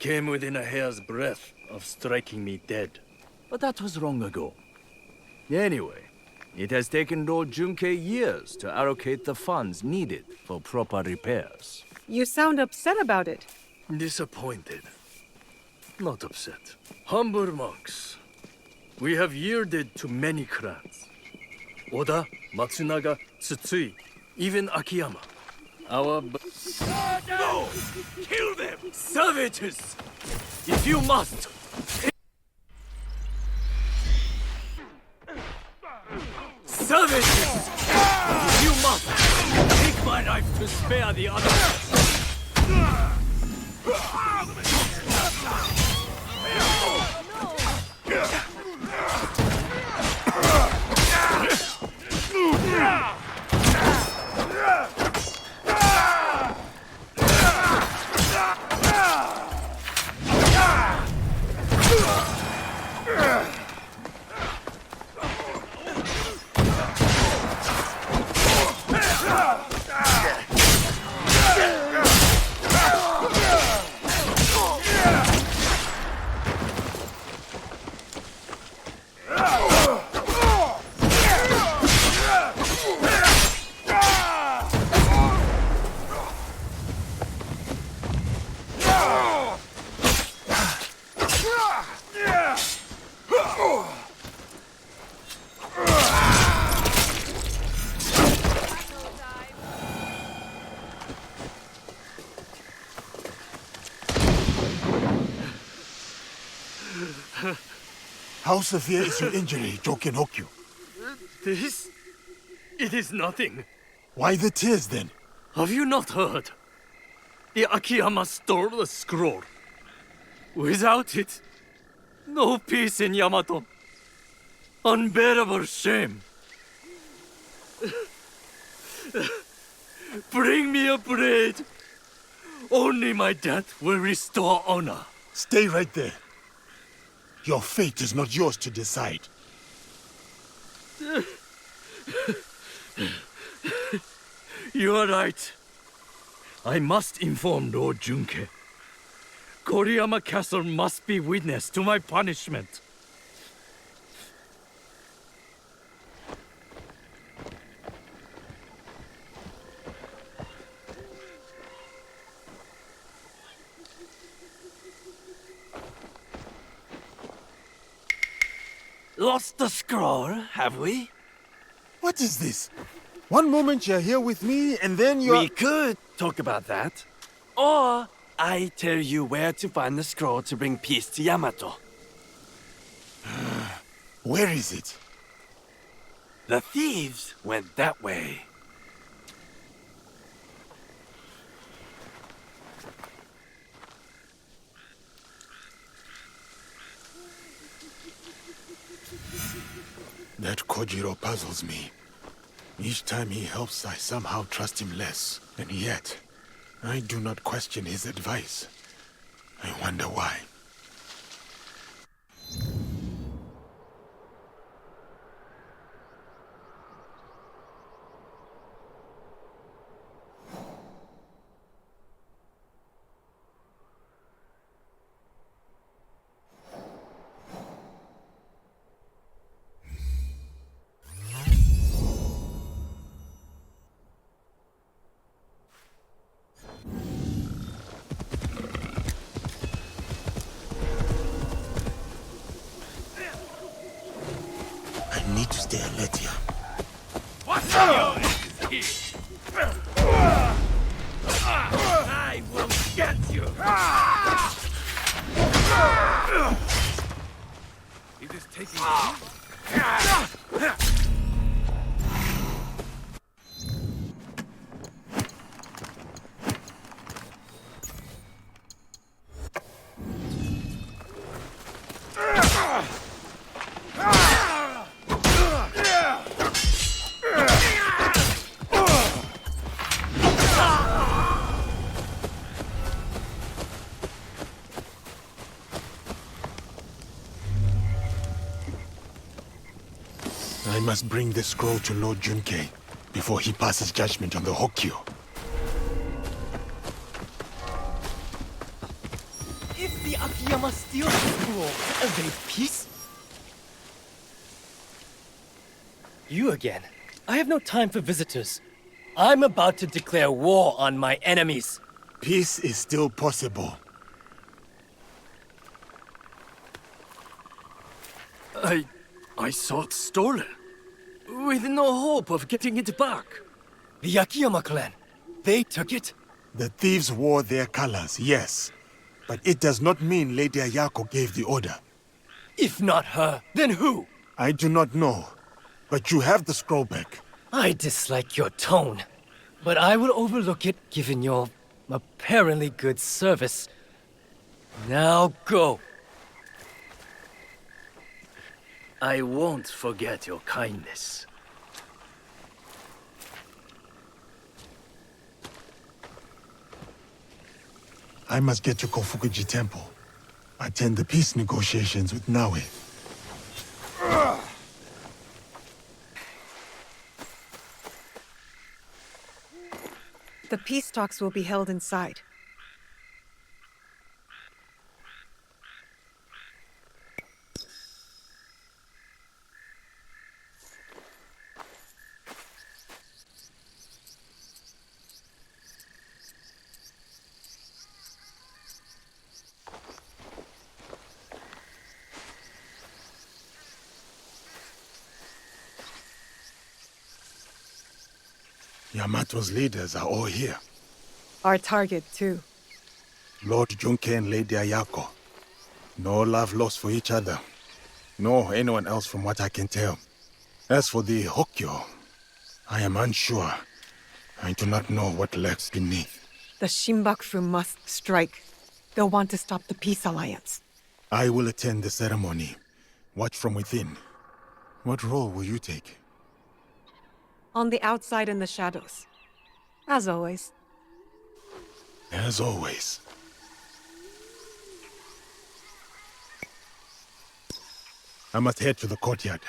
Came within a hair's breadth of striking me dead. But that was long ago. Anyway, it has taken Lord Junkei years to allocate the funds needed for proper repairs. You sound upset about it. Disappointed. Not upset. Humble monks. We have yielded to many clans. Oda, Matsunaga, Tsutsui, even Akiyama. Our... No! Kill them! Savages! If you must! Savages! If you must! Take my life to spare the others! How severe is your injury, Joken Hokyu? This? It is nothing. Why the tears then? Have you not heard? The Akiyama stole the scroll. Without it, no peace in Yamato. Unbearable shame. Bring me a blade. Only my death will restore honor. Stay right there. Your fate is not yours to decide. You are right. I must inform Lord Junke. Koriyama Castle must be witness to my punishment. Lost the scroll, have we? What is this? One moment you're here with me, and then you're... We could talk about that. Or I tell you where to find the scroll to bring peace to Yamato. Where is it? The thieves went that way. That Kojiro puzzles me. Each time he helps, I somehow trust him less. And yet, I do not question his advice. I wonder why. I need to stay alert here. I will get you! It is taking I must bring the scroll to Lord Junke before he passes judgment on the Hokyu. If the Akiyama steals the scroll to evade peace? You again. I have no time for visitors. I'm about to declare war on my enemies. Peace is still possible. I saw it stolen. With no hope of getting it back. The Akiyama clan, they took it? The thieves wore their colors, yes. But it does not mean Lady Ayako gave the order. If not her, then who? I do not know. But you have the scroll back. I dislike your tone. But I will overlook it given your apparently good service. Now go. I won't forget your kindness. I must get to Kofukuji Temple. Attend the peace negotiations with Naue. The peace talks will be held inside. Yamato's leaders are all here. Our target, too. Lord Junke and Lady Ayako. No love lost for each other. nor anyone else from what I can tell. As for the Hokkyo, I am unsure. I do not know what lurks beneath. The Shinbakufu must strike. They'll want to stop the Peace Alliance. I will attend the ceremony. Watch from within. What role will you take? On the outside in the shadows. As always. As always. I must head to the courtyard.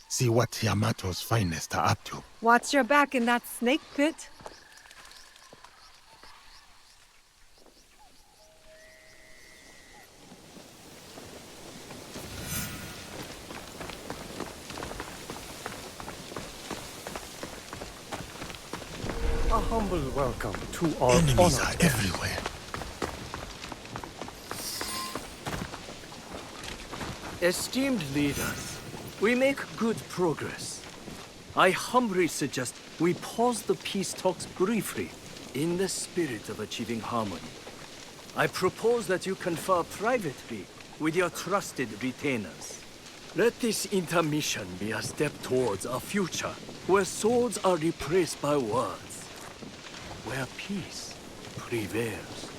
See what Yamato's finest are up to. Watch your back in that snake pit. A humble welcome to our Enemies are honored guest. everywhere. Esteemed leaders, we make good progress. I humbly suggest we pause the peace talks briefly in the spirit of achieving harmony. I propose that you confer privately with your trusted retainers. Let this intermission be a step towards a future where swords are replaced by words, where peace prevails.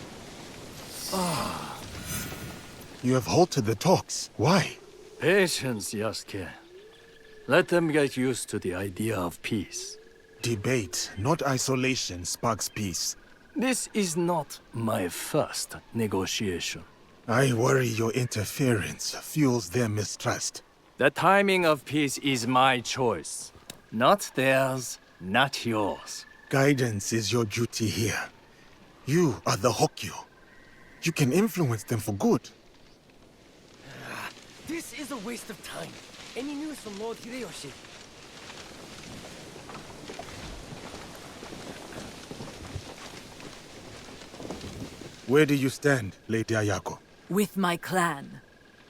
You have halted the talks. Why? Patience, Yasuke. Let them get used to the idea of peace. Debate, not isolation, sparks peace. This is not my first negotiation. I worry your interference fuels their mistrust. The timing of peace is my choice. Not theirs, not yours. Guidance is your duty here. You are the Hokkyo. You can influence them for good. This is a waste of time. Any news from Lord Hideyoshi? Where do you stand, Lady Ayako? With my clan.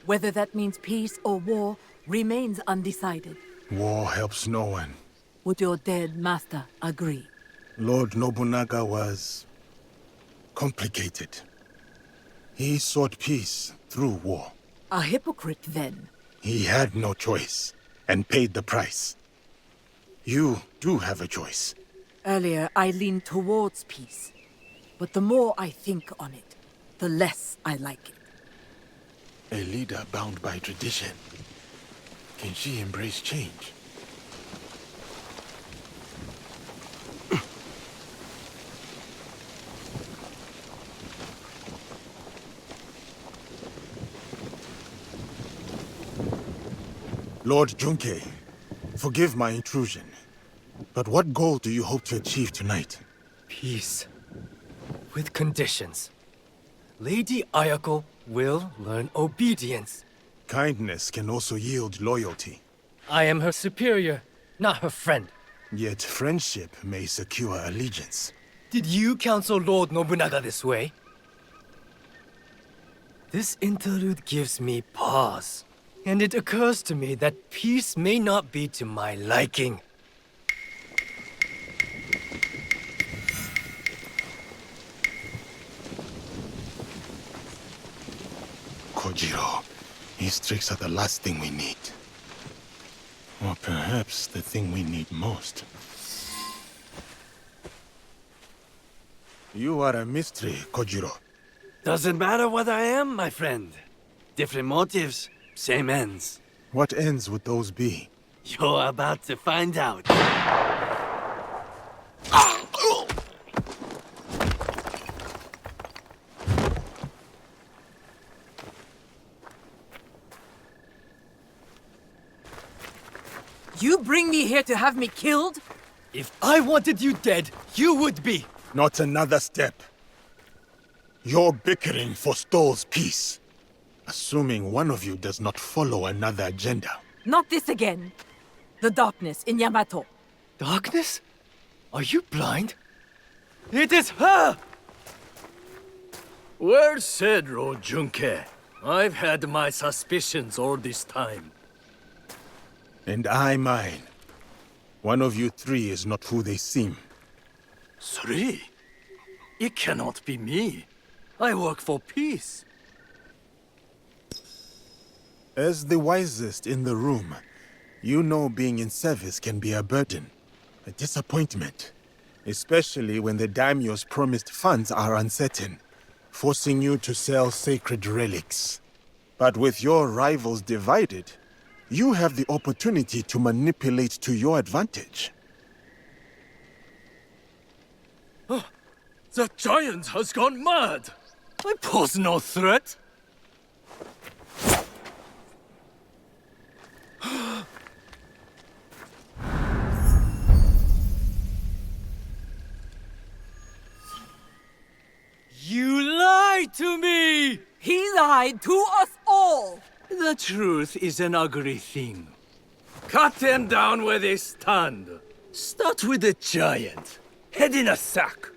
Whether that means peace or war remains undecided. War helps no one. Would your dead master agree? Lord Nobunaga was complicated. He sought peace through war. A hypocrite, then. He had no choice, and paid the price. You do have a choice. Earlier, I leaned towards peace. But the more I think on it, the less I like it. A leader bound by tradition. Can she embrace change? Lord Junkei, forgive my intrusion, but what goal do you hope to achieve tonight? Peace. With conditions. Lady Ayako will learn obedience. Kindness can also yield loyalty. I am her superior, not her friend. Yet friendship may secure allegiance. Did you counsel Lord Nobunaga this way? This interlude gives me pause. And it occurs to me that peace may not be to my liking. Kojiro, his tricks are the last thing we need. Or perhaps the thing we need most. You are a mystery, Kojiro. Doesn't matter what I am, my friend. Different motives, same ends. What ends would those be? You're about to find out. You bring me here to have me killed? If I wanted you dead, you would be. Not another step. Your bickering forestalls peace. Assuming one of you does not follow another agenda. Not this again. The darkness in Yamato. Darkness? Are you blind? It is her! Well said, Lord Junkei. I've had my suspicions all this time. And I mine. One of you three is not who they seem. 3? It cannot be me. I work for peace. As the wisest in the room, you know being in service can be a burden, a disappointment, especially when the daimyo's promised funds are uncertain, forcing you to sell sacred relics. But with your rivals divided, you have the opportunity to manipulate to your advantage. The giant has gone mad! I pose no threat! You lied to me! He lied to us all! The truth is an ugly thing. Cut them down where they stand. Start with the giant. Head in a sack.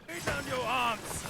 Lay down your arms!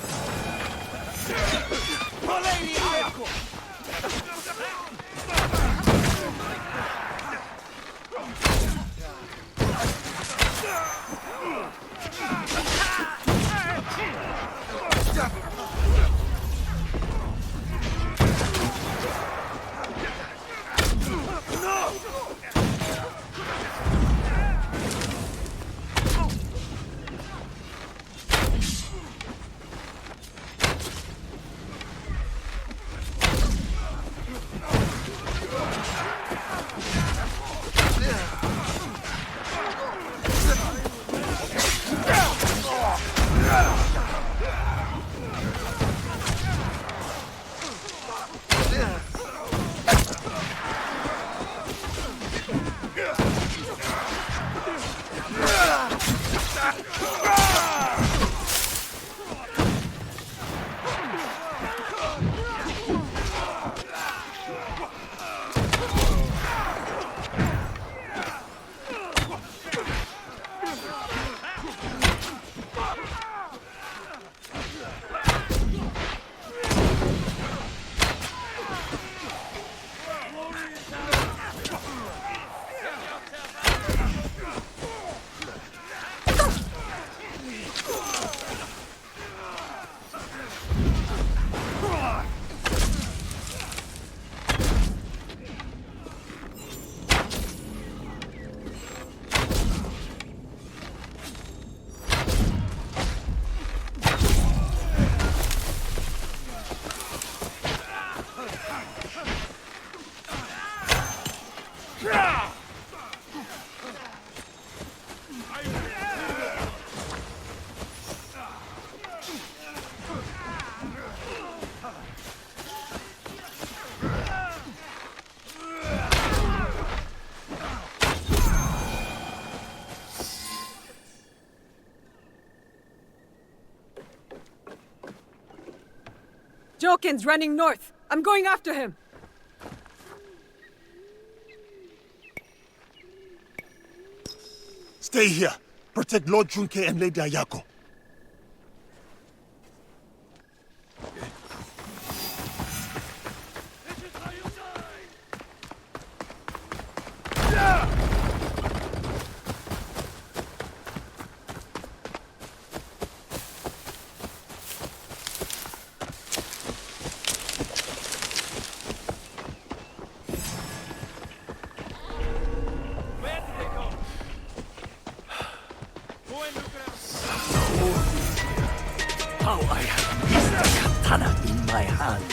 Jokin's running north. I'm going after him. Stay here. Protect Lord Junke and Lady Ayako. How I have missed the katana in my hand.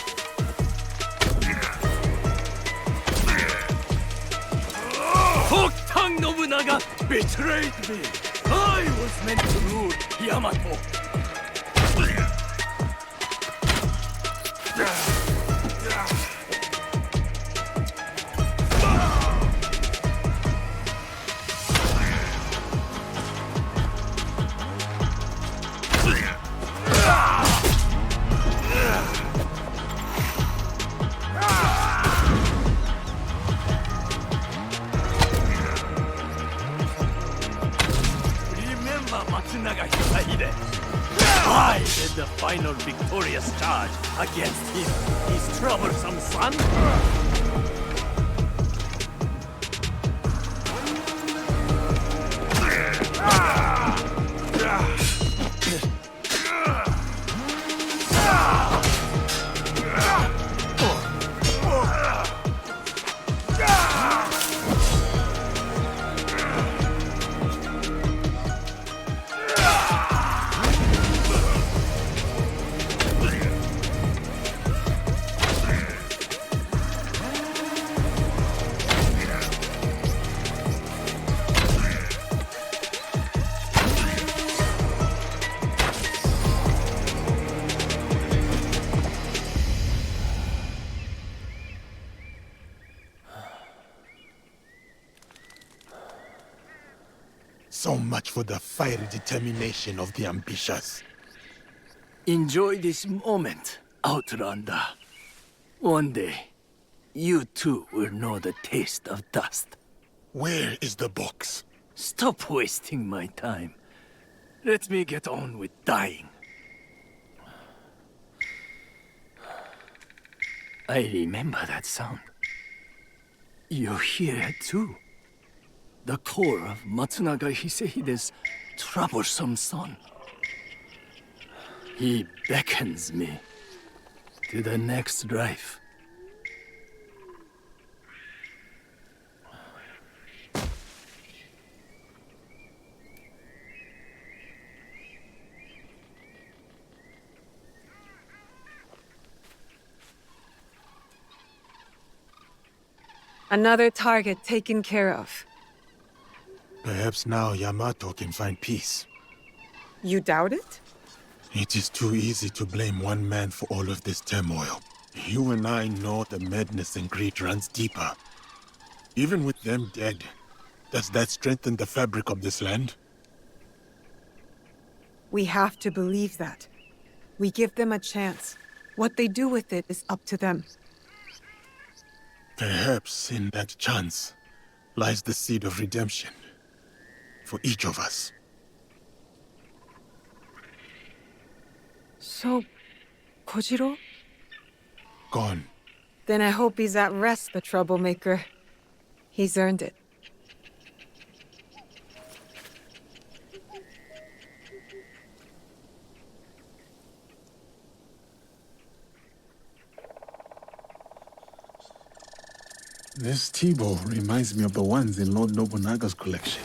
Hoktang Nobunaga betrayed me. I was meant to rule Yamato. I led the final victorious charge against him, his troublesome son. So much for the fiery determination of the ambitious. Enjoy this moment, Outlander. One day, you too will know the taste of dust. Where is the box? Stop wasting my time. Let me get on with dying. I remember that sound. You hear it too. The core of Matsunaga Hisehide's troublesome son. He beckons me to the next life. Another target taken care of. Perhaps now Yamato can find peace. You doubt it? It is too easy to blame one man for all of this turmoil. You and I know the madness and greed runs deeper. Even with them dead, does that strengthen the fabric of this land? We have to believe that. We give them a chance. What they do with it is up to them. Perhaps in that chance lies the seed of redemption for each of us. So, Kojiro? Gone. Then I hope he's at rest, the troublemaker. He's earned it. This tea bowl reminds me of the ones in Lord Nobunaga's collection.